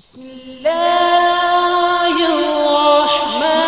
بسم الله الرحمن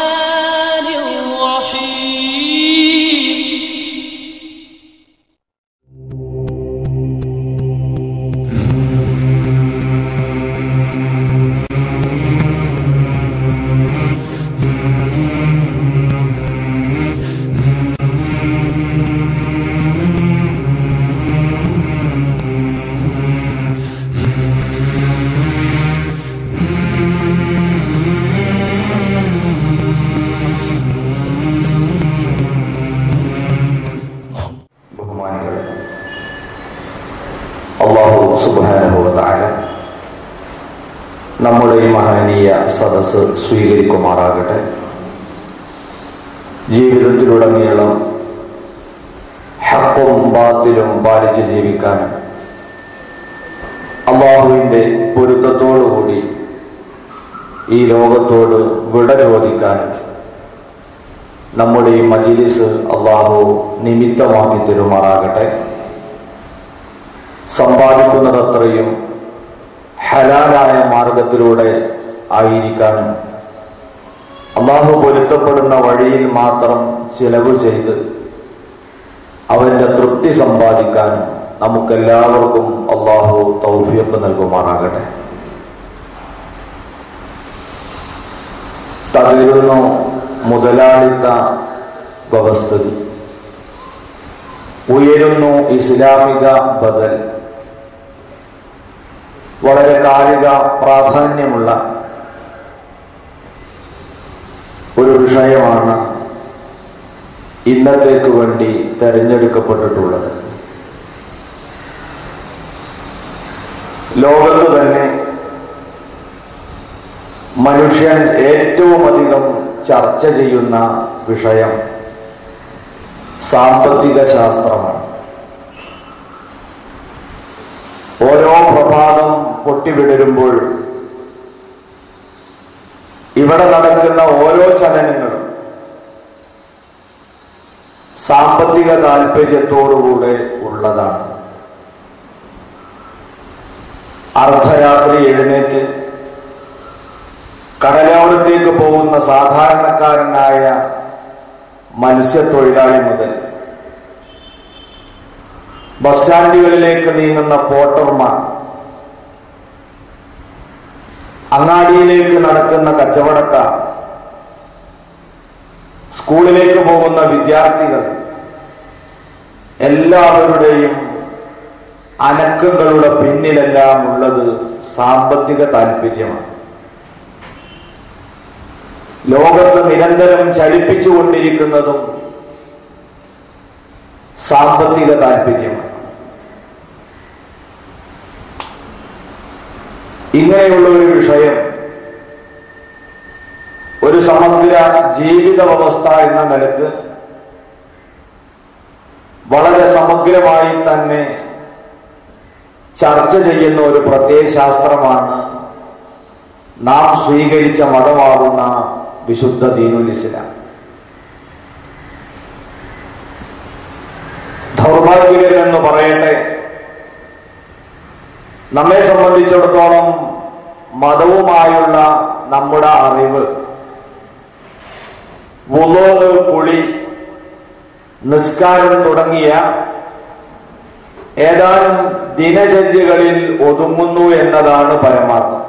സുബ്ഹാനഹു വ തആല നമ്മുടെ ഈ മഹനീയ സദസ്സ് സ്വീകരിക്കുമാറാകട്ടെ. ജീവിതത്തിലുടനീളം ഹഖും ബാത്തിലും പാലിച്ച് ജീവിക്കാൻ അല്ലാഹുവിൻ്റെ പൊരുത്തത്തോടുകൂടി ഈ ലോകത്തോട് വിട ചോദിക്കാൻ നമ്മുടെ ഈ മജ്ലിസ് അല്ലാഹു നിമിത്തമാക്കി തരുമാറാകട്ടെ. സമ്പാദിക്കുന്നതത്രയും ഹലാലായ മാർഗത്തിലൂടെ ആയിരിക്കാനും അല്ലാഹു പൊരുത്തപ്പെടുന്ന വഴിയിൽ മാത്രം ചിലവ് ചെയ്ത് അവൻ്റെ തൃപ്തി സമ്പാദിക്കാനും നമുക്കെല്ലാവർക്കും അല്ലാഹു തൗഫീഖ് നൽകുമാറാകട്ടെ. തകരുന്നു മുതലാളിത്ത വ്യവസ്ഥിതി, ഉയരുന്നു ഇസ്ലാമിക ബദൽ. വളരെ കാലിക പ്രാധാന്യമുള്ള ഒരു വിഷയമാണ് ഇന്നത്തേക്ക് വേണ്ടി തെരഞ്ഞെടുക്കപ്പെട്ടിട്ടുള്ളത്. ലോകത്ത് തന്നെ മനുഷ്യൻ ഏറ്റവും അധികം ചർച്ച ചെയ്യുന്ന വിഷയം സാമ്പത്തിക ശാസ്ത്രമാണ്. ഓരോ പ്രഭാതം പൊട്ടിവിടരുമ്പോൾ ഇവിടെ നടക്കുന്ന ഓരോ ചലനങ്ങളും സാമ്പത്തിക താല്പര്യത്തോടുകൂടെ ഉള്ളതാണ്. അർദ്ധരാത്രി എഴുന്നേറ്റ് കടലോരത്തേക്ക് പോകുന്ന സാധാരണക്കാരനായ മത്സ്യത്തൊഴിലാളി മുതൽ ബസ് സ്റ്റാൻഡുകളിലേക്ക് നീങ്ങുന്ന പോട്ടർമാർ, അങ്ങാടിയിലേക്ക് നടക്കുന്ന കച്ചവടക്കാർ, സ്കൂളിലേക്ക് പോകുന്ന വിദ്യാർത്ഥികൾ, എല്ലാവരുടെയും അനക്കങ്ങളുടെ പിന്നിലെല്ലാം ഉള്ളത് സാമ്പത്തിക താല്പര്യമാണ്. ലോകത്ത് നിരന്തരം ചലിപ്പിച്ചുകൊണ്ടിരിക്കുന്നതും സാമ്പത്തിക താല്പര്യമാണ്. ഇങ്ങനെയുള്ള ഒരു വിഷയം ഒരു സമഗ്ര ജീവിത വ്യവസ്ഥ എന്ന നിലക്ക് വളരെ സമഗ്രമായി തന്നെ ചർച്ച ചെയ്യുന്ന ഒരു പ്രത്യയശാസ്ത്രമാണ് നാം സ്വീകരിച്ച മതമാകുന്ന വിശുദ്ധ ദീനുൽ ഇസ്ലാം. ദൗർഭാഗ്യകരമെന്ന് പറയട്ടെ, നമ്മെ സംബന്ധിച്ചിടത്തോളം മതവുമായുള്ള നമ്മുടെ അറിവ് വുളൂ, കുളി, നിസ്കാരം തുടങ്ങിയ ഏതാനും ദിനചര്യകളിൽ ഒതുങ്ങുന്നു എന്നതാണ് പരമാർത്ഥം.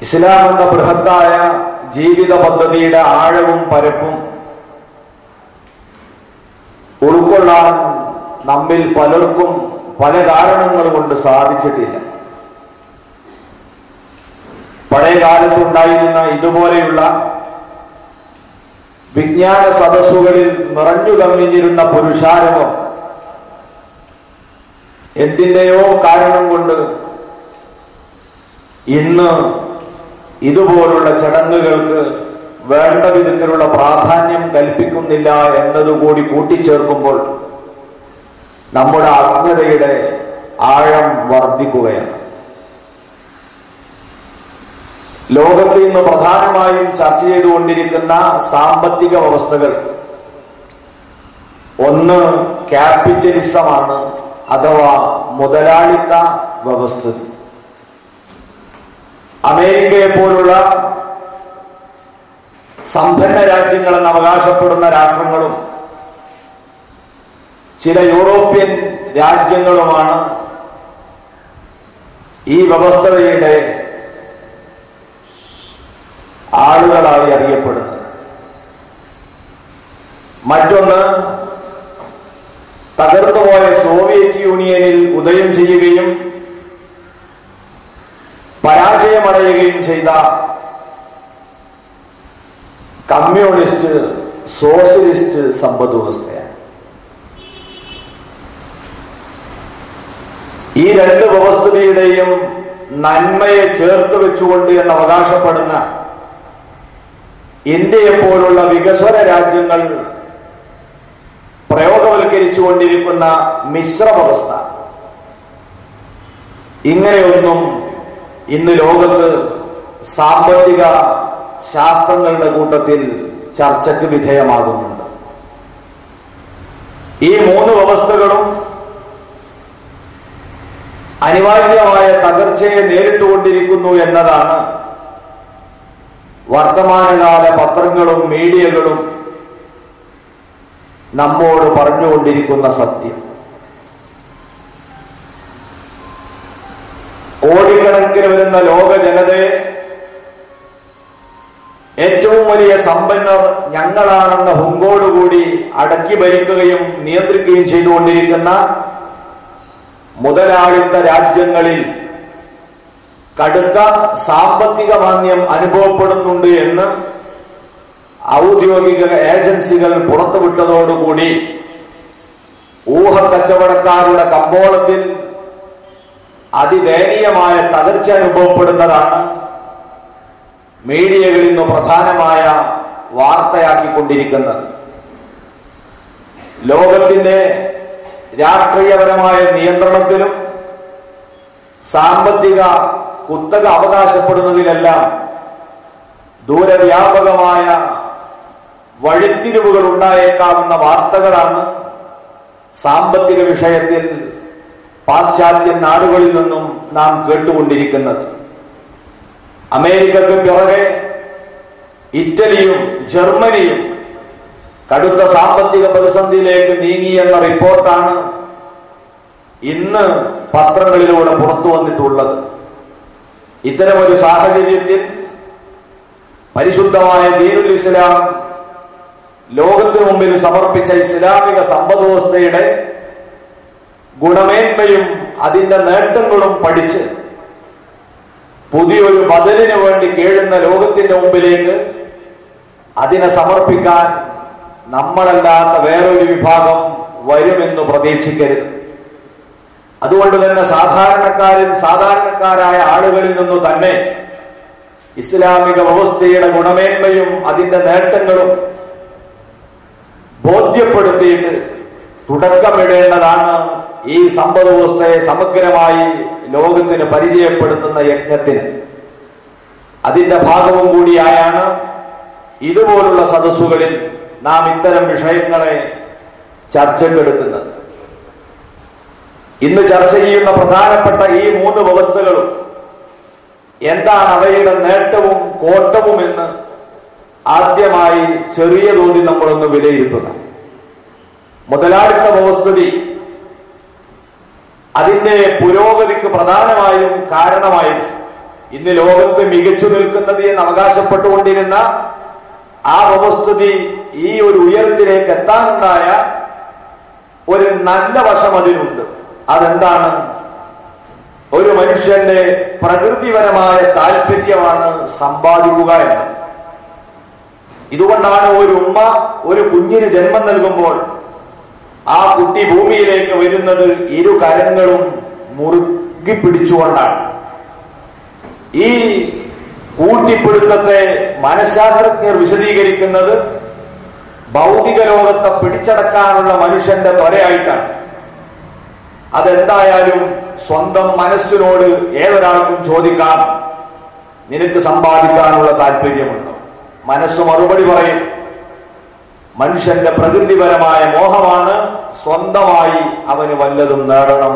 ഇസ്ലാം എന്ന ബൃഹത്തായ ജീവിത പദ്ധതിയുടെ ആഴവും പരപ്പും ഉൾക്കൊള്ളാൻ നമ്മിൽ പലർക്കും പല കാരണങ്ങൾ കൊണ്ട് സാധിച്ചിട്ടില്ല. പഴയ കാലത്തുണ്ടായിരുന്ന ഇതുപോലെയുള്ള വിജ്ഞാന സദസ്സുകളിൽ നിറഞ്ഞു കമ്മിഞ്ഞിരുന്ന പുരുഷാരവം എന്തിൻ്റെയോ കാരണം കൊണ്ട് ഇന്ന് ഇതുപോലുള്ള ചടങ്ങുകൾക്ക് വേണ്ട വിധത്തിലുള്ള പ്രാധാന്യം കൽപ്പിക്കുന്നില്ല എന്നതുകൂടി കൂട്ടിച്ചേർക്കുമ്പോൾ നമ്മുടെ അജ്ഞതയുടെ ആഴം വർദ്ധിക്കുകയാണ്. ലോകത്ത് ഇന്ന് പ്രധാനമായും ചർച്ച ചെയ്തുകൊണ്ടിരിക്കുന്ന സാമ്പത്തിക വ്യവസ്ഥകൾ, ഒന്ന് ക്യാപിറ്റലിസമാണ്, അഥവാ മുതലാളിത്ത വ്യവസ്ഥിതി. അമേരിക്കയെ പോലുള്ള സമ്പന്ന രാജ്യങ്ങളെന്ന് അവകാശപ്പെടുന്ന രാഷ്ട്രങ്ങളും ചില യൂറോപ്യൻ രാജ്യങ്ങളുമാണ് ഈ വ്യവസ്ഥയുടെ ആളുകളായി അറിയപ്പെടുന്നത്. മറ്റൊന്ന്, തകർന്നുപോയ സോവിയറ്റ് യൂണിയനിൽ ഉദയം ചെയ്യുകയും പരാജയമടയുകയും ചെയ്ത കമ്മ്യൂണിസ്റ്റ് സോഷ്യലിസ്റ്റ് സമ്പദ് വ്യവസ്ഥയാണ്. ഈ രണ്ട് വ്യവസ്ഥയുടെയും നന്മയെ ചേർത്ത് വെച്ചുകൊണ്ട് എന്ന് അവകാശപ്പെടുന്ന ഇന്ത്യയെപ്പോലുള്ള വികസ്വര രാജ്യങ്ങൾ പ്രയോഗവൽക്കരിച്ചുകൊണ്ടിരിക്കുന്ന മിശ്ര വ്യവസ്ഥ, ഇങ്ങനെയൊന്നും ഇന്ന് ലോകത്ത് സാമ്പത്തിക ശാസ്ത്രങ്ങളുടെ കൂട്ടത്തിൽ ചർച്ചയ്ക്ക് വിധേയമാകുന്നുണ്ട്. ഈ മൂന്ന് വ്യവസ്ഥകളും അനിവാര്യമായ തകർച്ചയെ നേരിട്ടുകൊണ്ടിരിക്കുന്നു എന്നതാണ് വർത്തമാനകാല പത്രങ്ങളും മീഡിയകളും നമ്മോട് പറഞ്ഞുകൊണ്ടിരിക്കുന്ന സത്യം. കോടിക്കണക്കിന് വരുന്ന ലോക ജനതയെ ഏറ്റവും വലിയ സമ്പന്നർ ഞങ്ങളാണെന്ന ഹുങ്കോടുകൂടി അടക്കി ഭരിക്കുകയും നിയന്ത്രിക്കുകയും ചെയ്തുകൊണ്ടിരിക്കുന്ന മുതലാളിത്ത രാജ്യങ്ങളിൽ കടുത്ത സാമ്പത്തിക മാന്ദ്യം അനുഭവപ്പെടുന്നുണ്ട് എന്ന് ഔദ്യോഗിക ഏജൻസികൾ പുറത്തുവിട്ടതോടുകൂടി ഊഹക്കച്ചവടക്കാരുടെ കമ്പോളത്തിൽ അതിദയനീയമായ തകർച്ച അനുഭവപ്പെടുന്നതാണ് മീഡിയകളിൽ നിന്ന് പ്രധാനമായ വാർത്തയാക്കിക്കൊണ്ടിരിക്കുന്നത്. ലോകത്തിന്റെ രാഷ്ട്രീയപരമായ നിയന്ത്രണത്തിലും സാമ്പത്തിക കുത്തക അവകാശപ്പെടുന്നതിലെല്ലാം ദൂരവ്യാപകമായ വഴിത്തിരിവുകൾ ഉണ്ടായേക്കാവുന്ന വാർത്തകളാണ് സാമ്പത്തിക വിഷയത്തിൽ പാശ്ചാത്യ നാടുകളിൽ നിന്നും നാം കേട്ടുകൊണ്ടിരിക്കുന്നത്. അമേരിക്കക്ക് പിറകെ ഇറ്റലിയും ജർമ്മനിയും കടുത്ത സാമ്പത്തിക പ്രതിസന്ധിയിലേക്ക് നീങ്ങിയെന്ന റിപ്പോർട്ടാണ് ഇന്ന് പത്രങ്ങളിലൂടെ പുറത്തു വന്നിട്ടുള്ളത്. ഇത്തരമൊരു സാഹചര്യത്തിൽ പരിശുദ്ധമായ ദീനുൽ ഇസ്ലാം ലോകത്തിനു മുമ്പിൽ സമർപ്പിച്ച ഇസ്ലാമിക സമ്പദ് വ്യവസ്ഥയുടെ ഗുണമേന്മയും അതിന്റെ നേട്ടങ്ങളും പഠിച്ച് പുതിയൊരു ബദലിന് വേണ്ടി കേഴുന്ന ലോകത്തിന്റെ മുമ്പിലേക്ക് അതിനെ സമർപ്പിക്കാൻ നമ്മളല്ലാത്ത വേറൊരു വിഭാഗം വരുമെന്ന് പ്രതീക്ഷിക്കരുത്. അതുകൊണ്ട് തന്നെ സാധാരണക്കാരായ ആളുകളിൽ നിന്നു തന്നെ ഇസ്ലാമിക വ്യവസ്ഥയുടെ ഗുണമേന്മയും അതിന്റെ നേട്ടങ്ങളും ബോധ്യപ്പെടുത്തിയിട്ട് തുടക്കമിടേണ്ടതാണ് ഈ സമ്പദ് വ്യവസ്ഥയെ സമഗ്രമായി ലോകത്തിന് പരിചയപ്പെടുത്തുന്ന യജ്ഞത്തിന്. അതിന്റെ ഭാഗവും കൂടിയായാണ് ഇതുപോലുള്ള സദസ്സുകളിൽ നാം ഇത്തരം വിഷയങ്ങളെ ചർച്ചയ്ക്കെടുക്കുന്നത്. ഇന്ന് ചർച്ച ചെയ്യുന്ന പ്രധാനപ്പെട്ട ഈ മൂന്ന് വ്യവസ്ഥകളും എന്താണ് അവയുടെ നേട്ടവും കോട്ടവും എന്ന് ആദ്യമായി ചെറിയ തോതിൽ നമ്മളൊന്ന് വിലയിരുത്തുക. മുതലാളിത്ത വ്യവസ്ഥിതി അതിന്റെ പുരോഗതിക്ക് പ്രധാനമായും കാരണമായും ഇന്ന് ലോകത്ത് മികച്ചു നിൽക്കുന്നത് എന്ന് അവകാശപ്പെട്ടുകൊണ്ടിരുന്ന ആ വ്യവസ്ഥിതി ഈ ഒരു ഉയരത്തിലേക്ക് എത്താനുണ്ടായ ഒരു നല്ല വശം അതിനുണ്ട്. അതെന്താണ്? ഒരു മനുഷ്യന്റെ പ്രകൃതിപരമായ താല്പര്യമാണ് സമ്പാദിക്കുക എന്ന്. ഇതുകൊണ്ടാണ് ഒരു ഉമ്മ ഒരു കുഞ്ഞിന് ജന്മം നൽകുമ്പോൾ ആ കുട്ടി ഭൂമിയിലേക്ക് വരുന്നത് ഇരു കരങ്ങളും മുറുകി പിടിച്ചുകൊണ്ടാണ്. ഈ കൂട്ടിപ്പിടുത്തത്തെ മനഃശാസ്ത്രജ്ഞർ വിശദീകരിക്കുന്നത് ഭൗതിക ലോകത്തെ പിടിച്ചടക്കാനുള്ള മനുഷ്യന്റെ ത്വരയായിട്ടാണ്. അതെന്തായാലും സ്വന്തം മനസ്സിനോട് ഏതൊരാൾക്കും ചോദിക്കാം, നിനക്ക് സമ്പാദിക്കാനുള്ള താല്പര്യമുണ്ടോ? മനസ്സ് മറുപടി പറയും. മനുഷ്യന്റെ പ്രകൃതിപരമായ മോഹമാണ് സ്വന്തമായി അവന് വല്ലതും നേടണം.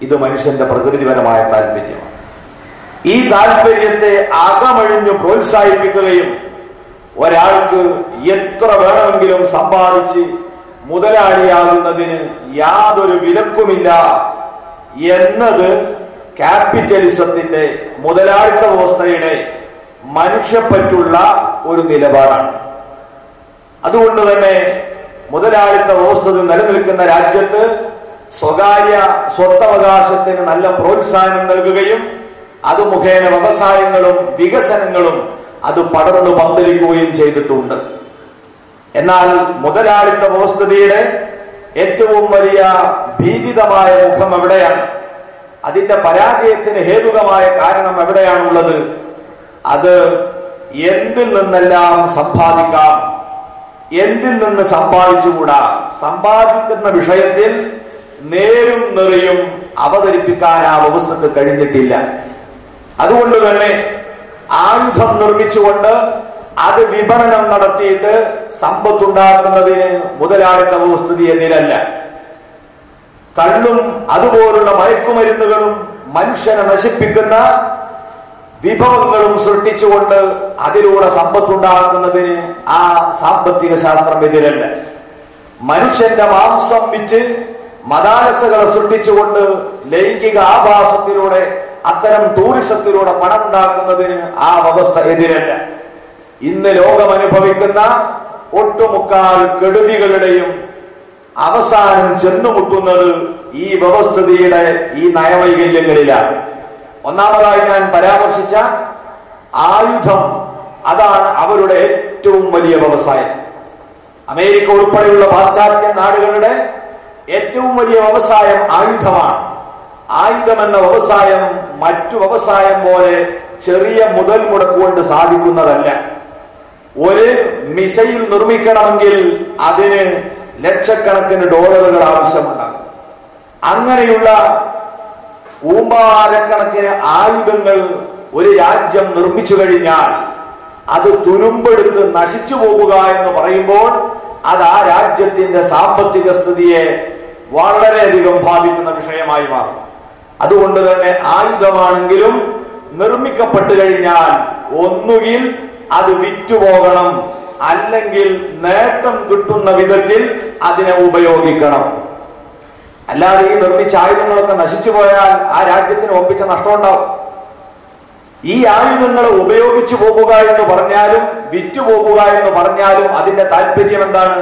ഇത് മനുഷ്യന്റെ പ്രകൃതിപരമായ താല്പര്യമാണ്. ഈ താല്പര്യത്തെ അകമഴിഞ്ഞു പ്രോത്സാഹിപ്പിക്കുകയും ഒരാൾക്ക് എത്ര വേണമെങ്കിലും സമ്പാദിച്ച് മുതലാളിയാകുന്നതിന് യാതൊരു വിലക്കുമില്ല എന്നത് ക്യാപിറ്റലിസത്തിന്റെ, മുതലാളിത്ത വ്യവസ്ഥയുടെ മനുഷ്യപ്പറ്റുള്ള ഒരു നിലപാടാണ്. അതുകൊണ്ട് തന്നെ മുതലാളിത്ത വ്യവസ്ഥ നിലനിൽക്കുന്ന രാജ്യത്ത് സ്വകാര്യ സ്വത്തവകാശത്തിന് നല്ല പ്രോത്സാഹനം നൽകുകയും അത് മുഖേന വ്യവസായങ്ങളും വികസനങ്ങളും അത് പടർന്നു പന്തലിക്കുകയും ചെയ്തിട്ടുണ്ട്. എന്നാൽ മുതലാളിത്ത വ്യവസ്ഥയുടെ ഏറ്റവും വലിയ ഭീതിതമായ മുഖം എവിടെയാണ്? അതിന്റെ പരാജയത്തിന് ഹേതുകമായ കാരണം എവിടെയാണുള്ളത്? അത് എന്തിൽ നിന്നെല്ലാം സമ്പാദിക്കാം, എന്തിൽ നിന്ന് സമ്പാദിച്ചുകൂടാ, സമ്പാദിക്കുന്ന വിഷയത്തിൽ നേരും നെറിയും അവതരിപ്പിക്കാൻ ആ വ്യവസ്ഥക്ക് കഴിഞ്ഞിട്ടില്ല. അതുകൊണ്ട് തന്നെ ആയുധം നിർമ്മിച്ചുകൊണ്ട് അത് വിപണനം നടത്തിയിട്ട് സമ്പത്തുണ്ടാക്കുന്നതിന് മുതലാളിത്ത വ്യവസ്ഥിതി എതിരല്ല. കള്ളും അതുപോലുള്ള മയക്കുമരുന്നുകളും മനുഷ്യനെ നശിപ്പിക്കുന്ന വിഭവങ്ങളും സൃഷ്ടിച്ചുകൊണ്ട് അതിലൂടെ സമ്പത്തുണ്ടാക്കുന്നതിന് ആ സാമ്പത്തിക ശാസ്ത്രം എതിരല്ല. മനുഷ്യന്റെ മാംസം വിറ്റ് മദാലസകളെ സൃഷ്ടിച്ചുകൊണ്ട് ലൈംഗിക ആഭാസത്തിലൂടെ അത്തരം ടൂറിസത്തിലൂടെ പണം ഉണ്ടാക്കുന്നതിന് ആ വ്യവസ്ഥ എതിരല്ല. ഇന്ന് ലോകം അനുഭവിക്കുന്ന ഒട്ടുമുക്കാൽ കെടുതികളുടെയും അവസാനം ചെന്നുമുട്ടുന്നത് ഈ വ്യവസ്ഥിതിയുടെ ഈ നയവൈകല്യങ്ങളിലാണ്. ഒന്നാമതായി ഞാൻ പരാമർശിച്ച ആയുധം, അതാണ് അവരുടെ ഏറ്റവും വലിയ വ്യവസായം. അമേരിക്ക ഉൾപ്പെടെയുള്ള പാശ്ചാത്യ നാടുകളുടെ ഏറ്റവും വലിയ വ്യവസായം ആയുധമാണ്. ആയുധമെന്ന വ്യവസായം മറ്റു വ്യവസായം പോലെ ചെറിയ മുതൽ മുടക്കുകൊണ്ട് സാധിക്കുന്നതല്ല. ഒരു മിസൈൽ നിർമ്മിക്കണമെങ്കിൽ അതിന് ലക്ഷക്കണക്കിന് ഡോളറുകൾ ആവശ്യമുണ്ടാകും. അങ്ങനെയുള്ള കൂമ്പാരക്കണക്കിന് ആയുധങ്ങൾ ഒരു രാജ്യം നിർമ്മിച്ചു കഴിഞ്ഞാൽ അത് തുരുമ്പെടുത്ത് നശിച്ചു പോകുക എന്ന് പറയുമ്പോൾ അത് ആ രാജ്യത്തിന്റെ സാമ്പത്തിക സ്ഥിതിയെ വളരെയധികം ബാധിക്കുന്ന വിഷയമായി മാറും. അതുകൊണ്ട് തന്നെ ആയുധമാണെങ്കിലും നിർമ്മിക്കപ്പെട്ടു കഴിഞ്ഞാൽ ഒന്നുകിൽ അത് വിറ്റുപോകണം, അല്ലെങ്കിൽ നേട്ടം കിട്ടുന്ന വിധത്തിൽ അതിനെ ഉപയോഗിക്കണം. അല്ലാതെ ഈ നിർമ്മിച്ച ആയുധങ്ങളൊക്കെ നശിച്ചു പോയാൽ ആ രാജ്യത്തിന് ഒപ്പിച്ച നഷ്ടമുണ്ടാവും. ഈ ആയുധങ്ങൾ ഉപയോഗിച്ചു പോകുക എന്ന് പറഞ്ഞാലും വിറ്റുപോകുക എന്ന് പറഞ്ഞാലും അതിന്റെ താല്പര്യം എന്താണ്?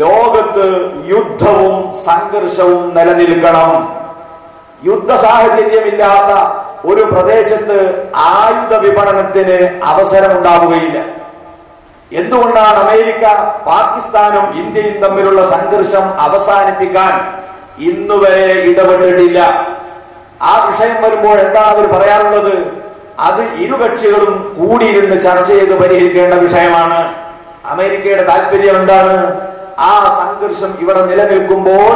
ലോകത്ത് യുദ്ധവും സംഘർഷവും നിലനിൽക്കണം. യുദ്ധ സാഹചര്യമില്ലാത്ത ഒരു പ്രദേശത്ത് ആയുധ വിപണനത്തിന് അവസരമുണ്ടാവുകയില്ല. എന്തുകൊണ്ടാണ് അമേരിക്ക പാകിസ്ഥാനും ഇന്ത്യയും തമ്മിലുള്ള സംഘർഷം അവസാനിപ്പിക്കാൻ ഇന്നുവരെ ഇടപെട്ടിട്ടില്ല? ആ വിഷയം വരുമ്പോൾ എന്താണ് അവർ പറയാറുള്ളത്? അത് ഇരു കക്ഷികളും കൂടിയിരുന്ന് ചർച്ച ചെയ്ത് പരിഹരിക്കേണ്ട വിഷയമാണ്. അമേരിക്കയുടെ താല്പര്യം എന്താണ്? ആ സംഘർഷം ഇവിടെ നിലനിൽക്കുമ്പോൾ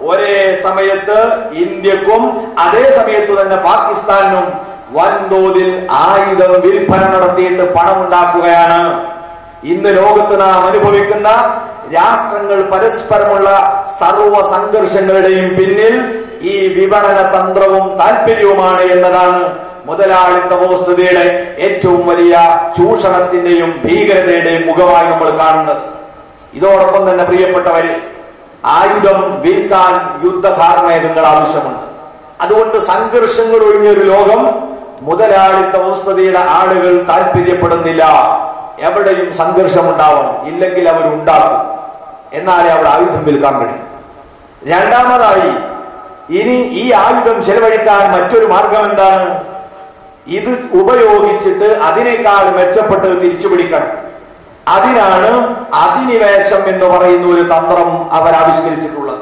ഒരേ സമയത്ത് ഇന്ത്യക്കും അതേ സമയത്ത് തന്നെ പാകിസ്ഥാനും വൻതോതിൽ ആയുധം വിൽപ്പന നടത്തിയിട്ട് പണമുണ്ടാക്കുകയാണ്. ഇന്ന് ലോകത്ത് നാം അനുഭവിക്കുന്ന രാഷ്ട്രങ്ങൾ പരസ്പരമുള്ള സർവ സംഘർഷങ്ങളുടെയും പിന്നിൽ ഈ വിപണന തന്ത്രവും താല്പര്യവുമാണ് എന്നതാണ് മുതലാളിത്ത വ്യവസ്ഥിതിയുടെ ഏറ്റവും വലിയ ചൂഷണത്തിന്റെയും ഭീകരതയുടെയും മുഖമായി നമ്മൾ കാണുന്നത്. ഇതോടൊപ്പം തന്നെ പ്രിയപ്പെട്ടവരെ, ആയുധം വിൽക്കാൻ യുദ്ധകാർമേഘങ്ങൾ ആവശ്യമുണ്ട്. അതുകൊണ്ട് സംഘർഷങ്ങൾ ഒഴിഞ്ഞൊരു ലോകം മുതലാളിത്ത വ്യവസ്ഥിതിയുടെ ആളുകൾ താല്പര്യപ്പെടുന്നില്ല. എവിടെയും സംഘർഷമുണ്ടാവണം, ഇല്ലെങ്കിൽ അവരുണ്ടാക്കും. എന്നാലേ അവിടെ ആയുധം വിൽക്കാൻ കഴിയും. രണ്ടാമതായി, ഇനി ഈ ആയുധം ചെലവഴിക്കാൻ മറ്റൊരു മാർഗം എന്താണ്? ഇത് ഉപയോഗിച്ചിട്ട് അതിനേക്കാൾ മെച്ചപ്പെട്ട് തിരിച്ചു പിടിക്കണം. അതിനാണ് അധിനിവേശം എന്ന് പറയുന്ന ഒരു തന്ത്രം അവർ ആവിഷ്കരിച്ചിട്ടുള്ളത്.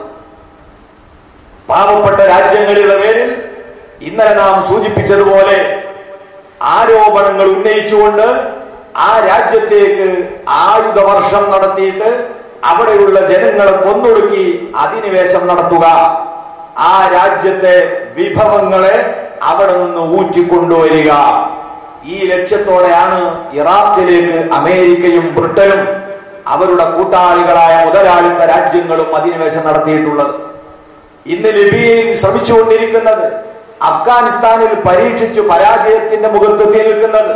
പാവപ്പെട്ട രാജ്യങ്ങളുടെ പേരിൽ ഇന്നലെ നാം സൂചിപ്പിച്ചതുപോലെ ആരോപണങ്ങൾ ഉന്നയിച്ചുകൊണ്ട് ആ രാജ്യത്തേക്ക് ആയുധവർഷം നടത്തിയിട്ട് അവിടെയുള്ള ജനങ്ങളെ കൊന്നൊടുക്കി അധിനിവേശം നടത്തുക, ആ രാജ്യത്തെ വിഭവങ്ങളെ അവിടെ നിന്ന് ഊറ്റിക്കൊണ്ടുവരിക. ഈ ലക്ഷ്യത്തോടെയാണ് ഇറാഖിലേക്ക് അമേരിക്കയും ബ്രിട്ടനും അവരുടെ കൂട്ടാളികളായ മുതലാളിത്ത രാജ്യങ്ങളും അധിനിവേശം നടത്തിയിട്ടുള്ളത്. ഇന്ന് ലിബിയയിൽ ശ്രമിച്ചുകൊണ്ടിരിക്കുന്നത് അഫ്ഗാനിസ്ഥാനിൽ പരീക്ഷിച്ചു പരാജയത്തിന്റെ മുഖത്തെത്തി നിൽക്കുന്നത്.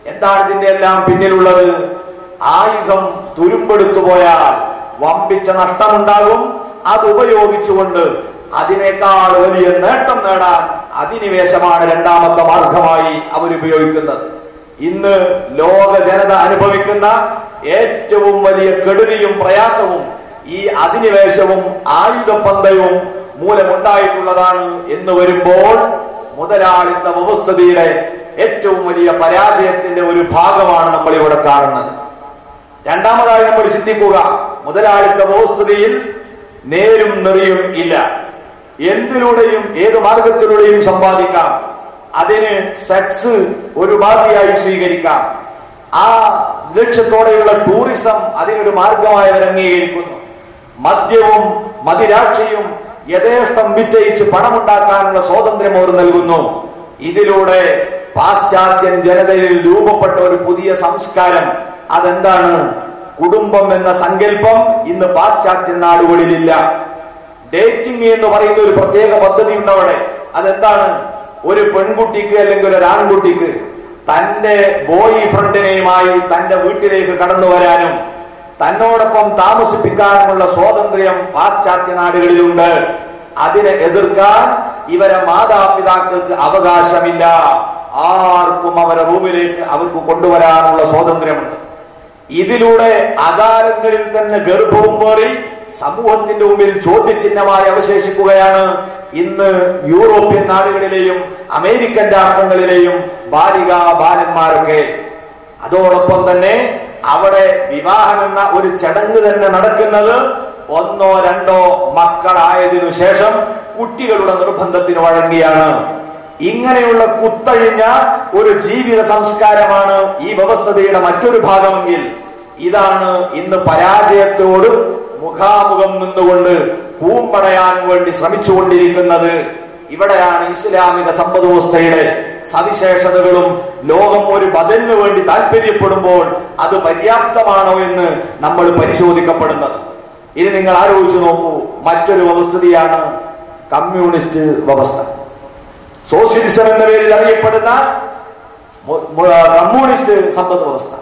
എന്താണ് ഇതിന്റെ എല്ലാം പിന്നിലുള്ളത്? ആയുധം തുരുമ്പെടുത്തു പോയാൽ വമ്പിച്ച നഷ്ടമുണ്ടാകും. അത് ഉപയോഗിച്ചുകൊണ്ട് അതിനേക്കാൾ വലിയ നേട്ടം നേടാൻ അധിനിവേശമാണ് രണ്ടാമത്തെ മാർഗമായി അവരുപയോഗിക്കുന്നത്. ഇന്ന് ലോക ജനത അനുഭവിക്കുന്ന ഏറ്റവും വലിയ കെടുതിയും പ്രയാസവും ഈ അധിനിവേശവും ആയുധപന്തയവും മൂലമുണ്ടായിട്ടുള്ളതാണ് എന്ന് വരുമ്പോൾ മുതലാളിത്ത വ്യവസ്ഥിതിയുടെ ഏറ്റവും വലിയ പരാജയത്തിന്റെ ഒരു ഭാഗമാണ് നമ്മൾ ഇവിടെ കാണുന്നത്. രണ്ടാമതായി നമ്മൾ ചിന്തിക്കുക, മുതലാളിത്ത വ്യവസ്ഥിതിയിൽ നേരും നെറിയും ഇല്ല. എന്തിലൂടെയും ഏത് മാർഗത്തിലൂടെയും സമ്പാദിക്കാം. അതിന് സെക്സ് ഒരു ഉപാധിയായി സ്വീകരിക്കാം. ആ ലക്ഷ്യത്തോടെയുള്ള ടൂറിസം അതിനൊരു മാർഗമായി അവർ അംഗീകരിക്കുന്നു. മദ്യവും മദിരാക്ഷിയും യഥേഷ്ടം വിറ്റയിച്ച് പണമുണ്ടാക്കാനുള്ള സ്വാതന്ത്ര്യം അവർ നൽകുന്നു. ഇതിലൂടെ പാശ്ചാത്യൻ ജനതയിൽ രൂപപ്പെട്ട ഒരു പുതിയ സംസ്കാരം, അതെന്താണ്? കുടുംബം എന്ന സങ്കല്പം ഇന്ന് പാശ്ചാത്യ നാടുകളിലില്ല. ഡേറ്റിംഗ് എന്ന് പറയുന്ന ഒരു പ്രത്യേക പദ്ധതി ഉണ്ടവിടെ. അതെന്താണ്? ഒരു പെൺകുട്ടിക്ക് അല്ലെങ്കിൽ ഒരു ആൺകുട്ടിക്ക് തന്റെ ബോയ് ഫ്രണ്ടിനെയുമായി തന്റെ വീട്ടിലേക്ക് കടന്നു വരാനും തന്നോടൊപ്പം താമസിപ്പിക്കാനുമുള്ള സ്വാതന്ത്ര്യം പാശ്ചാത്യ നാടുകളിലുണ്ട്. അതിനെ എതിർക്കാൻ ഇവരെ മാതാപിതാക്കൾക്ക് അവകാശമില്ല. ആർക്കും അവരെ റൂമിലേക്ക് അവർക്ക് കൊണ്ടുവരാനുള്ള സ്വാതന്ത്ര്യമുണ്ട്. ഇതിലൂടെ അകാലങ്ങളിൽ തന്നെ ഗർഭവും പേറി സമൂഹത്തിന്റെ മുമ്പിൽ ചോദ്യചിഹ്നമായി അവശേഷിക്കുകയാണ് ഇന്ന് യൂറോപ്യൻ നാടുകളിലെയും അമേരിക്കൻ രാഷ്ട്രങ്ങളിലെയും ബാലികാ-ബാലന്മാരൊക്കെ. അതോടൊപ്പം തന്നെ അവിടെ വിവാഹം എന്ന ഒരു ചടങ്ങ് തന്നെ നടക്കുന്നത് ഒന്നോ രണ്ടോ മക്കളായതിനു ശേഷം കുട്ടികളുടെ നിർബന്ധത്തിന് വഴങ്ങിയാണ്. ഇങ്ങനെയുള്ള കുത്തഴിഞ്ഞ ഒരു ജീവിത സംസ്കാരമാണ് ഈ വ്യവസ്ഥതയുടെ മറ്റൊരു ഭാഗമെങ്കിൽ ഇതാണ് ഇന്ന് പരാജയത്തോട് മുഖാമുഖം നിന്നുകൊണ്ട് കൂമ്പടയാൻ വേണ്ടി ശ്രമിച്ചുകൊണ്ടിരിക്കുന്നത്. ഇവിടെയാണ് ഇസ്ലാമിക സമ്പദ് വ്യവസ്ഥയുടെ സവിശേഷതകളും ലോകം ഒരു ബദലിന് വേണ്ടി താല്പര്യപ്പെടുമ്പോൾ അത് പര്യാപ്തമാണോ എന്ന് നമ്മൾ പരിശോധിക്കപ്പെടുന്നത്. ഇനി നിങ്ങൾ ആലോചിച്ച് നോക്കൂ, മറ്റൊരു വ്യവസ്ഥിതിയാണ് കമ്മ്യൂണിസ്റ്റ് വ്യവസ്ഥ. സോഷ്യലിസം എന്ന പേരിൽ അറിയപ്പെടുന്ന കമ്മ്യൂണിസ്റ്റ് സമ്പദ് വ്യവസ്ഥ.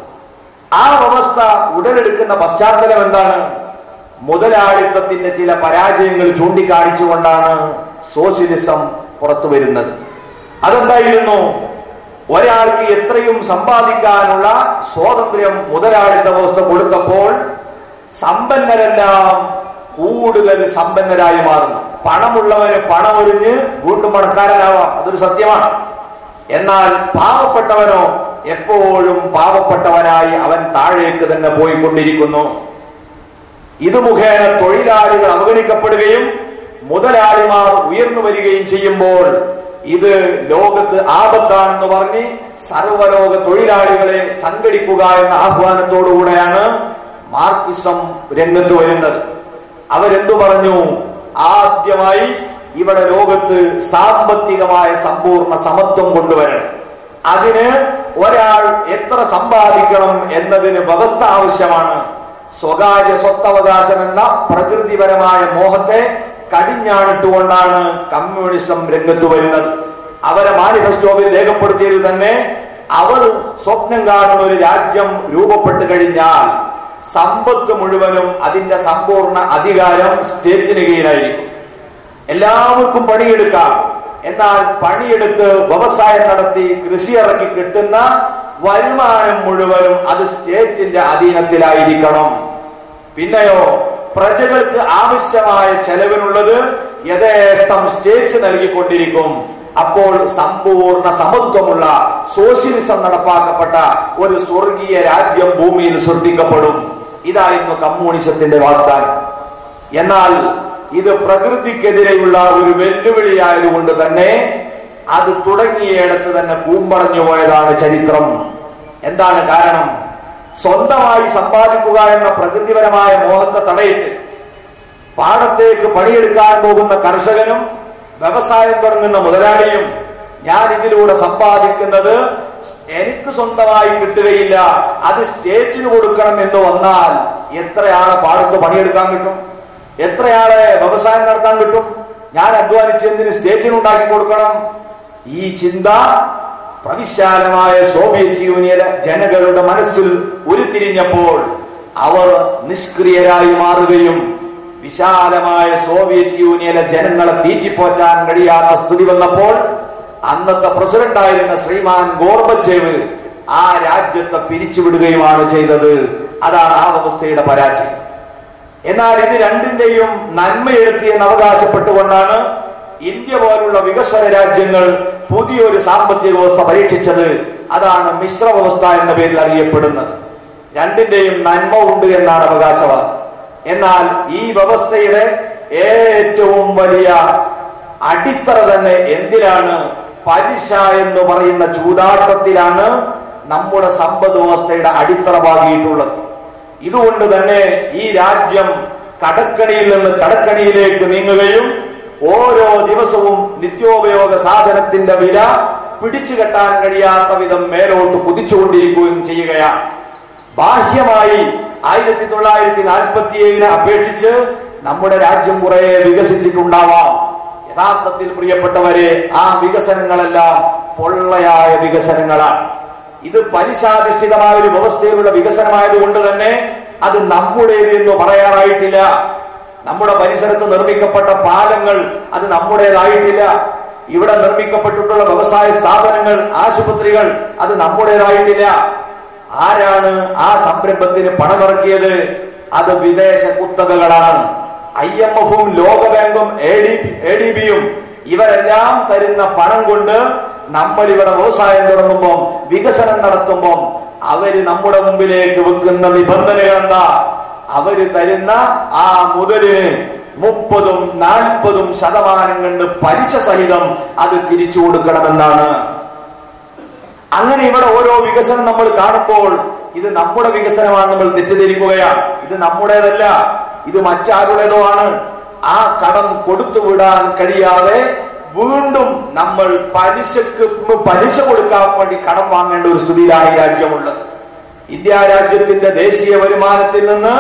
ആ വ്യവസ്ഥ ഉടലെടുക്കുന്ന പശ്ചാത്തലം എന്താണ്? മുതലാളിത്തത്തിന്റെ ചില പരാജയങ്ങൾ ചൂണ്ടിക്കാണിച്ചുകൊണ്ടാണ് സോഷ്യലിസം പുറത്തു വരുന്നത്. അതെന്തായിരുന്നു? ഒരാൾക്ക് എത്രയും സമ്പാദിക്കാനുള്ള സ്വാതന്ത്ര്യം മുതലാളിത്ത വ്യവസ്ഥ കൊടുത്തപ്പോൾ സമ്പന്നരെല്ലാം കൂടുതൽ സമ്പന്നരായി മാറുന്നു. പണമുള്ളവന് പണമൊരിഞ്ഞ് വീണ്ടും പണക്കാരനാവാം, അതൊരു സത്യമാണ്. എന്നാൽ പാവപ്പെട്ടവനോ എപ്പോഴും പാവപ്പെട്ടവനായി അവൻ താഴേക്ക് തന്നെ പോയിക്കൊണ്ടിരിക്കുന്നു. ഇത് മുഖേന തൊഴിലാളികൾ അവഗണിക്കപ്പെടുകയും മുതലാളിമാർ ഉയർന്നു വരികയും ചെയ്യുമ്പോൾ ഇത് ലോകത്ത് ആപത്താണെന്ന് പറഞ്ഞ് സർവ്വലോക തൊഴിലാളികളെ സംഘടിക്കുക എന്ന ആഹ്വാനത്തോടുകൂടെയാണ് മാർക്സിസം രംഗത്ത് വരുന്നത്. അവരെന്തു പറഞ്ഞു? ആദ്യമായി ഇവിടെ ലോകത്ത് സാമ്പത്തികമായ സമ്പൂർണ്ണ സമത്വം കൊണ്ടുവരണം. അതിന് ഒരാൾ എത്ര സമ്പാദിക്കണം എന്നതിന് വ്യവസ്ഥ ആവശ്യമാണ്. സ്വകാര്യ സ്വത്തവകാശം എന്ന പ്രകൃതിപരമായ മോഹത്തെ കടിഞ്ഞാണിട്ടുകൊണ്ടാണ് കമ്മ്യൂണിസം രംഗത്ത് വരുന്നത്. അവരെ മാനിഫെസ്റ്റോവിൽ രേഖപ്പെടുത്തിയത് തന്നെ അവർ സ്വപ്നം കാണുന്ന ഒരു രാജ്യം രൂപപ്പെട്ടു കഴിഞ്ഞാൽ സമ്പത്ത് മുഴുവനും അതിന്റെ സമ്പൂർണ്ണ അധികാരം സ്റ്റേറ്റിന് കീഴിലായിരിക്കും. എല്ലാവർക്കും പണിയെടുക്കാം. എന്നാൽ പണിയെടുത്ത് വ്യവസായം നടത്തി കൃഷി ഇറക്കി കിട്ടുന്ന വരുമാനം മുഴുവനും അത് സ്റ്റേറ്റിന്റെ അധീനത്തിലായിരിക്കണം. പിന്നെയോ പ്രജകൾക്ക് ആവശ്യമായ ചെലവിനുള്ളത് യഥേഷ്ടം സ്റ്റേറ്റ് നൽകിക്കൊണ്ടിരിക്കും. അപ്പോൾ സമ്പൂർണ്ണ സമത്വമുള്ള സോഷ്യലിസം നടപ്പാക്കപ്പെട്ട ഒരു സ്വർഗീയ രാജ്യം ഭൂമിയിൽ സൃഷ്ടിക്കപ്പെടും. ഇതായിരുന്നു കമ്മ്യൂണിസത്തിന്റെ വാഗ്ദാനം. എന്നാൽ ഇത് പ്രകൃതിക്കെതിരെയുള്ള ഒരു വെല്ലുവിളിയായതുകൊണ്ട് തന്നെ അത് തുടങ്ങിയിടത്ത് തന്നെ കൂമ്പടഞ്ഞു പോയതാണ് ചരിത്രം. എന്താണ് കാരണം? സ്വന്തമായി സമ്പാദിക്കുക എന്ന പ്രകൃതിപരമായ മോഹത്തെ തടയിട്ട് പാടത്തേക്ക് പണിയെടുക്കാൻ പോകുന്ന കർഷകനും വ്യവസായം തുടങ്ങുന്ന മുതലാളിയും ഞാൻ ഇതിലൂടെ സമ്പാദിക്കുന്നത് എനിക്ക് സ്വന്തമായി കിട്ടുകയില്ല, അത് സ്റ്റേറ്റിന് കൊടുക്കണം എന്ന് വന്നാൽ എത്രയാളെ പാടത്ത് പണിയെടുക്കാൻ കിട്ടും? എത്രയാളെ വ്യവസായം നടത്താൻ കിട്ടും? ഞാൻ അധ്വാനിച്ച് എന്തിന് സ്റ്റേറ്റിനുണ്ടാക്കി കൊടുക്കണം? ഈ ചിന്ത പ്രവിശാലമായ സോവിയറ്റ് യൂണിയൻ ജനങ്ങളുടെ മനസ്സിൽ ഉരുത്തിരിഞ്ഞപ്പോൾ അവർ നിഷ്ക്രിയരായി മാറുകയും വിശാലമായ സോവിയറ്റ് യൂണിയനിലെ ജനങ്ങളെ തീറ്റിപ്പോറ്റാൻ കഴിയാത്ത സ്ഥിതി വന്നപ്പോൾ അന്നത്തെ പ്രസിഡന്റായിരുന്ന ശ്രീമാൻ ഗോർബച്ചേവ് ആ രാജ്യത്തെ പിരിച്ചുവിടുകയുമാണ് ചെയ്തത്. അതാണ് ആ വ്യവസ്ഥയുടെ പരാജയം. എന്നാൽ ഇത് രണ്ടിന്റെയും നന്മയെടുത്തിയെന്ന് അവകാശപ്പെട്ടുകൊണ്ടാണ് ഇന്ത്യ പോലുള്ള വികസ്വര രാജ്യങ്ങൾ പുതിയൊരു സാമ്പത്തിക വ്യവസ്ഥ പരീക്ഷിച്ചത്. അതാണ് മിശ്ര വ്യവസ്ഥ എന്ന പേരിൽ അറിയപ്പെടുന്നത്. രണ്ടിന്റെയും നന്മ ഉണ്ട് എന്നാണ് അവകാശവാദം. എന്നാൽ ഈ വ്യവസ്ഥയുടെ ഏറ്റവും വലിയ അടിത്തറ തന്നെ എന്തിലാണ്? പലിശ എന്ന് പറയുന്ന ചൂതാട്ടത്തിലാണ് നമ്മുടെ സമ്പദ് വ്യവസ്ഥയുടെ അടിത്തറ പാകിയിട്ടുള്ളത്. ഇതുകൊണ്ട് തന്നെ ഈ രാജ്യം കടക്കണിയിൽ നിന്ന് കടക്കണിയിലേക്ക് നീങ്ങുകയും ഓരോ ദിവസവും നിത്യോപയോഗ സാധനത്തിന്റെ വില പിടിച്ചു കെട്ടാൻ കഴിയാത്ത വിധം മേലോട്ട് കുതിച്ചുകൊണ്ടിരിക്കുകയും ചെയ്യുകയാണ്. ബാഹ്യമായി 1947 അപേക്ഷിച്ച് നമ്മുടെ രാജ്യം കുറെ വികസിച്ചിട്ടുണ്ടാവാം. യഥാർത്ഥത്തിൽ പ്രിയപ്പെട്ടവരെ, ആ വികസനങ്ങളെല്ലാം പൊള്ളയായ വികസനങ്ങളാണ്. ഇത് പലിശാധിഷ്ഠിതമായ ഒരു വ്യവസ്ഥയിലുള്ള വികസനമായതുകൊണ്ട് തന്നെ അത് നമ്മുടേത് എന്ന് പറയാനായിട്ടില്ല. നമ്മുടെ പരിസരത്ത് നിർമ്മിക്കപ്പെട്ട പാലങ്ങൾ അത് നമ്മുടേതായിട്ടില്ല. ഇവിടെ നിർമ്മിക്കപ്പെട്ടിട്ടുള്ള വ്യവസായ സ്ഥാപനങ്ങൾ, ആശുപത്രികൾ അത് നമ്മുടേതായിട്ടില്ല. ആരാണ് ആ സംരംഭത്തിന് പണമിറക്കിയത്? അത് വിദേശ കുത്തകകളാണ്. IMF-ഉം ലോകബാങ്കും ADB-യും ഇവരെല്ലാം തരുന്ന പണം കൊണ്ട് നമ്മൾ ഇവിടെ വ്യവസായം തുടങ്ങുമ്പോൾ, വികസനം നടത്തുമ്പോൾ അവര് നമ്മുടെ മുമ്പിലേക്ക് വെക്കുന്ന നിബന്ധനകൾ എന്താ? അവര് തരുന്ന ആ മുതലിന് 30-40% കണ്ട് പലിശ സഹിതം അത് തിരിച്ചു കൊടുക്കണമെന്നാണ്. അങ്ങനെ ഇവിടെ ഓരോ വികസനം നമ്മൾ കാണുമ്പോൾ ഇത് നമ്മുടെ വികസനമാണ് നമ്മൾ തെറ്റിദ്ധരിക്കുകയാണ്. ഇത് നമ്മുടേതല്ല, ഇത് മറ്റാരുടേതോ ആണ്. ആ കടം കൊടുത്തുവിടാൻ കഴിയാതെ വീണ്ടും നമ്മൾ പലിശ കൊടുക്കാൻ വേണ്ടി കടം വാങ്ങേണ്ട ഒരു സ്ഥിതിയിലാണ് ഈ രാജ്യമുള്ളത്. ഇന്ത്യ രാജ്യത്തിന്റെ ദേശീയ വരുമാനത്തിൽ നിന്ന്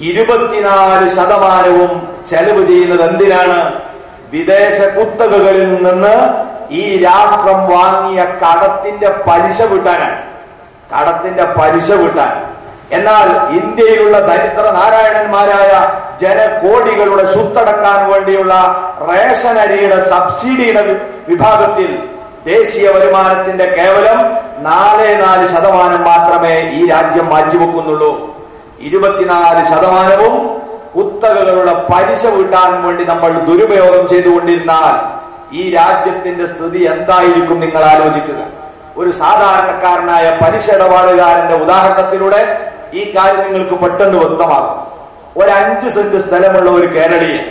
24% ചെലവ് ചെയ്യുന്നത് എന്തിനാണ്? വിദേശ കുത്തകകളിൽ നിന്ന് ഈ രാഷ്ട്രം വാങ്ങിയ കടത്തിന്റെ പലിശ വീട്ടാനാണ്. കടത്തിന്റെ പലിശ വീട്ടാൻ. എന്നാൽ ഇന്ത്യയിലുള്ള ദരിദ്ര നാരായണന്മാരായ ജനകോടികളുടെ ശുദ്ധടക്കാൻ വേണ്ടിയുള്ള റേഷൻ അരിയുടെ സബ്സിഡിയുടെ വിഭാഗത്തിൽ ദേശീയ വരുമാനത്തിന്റെ കേവലം 4% മാത്രമേ ഈ രാജ്യം മാറ്റിവെക്കുന്നുള്ളൂ. 24% കുത്തകകളുടെ പലിശ വീട്ടാൻ വേണ്ടി നമ്മൾ ദുരുപയോഗം ചെയ്തുകൊണ്ടിരുന്നാൽ ഈ രാജ്യത്തിന്റെ സ്ഥിതി എന്തായിരിക്കും നിങ്ങൾ ആലോചിക്കുക. ഒരു സാധാരണക്കാരനായ പലിശ ഇടപാടുകാരന്റെ ഉദാഹരണത്തിലൂടെ ഈ കാര്യം നിങ്ങൾക്ക് പെട്ടെന്ന് വ്യക്തമാകും. ഒരു 5 സെന്റ് സ്ഥലമുള്ള ഒരു കേരളീയൻ,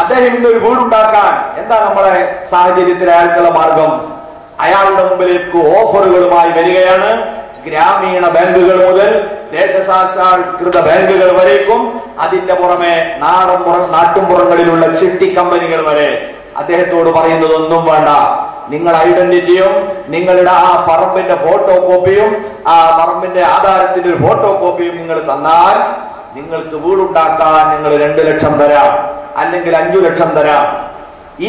അദ്ദേഹം ഇന്നൊരു വീടുണ്ടാക്കാൻ എന്താ നമ്മളെ സാഹചര്യത്തിൽ അയാൾക്കുള്ള മാർഗം? അയാളുടെ മുമ്പിലേക്ക് ഓഫറുകളുമായി വരികയാണ് ഗ്രാമീണ ബാങ്കുകൾ മുതൽ ദേശസാൽകൃത ബാങ്കുകൾ വരേക്കും, അതിന്റെ പുറമെ നാട്ടുംപുറങ്ങളിലുള്ള ചിട്ടി കമ്പനികൾ വരെ. അദ്ദേഹത്തോട് പറയുന്നതൊന്നും വേണ്ട, നിങ്ങൾ ഐഡന്റിറ്റിയും നിങ്ങളുടെ ആ പറമ്പിന്റെ ഫോട്ടോ കോപ്പിയും ആ പറമ്പിന്റെ ആധാരത്തിന്റെ ഒരു ഫോട്ടോ കോപ്പിയും നിങ്ങൾ തന്നാൽ നിങ്ങൾക്ക് വീടുണ്ടാക്കാൻ ഞങ്ങൾ 2 ലക്ഷം തരാം, അല്ലെങ്കിൽ 5 ലക്ഷം തരാം.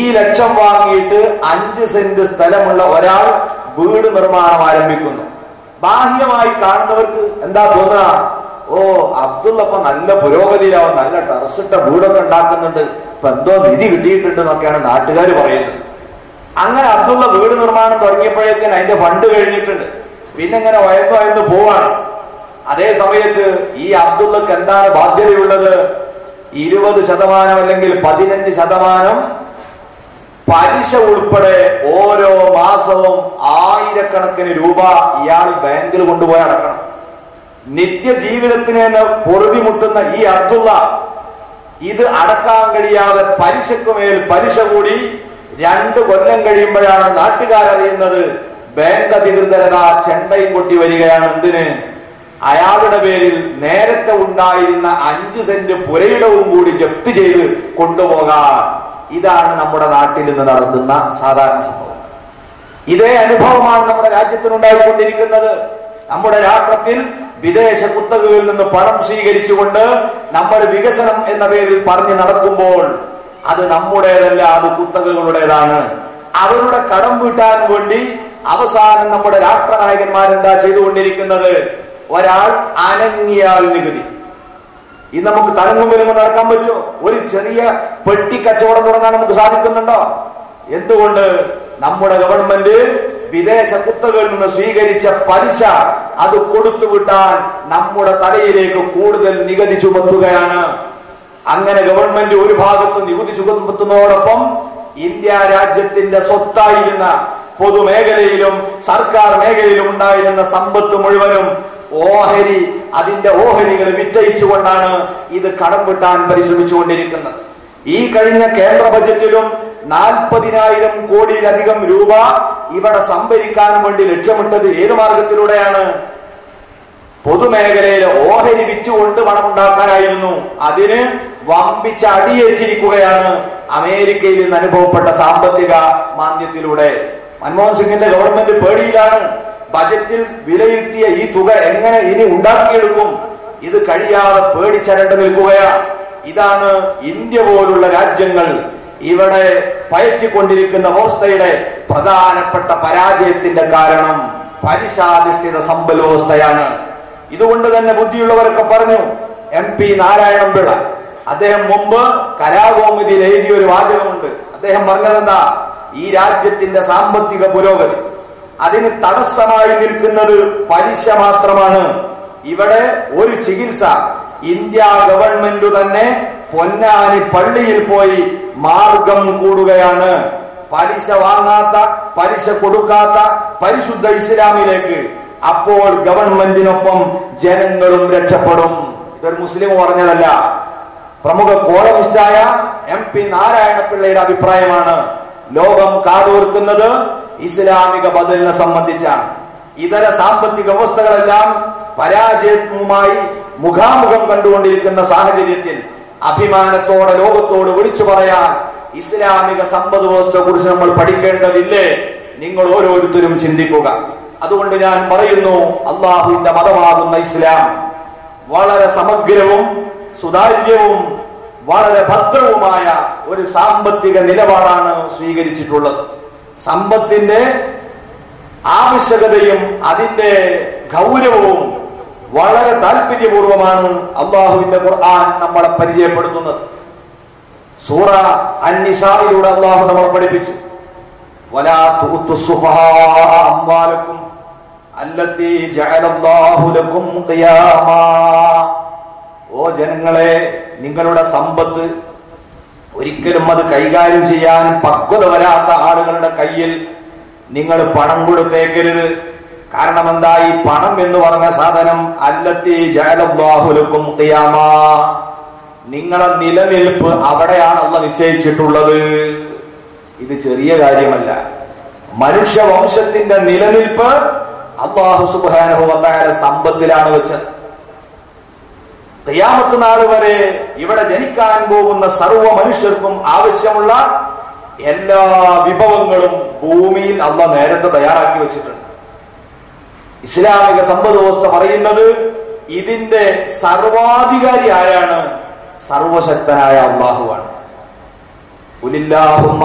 ഈ ലക്ഷം വാങ്ങിയിട്ട് 5 സെന്റ് സ്ഥലമുള്ള ഒരാൾ വീട് നിർമ്മാണം ആരംഭിക്കുന്നു. ബാഹ്യമായി കാണുന്നവർക്ക് എന്താ തോന്നുക? ഓ, അബ്ദുള്ളപ്പ നല്ല പുരോഗതിയിലാവും, നല്ല ടെറസിട്ട വീടൊക്കെ ഉണ്ടാക്കുന്നുണ്ട്, ഇപ്പൊ എന്തോ നിധി കിട്ടിയിട്ടുണ്ട് എന്നൊക്കെയാണ് നാട്ടുകാർ പറയുന്നത്. അങ്ങനെ അബ്ദുള്ള വീട് നിർമ്മാണം തുടങ്ങിയപ്പോഴേക്കും അതിന്റെ ഫണ്ട് കഴിഞ്ഞിട്ടുണ്ട്. പിന്നെ ഇങ്ങനെ വയന്നു പോവാണ്. അതേ സമയത്ത് ഈ അബ്ദുള്ളക്ക് എന്താണ് ബാധ്യതയുള്ളത്? 20% അല്ലെങ്കിൽ 15% പലിശ ഉൾപ്പെടെ ഓരോ മാസവും 1000കണക്കിന് രൂപ ഇയാൾ ബാങ്കിൽ കൊണ്ടുപോയി അടക്കണം. നിത്യജീവിതത്തിന് തന്നെ പൊറുതിമുട്ടുന്ന ഈ അബ്ദുള്ള ഇത് അടക്കാൻ കഴിയാതെ പലിശക്കുമേൽ പലിശ കൂടി 2 കൊല്ലം കഴിയുമ്പോഴാണ് നാട്ടുകാരറിയുന്നത് ബാങ്ക് അധികൃതരതാ ചെണ്ടയും കൊട്ടി വരികയാണ്. എന്തിന്? അയാളുടെ പേരിൽ നേരത്തെ ഉണ്ടായിരുന്ന 5 സെന്റ് പുരയിടവും കൂടി ജപ്തി ചെയ്ത് കൊണ്ടുപോകാൻ. ഇതാണ് നമ്മുടെ നാട്ടിൽ നിന്ന് നടത്തുന്ന സാധാരണ സംഭവം. ഇതേ അനുഭവമാണ് നമ്മുടെ രാജ്യത്തിനുണ്ടായിക്കൊണ്ടിരിക്കുന്നത്. നമ്മുടെ രാഷ്ട്രത്തിൽ വിദേശ കുത്തകകളിൽ നിന്ന് പണം സ്വീകരിച്ചുകൊണ്ട് നമ്മൾ വികസനം എന്ന പേരിൽ പറഞ്ഞു നടക്കുമ്പോൾ അത് നമ്മുടേതല്ല, അത് കുത്തകകളുടേതാണ്. അവരുടെ കടം വീട്ടാൻ വേണ്ടി അവസാനം നമ്മുടെ രാഷ്ട്രനായകന്മാരെന്താ ചെയ്തുകൊണ്ടിരിക്കുന്നത്? ഒരാൾ അനങ്ങിയാൽ നികുതി. ഇത് നമുക്ക് തലങ്ങും വിലങ്ങും നടക്കാൻ പറ്റുമോ? ഒരു ചെറിയ പെട്ടി കച്ചവടം തുടങ്ങാൻ നമുക്ക് സാധിക്കുന്നുണ്ടോ? എന്തുകൊണ്ട്? നമ്മുടെ ഗവൺമെന്റ് വിദേശ കുത്തകളിൽ നിന്ന് സ്വീകരിച്ച പലിശ അത് കൊടുത്തുവിട്ടാൻ നമ്മുടെ തലയിലേക്ക് കൂടുതൽ നികുതി ചുമത്തുകയാണ്. അങ്ങനെ ഗവൺമെന്റ് ഒരു ഭാഗത്ത് നികുതി ചുമത്തുന്നതോടൊപ്പം ഇന്ത്യ രാജ്യത്തിന്റെ സ്വത്തായിരുന്ന പൊതുമേഖലയിലും സർക്കാർ മേഖലയിലും ഉണ്ടായിരുന്ന സമ്പത്ത് മുഴുവനും അതിന്റെ ഓഹരികൾ വിറ്റയിച്ചുകൊണ്ടാണ് ഇത് കടം വീട്ടാൻ പരിശ്രമിച്ചുകൊണ്ടിരിക്കുന്നത്. ഈ കഴിഞ്ഞ കേന്ദ്ര ബജറ്റിലും 40,000 കോടിയിലധികം രൂപ ഇവിടെ സംഭരിക്കാൻ വേണ്ടി ലക്ഷ്യമിട്ടത് ഏത് മാർഗത്തിലൂടെയാണ്? പൊതുമേഖലയിലെ ഓഹരി വിറ്റുകൊണ്ട് പണമുണ്ടാക്കാനായിരുന്നു. അതിന് വമ്പിച്ച അടിയേറ്റിരിക്കുകയാണ് അമേരിക്കയിൽ നിന്ന് അനുഭവപ്പെട്ട സാമ്പത്തിക മാന്ദ്യത്തിലൂടെ. മൻമോഹൻ സിംഗിന്റെ ഗവൺമെന്റ് പേടിയിലാണ്. ബജറ്റിൽ വിലയിരുത്തിയ ഈ തുക എങ്ങനെ ഇനി ഉണ്ടാക്കിയെടുക്കും? ഇത് കഴിയാതെ പേടിച്ചരണ്ട് നിൽക്കുകയാണ്. ഇതാണ് ഇന്ത്യ പോലുള്ള രാജ്യങ്ങൾ ഇവിടെ പയറ്റിക്കൊണ്ടിരിക്കുന്ന വ്യവസ്ഥയുടെ പ്രധാനപ്പെട്ട പരാജയത്തിന്റെ കാരണം പലിശാധിഷ്ഠിത സമ്പൽ വ്യവസ്ഥയാണ്. ഇതുകൊണ്ട് തന്നെ ബുദ്ധിയുള്ളവരൊക്കെ പറഞ്ഞു. MP നാരായണൻ പിള്ള അദ്ദേഹം മുമ്പ് കലാകൗമുദിയിൽ എഴുതിയ ഒരു വാചകമുണ്ട്. അദ്ദേഹം പറഞ്ഞതെന്താ? ഈ രാജ്യത്തിന്റെ സാമ്പത്തിക പുരോഗതി അതിന് തടസ്സമായി നിൽക്കുന്നത് പലിശ മാത്രമാണ്. ഇവിടെ ഒരു ചികിത്സ ഇന്ത്യ ഗവൺമെന്റ് തന്നെ പൊന്നാനി പള്ളിയിൽ പോയി മാർഗം കൂടുകയാണ്. പലിശ വാങ്ങാത്ത, പലിശ കൊടുക്കാത്ത പരിശുദ്ധ ഇസ്ലാമിലേക്ക്. അപ്പോൾ ഗവൺമെന്റിനൊപ്പം ജനങ്ങളും രക്ഷപ്പെടും. ഇതൊരു മുസ്ലിം പറഞ്ഞതല്ല, പ്രമുഖ കോളമിസ്റ്റായ MP നാരായണപിള്ളയുടെ അഭിപ്രായമാണ്. ലോകം കാതോർക്കുന്നത് ഇസ്ലാമിക ബദലിനെ സംബന്ധിച്ചാണ്. ഇതര സാമ്പത്തിക വ്യവസ്ഥകളെല്ലാം പരാജയവുമായി മുഖാമുഖം കണ്ടുകൊണ്ടിരിക്കുന്ന സാഹചര്യത്തിൽ അഭിമാനത്തോടെ ലോകത്തോട് വിളിച്ചു പറയാൻ ഇസ്ലാമിക സമ്പദ് വ്യവസ്ഥയെ കുറിച്ച് നമ്മൾ പഠിക്കേണ്ടതില്ലേ? നിങ്ങൾ ഓരോരുത്തരും ചിന്തിക്കുക. അതുകൊണ്ട് ഞാൻ പറയുന്നു, അള്ളാഹുവിന്റെ മതമാകുന്ന ഇസ്ലാം വളരെ സമഗ്രവും സുതാര്യവും വളരെ ഭദ്രവുമായ ഒരു സാമ്പത്തിക നിലപാടാണ് സ്വീകരിച്ചിട്ടുള്ളത്. സമ്പത്തിന്റെ ആവശ്യകതയും അതിന്റെ ഗൗരവവും വളരെ താല്പര്യപൂർവമാണ് അള്ളാഹുവിന്റെ ഖുർആൻ നമ്മളെ പരിചയപ്പെടുത്തുന്നത്. സൂറ അൻ-നിസായിലൂടെ അള്ളാഹു നമ്മളെ പഠിപ്പിച്ചു, വലാ തുഅ്തുസ്സുഫഹാ അംവാലക്കും അല്ലത്തി ജഅലല്ലാഹു ലക്കും ഖിയാമാ. ഓ ജനങ്ങളെ, നിങ്ങളുടെ സമ്പത്ത് ഒരിക്കലും അത് കൈകാര്യം ചെയ്യാൻ പക്വത വരാത്ത ആളുകളുടെ കയ്യിൽ നിങ്ങൾ പണം കൊടുത്തേക്കരുത്. കാരണം എന്താ? ഈ പണം എന്ന് പറഞ്ഞ സാധനം അല്ലത്തി ജഅലല്ലാഹു ലക്കും ഖിയാമാ, നിങ്ങളെ നിലനിൽപ്പ് അവിടെയാണ് അല്ലാഹു നിശ്ചയിച്ചിട്ടുള്ളത്. ഇത് ചെറിയ കാര്യമല്ല. മനുഷ്യവംശത്തിന്റെ നിലനിൽപ്പ് അല്ലാഹു സുബ്ഹാനഹു വ തആല സമ്പത്തിലാണ് വെച്ചത്. ഖിയാമത്ത് നാൾ വരെ ഇവിടെ ജനിക്കാൻ പോകുന്ന സർവ്വ മനുഷ്യർക്കും ആവശ്യമുള്ള എല്ലാ വിഭവങ്ങളും ഭൂമിയിൽ അല്ലാഹു നേരത്തെ തയ്യാറാക്കി വെച്ചിട്ടുണ്ട്. ഇസ്ലാമിക സമ്പദ് വ്യവസ്ഥ പറയുന്നത് ഇതിന്റെ സർവാധികാരി ആരാണ്? സർവശക്തനായ അല്ലാഹുവാണ്. ഖുലില്ലാഹുമ്മ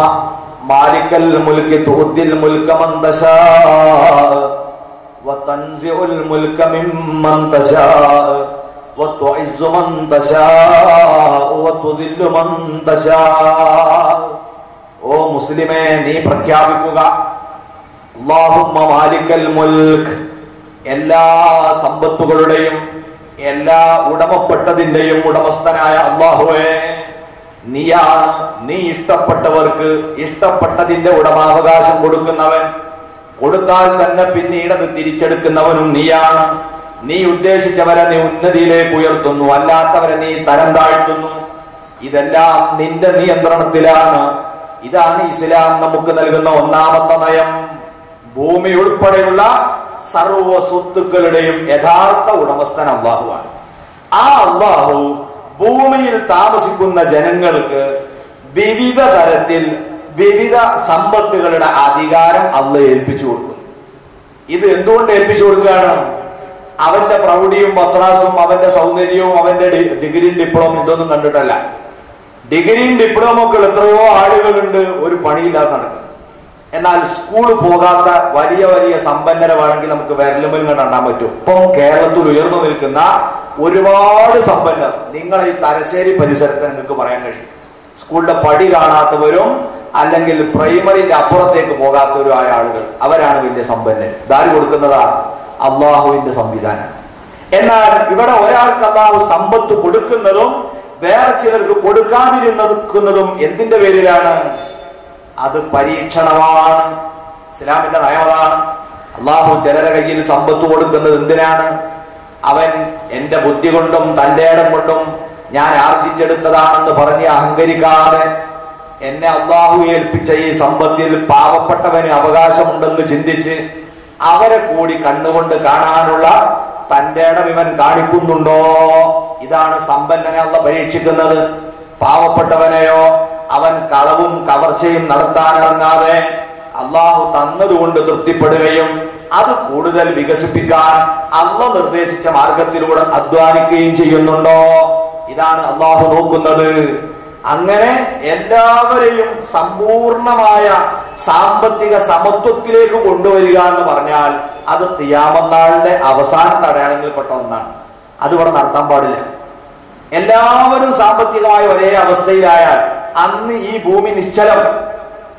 മാലിക്കൽ മുൽകി തുഅ്തിൽ മുൽക മൻ തശാ വതൻസിഉൽ മുൽക മിമ്മൻ തശാ വതുഇസ്സു മൻ തശാ വതുദില്ലു മൻ തശാ. ഓ മുസ്ലിമേ, നീ പ്രഖ്യാപിക്കുക, അല്ലാഹുമ്മ മാലിക്കൽ മുൽക്ക്, എല്ലാ സമ്പത്തുകളുടെയും എല്ലാ ഉടമപ്പെട്ടതിന്റെയും ഉടമസ്ഥനായ അല്ലാഹുവേ, നീയാണ് നീ ഇഷ്ടപ്പെട്ടവർക്ക് ഇഷ്ടപ്പെട്ടതിന്റെ ഉടമാവകാശം കൊടുക്കുന്നവൻ. കൊടുത്താൽ തന്നെ പിന്നീട് അത് തിരിച്ചെടുക്കുന്നവനും നീയാണ്. നീ ഉദ്ദേശിച്ചവരെ നീ ഉന്നതിയിലേക്ക് ഉയർത്തുന്നു, അല്ലാത്തവരെ നീ തരം താഴ്ത്തുന്നു. ഇതെല്ലാം നിന്റെ നിയന്ത്രണത്തിലാണ്. ഇതാണ് ഇസ്ലാം നമുക്ക് നൽകുന്ന ഒന്നാമത്തെ നയം. ഭൂമി ഉൾപ്പെടെയുള്ള സർവ സ്വത്തുക്കളുടെയും യഥാർത്ഥ ഉടമസ്ഥൻ അല്ലാഹുവാണ്. ആ അല്ലാഹു ഭൂമിയിൽ താമസിക്കുന്ന ജനങ്ങൾക്ക് വിവിധ തരത്തിൽ വിവിധ സമ്പത്തുകളുടെ അധികാരം അല്ലാഹു ഏൽപ്പിച്ചു കൊടുക്കും. ഇത് എന്തുകൊണ്ട് ഏൽപ്പിച്ചു കൊടുക്കുകയാണ്? അവന്റെ പ്രൗഢിയും പത്രാസും അവന്റെ സൗന്ദര്യവും അവന്റെ ഡിഗ്രിയും ഡിപ്ലോമയും ഇതൊന്നും കണ്ടിട്ടല്ല. ഡിഗ്രിയും ഡിപ്ലോമ ഒക്കെ എത്രയോ ആളുകളുണ്ട് ഒരു പണിയില്ലാതെ നടക്കുന്നത്. എന്നാൽ സ്കൂൾ പോകാത്ത വലിയ വലിയ സമ്പന്നരെ വേണമെങ്കിൽ നമുക്ക് വിരലുമ്പൽ കണ്ടാൻ പറ്റും. ഇപ്പം കേരളത്തിൽ ഉയർന്നു നിൽക്കുന്ന ഒരുപാട് സമ്പന്നർ നിങ്ങളെ ഈ തലശ്ശേരി പരിസരത്ത് നിങ്ങൾക്ക് പറയാൻ കഴിയും. സ്കൂളിന്റെ പടി കാണാത്തവരും അല്ലെങ്കിൽ പ്രൈമറിന്റെ അപ്പുറത്തേക്ക് പോകാത്തവരും ആയ ആളുകൾ, അവരാണ് വലിയ സമ്പന്നർ. ദാരി കൊടുക്കുന്നതാണ് അള്ളാഹുവിന്റെ സംവിധാനം. എന്നാൽ ഇവിടെ ഒരാൾക്ക് അള്ളാഹു സമ്പത്ത് കൊടുക്കുന്നതും വേറെ ചിലർക്ക് കൊടുക്കാതിരുന്നതും എന്തിന്റെ പേരിലാണ്? അത് പരീക്ഷണമാണ്. ഇസ്ലാമിന്റെ നയമതാണ്. അള്ളാഹു ചിലരുടെ കയ്യിൽ സമ്പത്ത് കൊടുക്കുന്നത് എന്തിനാണ്? അവൻ എന്റെ ബുദ്ധി കൊണ്ടും തന്റെ ഇടം കൊണ്ടും ഞാൻ ആർജിച്ചെടുത്തതാണെന്ന് പറഞ്ഞ് അഹങ്കരിക്കാതെ എന്നെ അള്ളാഹു ഏൽപ്പിച്ച ഈ സമ്പത്തിൽ പാവപ്പെട്ടവന് അവകാശമുണ്ടെന്ന് ചിന്തിച്ച് അവരെ കൂടി കണ്ണുകൊണ്ട് കാണാനുള്ള തന്റെ ഇടം ഇവൻ കാണിക്കുന്നുണ്ടോ? ഇതാണ് സമ്പന്നനെ അള്ള പരീക്ഷിക്കുന്നത്. പാവപ്പെട്ടവനെയോ അവൻ കളവും കവർച്ചയും നടത്താനിറങ്ങാതെ അള്ളാഹു തന്നതുകൊണ്ട് തൃപ്തിപ്പെടുകയും അത് കൂടുതൽ വികസിപ്പിക്കാൻ അള്ള നിർദ്ദേശിച്ച മാർഗത്തിലൂടെ അധ്വാനിക്കുകയും ചെയ്യുന്നുണ്ടോ? ഇതാണ് അള്ളാഹു നോക്കുന്നത്. അങ്ങനെ എല്ലാവരെയും സമ്പൂർണമായ സാമ്പത്തിക സമത്വത്തിലേക്ക് കൊണ്ടുവരിക എന്ന് പറഞ്ഞാൽ അത് ഖിയാമത്ത് നാളിന്റെ അവസാനത്തെ അടയാളങ്ങളിൽപ്പെട്ട ഒന്നാണ്. അതിവിടെ നടത്താൻ പാടില്ല. എല്ലാവരും സാമ്പത്തികമായ ഒരേ അവസ്ഥയിലായാൽ അന്ന് ഈ ഭൂമി നിശ്ചലം.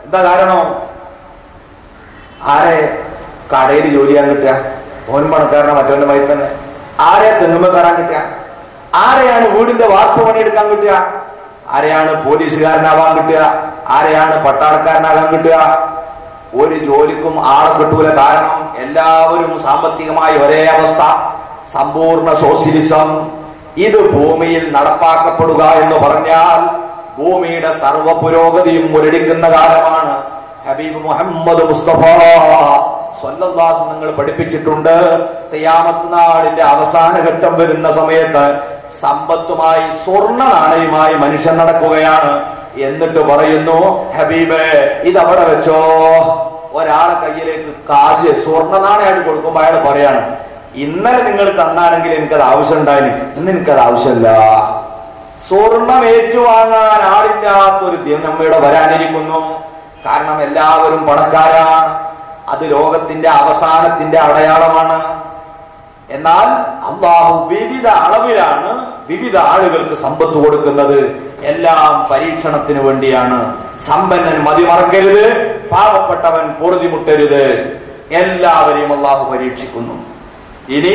എന്താ കാരണം? ആരെ കടയിൽ ജോലി ചെയ്യാൻ കിട്ടുക? ഓൻ പണക്കാരനെ മറ്റവന്റെ വഴി തന്നെ. ആരെ തെങ്ങുമ്പ കയറാൻ കിട്ടുക? ആരെയാണ് വീടിന്റെ വാർപ്പ് പണിയെടുക്കാൻ കിട്ടുക? ആരെയാണ് പോലീസുകാരനാവാൻ കിട്ടുക? ആരെയാണ് പട്ടാളക്കാരനാകാൻ കിട്ടുക? ഒരു ജോലിക്കും ആളെ കിട്ടൂല. കാരണം എല്ലാവരും സാമ്പത്തികമായി ഒരേ അവസ്ഥ. സമ്പൂർണ്ണ സോഷ്യലിസം. ഇത് ഭൂമിയിൽ നടപ്പാക്കപ്പെടുക എന്ന് പറഞ്ഞാൽ ഭൂമിയുടെ സർവ്വ പുരോഗതിയും മുരടിക്കുന്ന കാലമാണ്. ഹബീബ് മുഹമ്മദ് മുസ്തഫ സ്വല്ലല്ലാഹു അലൈഹി വസല്ലം പഠിപ്പിച്ചിട്ടുണ്ട്. ഖിയാമത്ത് നാളിന്റെ അവസാന ഘട്ടം വരുന്ന സമയത്ത് സമ്പത്തുമായി സ്വർണ്ണ നാണയമായി മനുഷ്യൻ നടക്കുകയാണ്. എന്നിട്ട് പറയുന്നു, ഹബീബേ ഇതവിടെ വെച്ചോ. ഒരാളെ കയ്യിലേക്ക് കാശ് സ്വർണ്ണ നാണയമായിട്ട് കൊടുക്കുമ്പോൾ അയാൾ പറയാണ്, ഇന്നലെ നിങ്ങൾ തന്നാണെങ്കിൽ എനിക്കത് ആവശ്യം ഉണ്ടായിരുന്നു, ഇന്ന് എനിക്കത് ആവശ്യമില്ല. സ്വർണം ഏറ്റുവാങ്ങാൻ ആളില്ലാത്തൊരു ദിനം നമ്മയുടെ വരാനിരിക്കുന്നു. കാരണം എല്ലാവരും പണക്കാരാണ്. അത് ലോകത്തിന്റെ അവസാനത്തിന്റെ അടയാളമാണ്. എന്നാൽ അല്ലാഹു വിവിധ അളവിലാണ് വിവിധ ആളുകൾക്ക് സമ്പത്ത് കൊടുക്കുന്നത്. എല്ലാം പരീക്ഷണത്തിന് വേണ്ടിയാണ്. സമ്പന്നൻ മതിമറക്കരുത്, പാവപ്പെട്ടവൻ പൊറുതിമുട്ടരുത്. എല്ലാവരെയും അല്ലാഹു പരീക്ഷിക്കുന്നു. ഇനി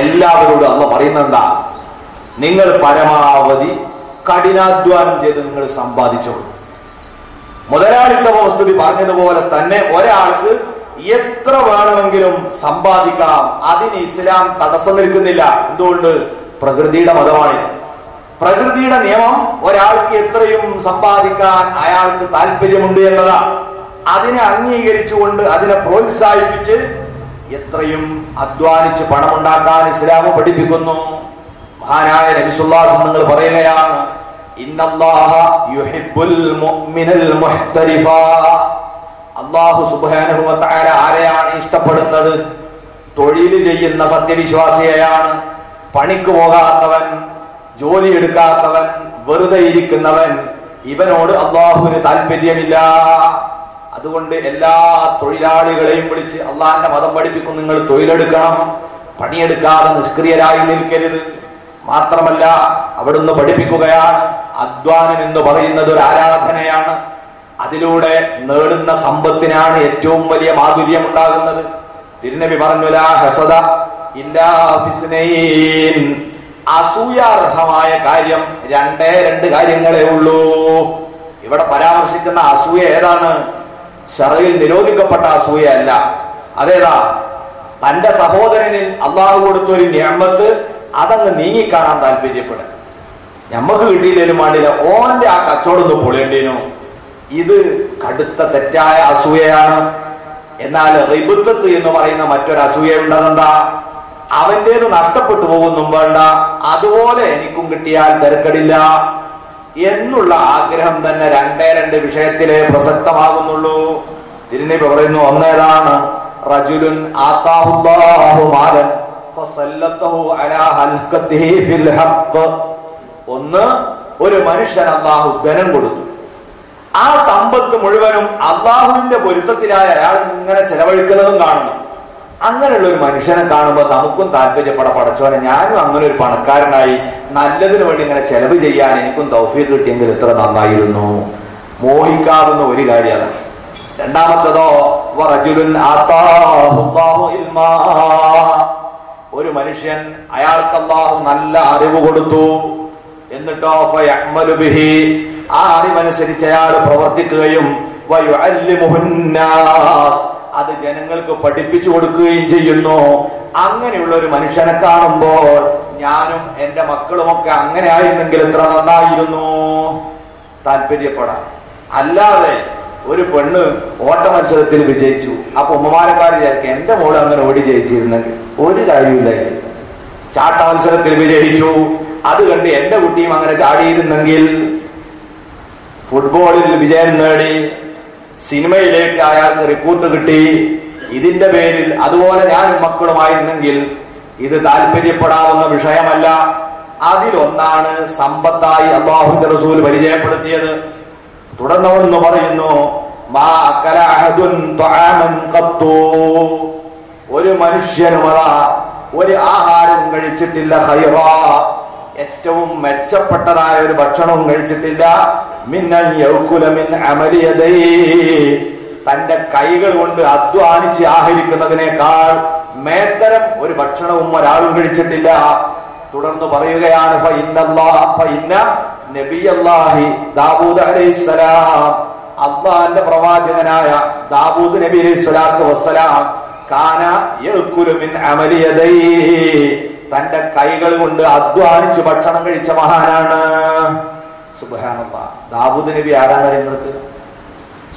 എല്ലാവരോടും അല്ലാഹു പറയുന്നത് എന്താ? നിങ്ങൾ പരമാവധി കഠിനാധ്വാനം ചെയ്ത് നിങ്ങൾ സമ്പാദിച്ചോളൂ. മുതലാളിത്ത വ്യവസ്ഥിതി പറഞ്ഞതുപോലെ തന്നെ ഒരാൾക്ക് എത്ര വേണമെങ്കിലും സമ്പാദിക്കാം. അതിന് ഇസ്ലാം തടസ്സം നിൽക്കുന്നില്ല. എന്തുകൊണ്ട്? പ്രകൃതിയുടെ മതമാണ്. പ്രകൃതിയുടെ നിയമം ഒരാൾക്ക് എത്രയും സമ്പാദിക്കാൻ അയാൾക്ക് താല്പര്യമുണ്ട് എന്നതാണ്. അതിനെ അംഗീകരിച്ചുകൊണ്ട് അതിനെ പ്രോത്സാഹിപ്പിച്ച് എത്രയും അധ്വാനിച്ച് പണമുണ്ടാക്കാൻ ഇസ്ലാം പഠിപ്പിക്കുന്നു. മഹാനായ നബി സല്ലല്ലാഹു അലൈഹി വസല്ലം പറയുകയാണ്, ഇന്നല്ലാഹ യുഹിബ്ബുൽ മുഅ്മിനൽ മുഹ്തരിഫ. അല്ലാഹു സുബ്ഹാനഹു വ തആല ആരെയാണ് ഇഷ്ടപ്പെടുന്നത്? തൊഴിൽ ചെയ്യുന്ന സത്യവിശ്വാസിയെയാണ്. പണിക്ക് പോകാത്തവൻ, ജോലി എടുക്കാത്തവൻ, വെറുതെ ഇരിക്കുന്നവൻ, ഇവനോട് അല്ലാഹുവിന് താല്പര്യമില്ല. അതുകൊണ്ട് എല്ലാ തൊഴിലാളികളെയും വിളിച്ച് അള്ളാഹിന്റെ മതം പഠിപ്പിക്കും. നിങ്ങൾ തൊഴിലെടുക്കണം, പണിയെടുക്കാതെ നിഷ്ക്രിയരായി നിൽക്കരുത്. മാത്രമല്ല അവിടുന്ന് പഠിപ്പിക്കുകയാണ്, അധ്വാനം എന്ന് പറയുന്നത് ഒരു ആരാധനയാണ്. അതിലൂടെ നേടുന്ന സമ്പത്തിനാണ് ഏറ്റവും വലിയ മാധുര്യം ഉണ്ടാകുന്നത്. തിരുനബി പറഞ്ഞു, ലാ ഹസദ ഇല്ലാ ഫിസ്നൈൻ. അസൂയാർഹമായ കാര്യം രണ്ട് കാര്യങ്ങളേ ഉള്ളൂ. ഇവിടെ പരാമർശിക്കുന്ന അസൂയ ഏതാണ്? ശറയിൽ നിരോധിക്കപ്പെട്ട അസൂയ അല്ല. അതേതാ? തന്റെ സഹോദരനിൽ അള്ളാഹു കൊടുത്തൊരു നിഅമത്ത് അതങ്ങ് നീങ്ങിക്കാണാൻ താല്പര്യപ്പെടുക. ഞമ്മക്ക് കിട്ടിയില്ലേലും വേണ്ടില്ല, ഓന്റെ ആ കച്ചവടം ഒന്ന് പൊളിയേണ്ടേനു. ഇത് കടുത്ത തെറ്റായ അസൂയയാണ്. എന്നാൽ റിബത്ത് എന്ന് പറയുന്ന മറ്റൊരു അസൂയ ഉണ്ടെന്നെന്താ? അവന്റേത് നഷ്ടപ്പെട്ടു പോകുന്നും വേണ്ട, അതുപോലെ എനിക്കും കിട്ടിയാൽ തിരക്കടില്ല എന്നുള്ള ആഗ്രഹം തന്നെ രണ്ട് വിഷയത്തിലെ പ്രസക്തമാകുന്നുള്ളൂ. തിരുനബി പറയുന്നു, ഒന്നേതാണ്? റജുലുൻ ആതാഹുല്ലാഹു മാലൻ ഫസല്ലതഹു അലാ ഹൽഖതിഹി ഫിൽ ഹഖ്. ഒന്ന്, ഒരു മനുഷ്യൻ അള്ളാഹു ധനം കൊടുത്തു. ആ സമ്പത്ത് മുഴുവനും അള്ളാഹുവിന്റെ പൊരുത്തത്തിനായി അയാൾ ഇങ്ങനെ ചെലവഴിക്കുന്നതും കാണുന്നു. അങ്ങനെയുള്ള ഒരു മനുഷ്യനെ കാണുമ്പോൾ നമുക്കും താല്പര്യപ്പെട, പടച്ചോനെ ഞാനും അങ്ങനെ ഒരു പണക്കാരനായി നല്ലതിനു വേണ്ടി ഇങ്ങനെ ചെലവ് ചെയ്യാൻ എനിക്കും തൗഫീഖ് കിട്ടിയെങ്കിൽ എത്ര നന്നായിരുന്നു. മോഹിക്കാവുന്ന ഒരു കാര്യം. രണ്ടാമത്തതോ ഒരു മനുഷ്യൻ അയാൾക്ക് അല്ലാഹു നല്ല അറിവ് കൊടുത്തു, എന്നിട്ടോ ആ അറിവനുസരിച്ച് അയാൾ പ്രവർത്തിക്കുകയും അത് ജനങ്ങൾക്ക് പഠിപ്പിച്ചു കൊടുക്കുകയും ചെയ്യുന്നു. അങ്ങനെയുള്ള ഒരു മനുഷ്യനെ കാണുമ്പോൾ ഞാനും എന്റെ മക്കളുമൊക്കെ അങ്ങനെ ആയിരുന്നെങ്കിൽ എത്ര നന്നായിരുന്നു താല്പര്യപ്പെടാം. അല്ലാതെ ഒരു പെണ്ണ് ഓട്ട മത്സരത്തിൽ വിജയിച്ചു, അപ്പൊ ഉമ്മമാരക്കാർ വിചാരിക്കും എന്റെ മോള് അങ്ങനെ ഓടി ജയിച്ചിരുന്നെങ്കിൽ ഒരു കാര്യമില്ല. ചാട്ട മത്സരത്തിൽ വിജയിച്ചു, അത് കണ്ട് എന്റെ കുട്ടിയും അങ്ങനെ ചാടിയിരുന്നെങ്കിൽ. ഫുട്ബോളിൽ വിജയം നേടി, സിനിമയിലേക്ക് അയാൾക്ക് റിക്രൂട്ട് കിട്ടി, ഇതിന്റെ പേരിൽ അതുപോലെ ഞാനും മക്കളുമായിരുന്നെങ്കിൽ ഇത് താല്പര്യപ്പെടാവുന്ന വിഷയമല്ല. അതിലൊന്നാണ് സമ്പത്തായി അല്ലാഹുവിന്റെ റസൂൽ പരിചയപ്പെടുത്തിയത്. തുടർന്ന് പറയുന്നു, ഒരു മനുഷ്യനും ഒരു ആഹാരവും കഴിച്ചിട്ടില്ല, ഖൈറാ ഏറ്റവും മെച്ചപ്പെട്ടതായ ഒരു ഭക്ഷണവും കഴിച്ചിട്ടില്ല, തന്റെ കൈകൾ കൊണ്ട് അധ്വാനിച്ച് ആഹരിക്കുന്നതിനേക്കാൾ മേത്തരം ഒരു ഭക്ഷണവും ഒരാളും കഴിച്ചിട്ടില്ല. തുടർന്ന് പറയുകയാണ്, അള്ളാന്റെ പ്രവാചകനായ ദാവൂദ് നബി അലൈഹി സ്വലാത്തു വസ്സലാം കാന യഅ്കുലു മിൻ അമലി യദൈഹി, തന്റെ കൈകൾ കൊണ്ട് അധ്വാനിച്ച് ഭക്ഷണം കഴിച്ച മഹാനാണ്. സുബ്ഹാനല്ലാഹ്. ദാവൂദ് നബി ആരാണ് നിങ്ങൾക്ക്?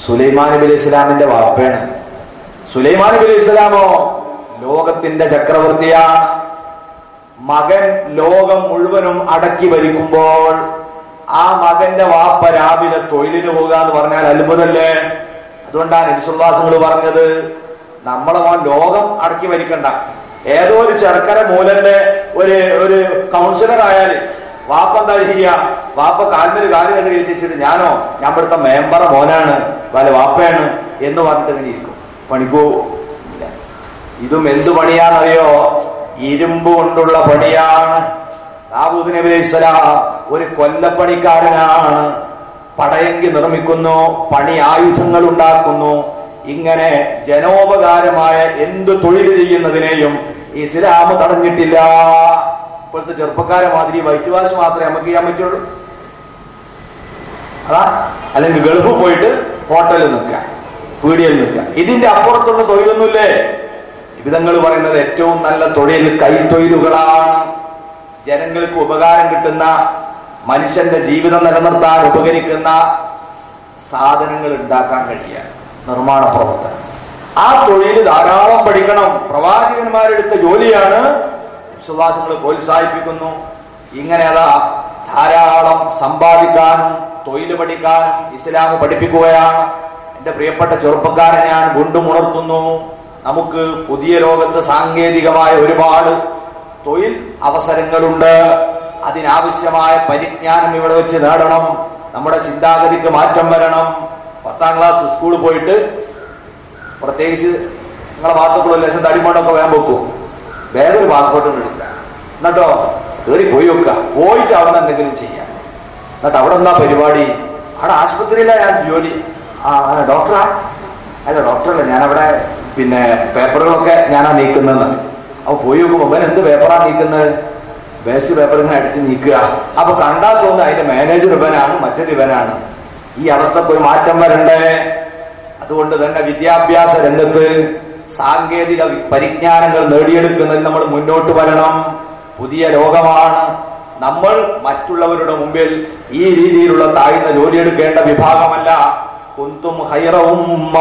സുലൈമാൻ നബി അലൈഹി ഇസ്ലാമിന്റെ വാപ്പയാണ്. സുലൈമാൻ നബി അലൈഹി ഇസ്ലാമോ ലോകത്തിന്റെ ചക്രവർത്തിയാണ്. മകൻ ലോകം മുഴുവനും അടക്കി ഭരിക്കുമ്പോൾ ആ മകന്റെ വാപ്പ രാവിലെ തൊഴിലിന് പോകുക എന്ന് പറഞ്ഞാൽ അത്ഭുതല്ലേ? അതുകൊണ്ടാണ് വിശ്വാസങ്ങൾ പറഞ്ഞത്, നമ്മളെ മോൻ ലോകം അടക്കി ഭരിക്കണ്ട, ഏതോ ഒരു ചെറുക്കര മൂലന്റെ ഒരു കൗൺസിലർ ആയാല് വാപ്പ എന്താ ചെയ്യുക? വാപ്പ കാലിനൊരു കാല് കണ്ട് കയറ്റിച്ചിട്ട് ഞാൻ ഇവിടുത്തെ മെമ്പറ മോനാണ്, വല്ല വാപ്പയാണ് എന്ന് പറഞ്ഞിട്ട് ഇങ്ങനെ ഇരിക്കും. പണിക്കോ ഇല്ല. ഇതും എന്തു പണിയാണെന്നറിയോ? ഇരുമ്പ് കൊണ്ടുള്ള പണിയാണ്. ദാവൂദ് നബി അലൈഹി സ്വലാം ഒരു കൊല്ലപ്പണിക്കാരനാണ്. പടയങ്കി നിർമ്മിക്കുന്നു, പണി ആയുധങ്ങൾ ഉണ്ടാക്കുന്നു. ഇങ്ങനെ ജനോപകാരമായ എന്ത് തൊഴിൽ ചെയ്യുന്നതിനെയും ഇസ്ലാം തടഞ്ഞിട്ടില്ല. ഇപ്പോഴത്തെ ചെറുപ്പക്കാരെ മാതിരി വൈറ്റ് വാഷ് മാത്രമേ നമുക്ക് ചെയ്യാൻ പറ്റുള്ളൂ. അതാ, അല്ലെങ്കിൽ ഗൾഫ് പോയിട്ട് ഹോട്ടലിൽ നിൽക്കുക, പീടികയിൽ നിൽക്കുക. ഇതിന്റെ അപ്പുറത്തുള്ള തൊഴിലൊന്നുമില്ലേ? വിധങ്ങൾ പറയുന്നത് ഏറ്റവും നല്ല തൊഴിൽ കൈത്തൊഴിലുകളാണ്. ജനങ്ങൾക്ക് ഉപകാരം കിട്ടുന്ന, മനുഷ്യന്റെ ജീവിതം നിലനിർത്താൻ ഉപകരിക്കുന്ന സാധനങ്ങൾ ഉണ്ടാക്കാൻ കഴിയുക, നിർമ്മാണ പ്രവർത്തനം. ആ തൊഴിൽ ധാരാളം പഠിക്കണം. പ്രവാചകന്മാരെടുത്ത ജോലിയാണ്. വിശ്വാസങ്ങൾ പ്രോത്സാഹിപ്പിക്കുന്നു. ഇങ്ങനെ അതാ ധാരാളം സമ്പാദിക്കാനും തൊഴിൽ പഠിക്കാനും ഇസ്ലാം പഠിപ്പിക്കുകയാണ്. എന്റെ പ്രിയപ്പെട്ട ചെറുപ്പക്കാരെ ഞാൻ വീണ്ടും ഉണർത്തുന്നു, നമുക്ക് പുതിയ ലോകത്ത് സാങ്കേതികമായ ഒരുപാട് തൊഴിൽ അവസരങ്ങളുണ്ട്. അതിനാവശ്യമായ പരിജ്ഞാനം ഇവിടെ വെച്ച് നേടണം. നമ്മുടെ ചിന്താഗതിക്ക് മാറ്റം വരണം. 10ാം ക്ലാസ് സ്കൂളിൽ പോയിട്ട്, പ്രത്യേകിച്ച് നിങ്ങളെ വാർത്തക്കുള്ള ലേശം തടിമണ്ണൊക്കെ വേഗം വെക്കും, വേറൊരു പാസ്പോർട്ട് എടുക്കുക, എന്നിട്ടോ കയറി പോയി വെക്കുക, പോയിട്ട് അവിടെ എന്തെങ്കിലും ചെയ്യാം. എന്നിട്ട് അവിടെ എന്താ പരിപാടി? അവിടെ ആശുപത്രിയിലാണ് ഞാൻ ജോലി. ഡോക്ടറാ? അല്ല ഡോക്ടറല്ല, ഞാനവിടെ പേപ്പറുകളൊക്കെ ഞാനാ നീക്കുന്നതെന്ന്. അപ്പൊ പോയി നോക്കുമ്പോ എന്ത് പേപ്പറാ നീക്കുന്നത്? വേസ്റ്റ് പേപ്പർ ഇങ്ങനെ അടിച്ച് നീക്കുക. അപ്പൊ കണ്ടാൽ തോന്നുന്നു അതിന്റെ മാനേജർ ഇവനാണ്, മറ്റൊരു ഇവനാണ്. ഈ അവസ്ഥക്ക് ഒരു മാറ്റം വരണ്ടേ? അതുകൊണ്ട് തന്നെ വിദ്യാഭ്യാസ രംഗത്ത് സാങ്കേതിക പരിജ്ഞാനങ്ങൾ നേടിയെടുക്കുന്നതിൽ നമ്മൾ മുന്നോട്ട് വരണം. പുതിയ ലോകമാണ്. നമ്മൾ മറ്റുള്ളവരുടെ മുമ്പിൽ ഈ രീതിയിലുള്ള താഴ്ന്ന ജോലിയെടുക്കേണ്ട വിഭാഗമല്ല. കുന്തും ഖൈറ ഉമ്മ,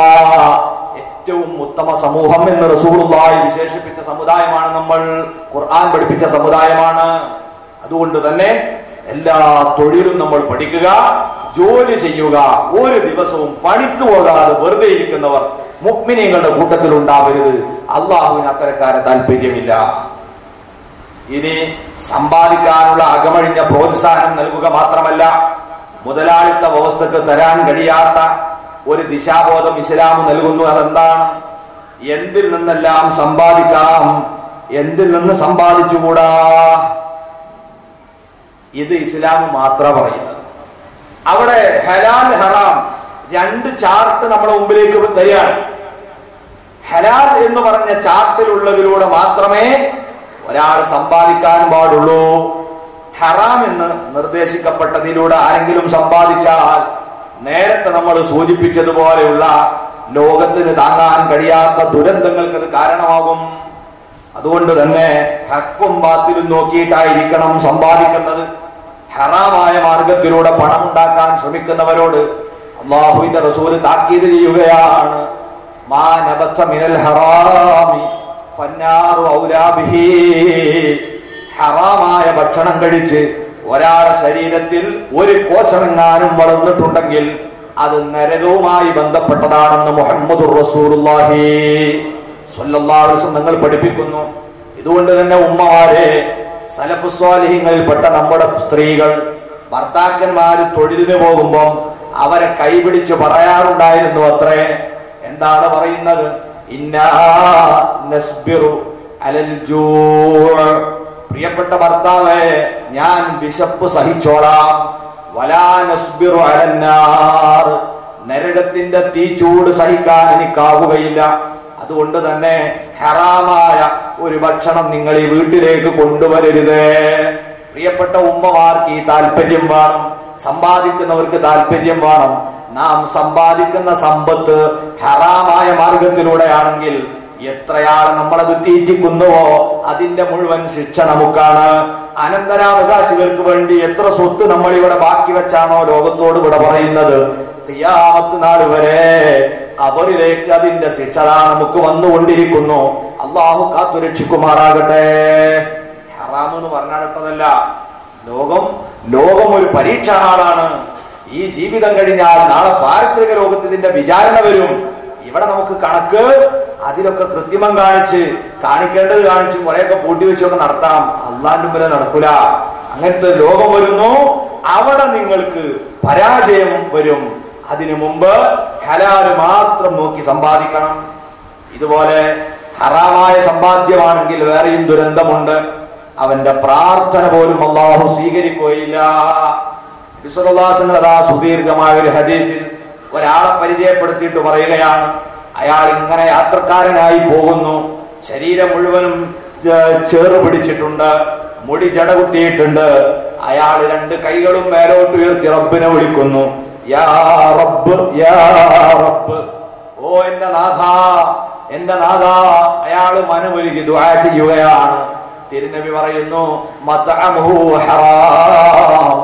ഏറ്റവും ഉത്തമ സമൂഹം എന്ന് റസൂലുള്ളാഹി വിശേഷിപ്പിച്ച സമുദായമാണ് നമ്മൾ. ഖുർആൻ പഠിപ്പിച്ച സമുദായമാണ്. അതുകൊണ്ട് തന്നെ എല്ലാ തൊഴിലും നമ്മൾ പഠിക്കുക, ജോലി ചെയ്യുക. ഒരു ദിവസവും പണിക്ക് പോകാതെ വെറുതെ ഇരിക്കുന്നവർ മുഅ്മിനീങ്ങളുടെ കൂട്ടത്തിൽ ഉണ്ടാവരുത്. അള്ളാഹുവിന് അത്തരക്കാരെ താല്പര്യമില്ല. ഇനി സമ്പാദിക്കാനുള്ള അകമഴിഞ്ഞ പ്രോത്സാഹനം നൽകുക മാത്രമല്ല, മുതലാളിത്ത വ്യവസ്ഥക്ക് തരാൻ കഴിയാത്ത ഒരു ദിശാബോധം ഇസ്ലാം നൽകുന്നു. അതെന്താണ്? എന്തിൽ നിന്നെല്ലാം സമ്പാദിക്കാം, എന്തിൽ നിന്ന് സമ്പാദിച്ചുകൂടാ. ഇത് ഇസ്ലാം മാത്രം പറയുന്നത്. അവിടെ ഹലാൽ ഹറാം രണ്ട് ചാർട്ട് നമ്മുടെ മുമ്പിലേക്ക് തരികയാണ്. ഹലാൽ എന്ന് പറഞ്ഞ ചാർട്ടിലുള്ളതിലൂടെ മാത്രമേ ഒരാൾ സമ്പാദിക്കാൻ പാടുള്ളൂ. ഹറാം എന്ന് നിർദ്ദേശിക്കപ്പെട്ടതിലൂടെ ആരെങ്കിലും സമ്പാദിച്ചാൽ നേരത്തെ നമ്മൾ സൂചിപ്പിച്ചതുപോലെയുള്ള ലോകത്തിന് താങ്ങാൻ കഴിയാത്ത ദുരന്തങ്ങൾക്ക് അത് കാരണമാകും. അതുകൊണ്ട് തന്നെ ഹക്കും ബാത്തിലും നോക്കിയിട്ടായിരിക്കണം സമ്പാദിക്കുന്നത്. ഹറാമായ മാർഗത്തിലൂടെ പണം ഉണ്ടാക്കാൻ ശ്രമിക്കുന്നവരോട് അല്ലാഹുവിന്റെ റസൂൽ താക്കീത് ചെയ്യുകയാണ്. മാ നബത മിനൽ ഹറാമി ഫന്നാറു ഔലാ ബിഹി. ഹറാമായ ഭക്ഷണം കഴിച്ച് ഒരാളുടെ ശരീരത്തിൽ ഒരു കോശമെങ്ങാനും വളർന്നിട്ടുണ്ടെങ്കിൽ അത് നരകവുമായി ബന്ധപ്പെട്ടതാണെന്ന് മുഹമ്മദുർ റസൂലുള്ളാഹി സ്വല്ലല്ലാഹു അലൈഹി വസല്ലം നിങ്ങൾ പഠിപ്പിക്കുന്നു. ഇതുകൊണ്ട് തന്നെ ഉമ്മമാരെ, സലഫു സ്വാലിഹീങ്ങളിൽപ്പെട്ട നമ്മുടെ സ്ത്രീകൾ ഭർത്താക്കന്മാര് തൊഴിലിന് പോകുമ്പോൾ അവരെ കൈപിടിച്ച് പറയാറുണ്ടായിരുന്നു അത്രേ. എന്താണ് പറയുന്നത്? ഇന്നാ നസ്ബിറു അലൽ ജൂ. പ്രിയപ്പെട്ട ഭർത്താവേ, ഞാൻ വിശപ്പ് സഹിച്ചോളാം. വലാ നസ്ബിറു അലന്നാർ. നരകത്തിന്റെ തീച്ചൂട് സഹിക്കാൻ എനിക്കാവുകയില്ല. അതുകൊണ്ട് തന്നെ ഹറാമായ ഒരു ഭക്ഷണം നിങ്ങൾ ഈ വീട്ടിലേക്ക് കൊണ്ടുവരരുത്. പ്രിയപ്പെട്ട ഉമ്മമാർക്ക് ഈ താല്പര്യം വേണം, സമ്പാദിക്കുന്നവർക്ക് താല്പര്യം വേണം. നാം സമ്പാദിക്കുന്ന സമ്പത്ത് ഹറാമായ മാർഗത്തിലൂടെയാണെങ്കിൽ എത്രയാൾ നമ്മളത് തീറ്റിക്കുന്നുവോ അതിന്റെ മുഴുവൻ ശിക്ഷ നമുക്കാണ്. അനന്തരാവകാശികൾക്ക് വേണ്ടി എത്ര സ്വത്ത് നമ്മൾ ഇവിടെ ബാക്കി വെച്ചാണോ ലോകത്തോട് ഇവിടെ പറയുന്നത്, ഖിയാമത്ത് നാൾ വരെ അവരിലേക്ക് അതിന്റെ ശിക്ഷ നമുക്ക് വന്നുകൊണ്ടിരിക്കുന്നു. അള്ളാഹു കാത്തുരക്ഷിക്കുമാറാകട്ടെ. ഹറാം എന്ന് പറഞ്ഞാട്ടതല്ല, ലോകം ഒരു പരീക്ഷാനാളാണ്. ഈ ജീവിതം കഴിഞ്ഞാൽ നാളെ പാരത്രിക ലോകത്തിന്റെ വിചാരണ വരും. ഇവിടെ നമുക്ക് കണക്ക് അതിലൊക്കെ കൃത്രിമം കാണിക്കേണ്ടത് കാണിച്ചു കുറെയൊക്കെ പൂട്ടി വെച്ചൊക്കെ നടത്താം. അള്ളാന്റെ മുമ്പിൽ നടക്കൂല. അങ്ങനത്തെ ലോകം വരുന്നു. അവിടെ നിങ്ങൾക്ക് പരാജയം വരും. അതിനു മുമ്പ് ഹലാല് മാത്രം നോക്കി സമ്പാദിക്കണം. ഇതുപോലെ ഹറാമായ സമ്പാദ്യമാണെങ്കിൽ വേറെയും ദുരന്തമുണ്ട്. അവന്റെ പ്രാർത്ഥന പോലും അല്ലാഹു സ്വീകരിക്കുകയില്ല. സുദീർഘമായ ഒരു ഹദീസിൽ ഒരാളെ പരിചയപ്പെടുത്തിയിട്ട് പറയുകയാണ്, അയാൾ ഇങ്ങനെ യാത്രക്കാരനായി പോകുന്നു. ശരീരം മുഴുവനും ചേറ് പിടിച്ചിട്ടുണ്ട്, മുടി ജട കുത്തിയിട്ടുണ്ട്. അയാൾ രണ്ട് കൈകളും മേലോട്ട് ഉയർത്തി റബ്ബിനെ വിളിക്കുന്നു, യാ റബ്ബ് യാ റബ്ബ്. ഓ എന്റെ നാഥ, എന്റെ നാഥ. അയാൾ മനമൊരുക്കി ദുആ ചെയ്യുകയാണ്. തിരുനബി പറയുന്നു, മത്അമുഹു ഹറാം.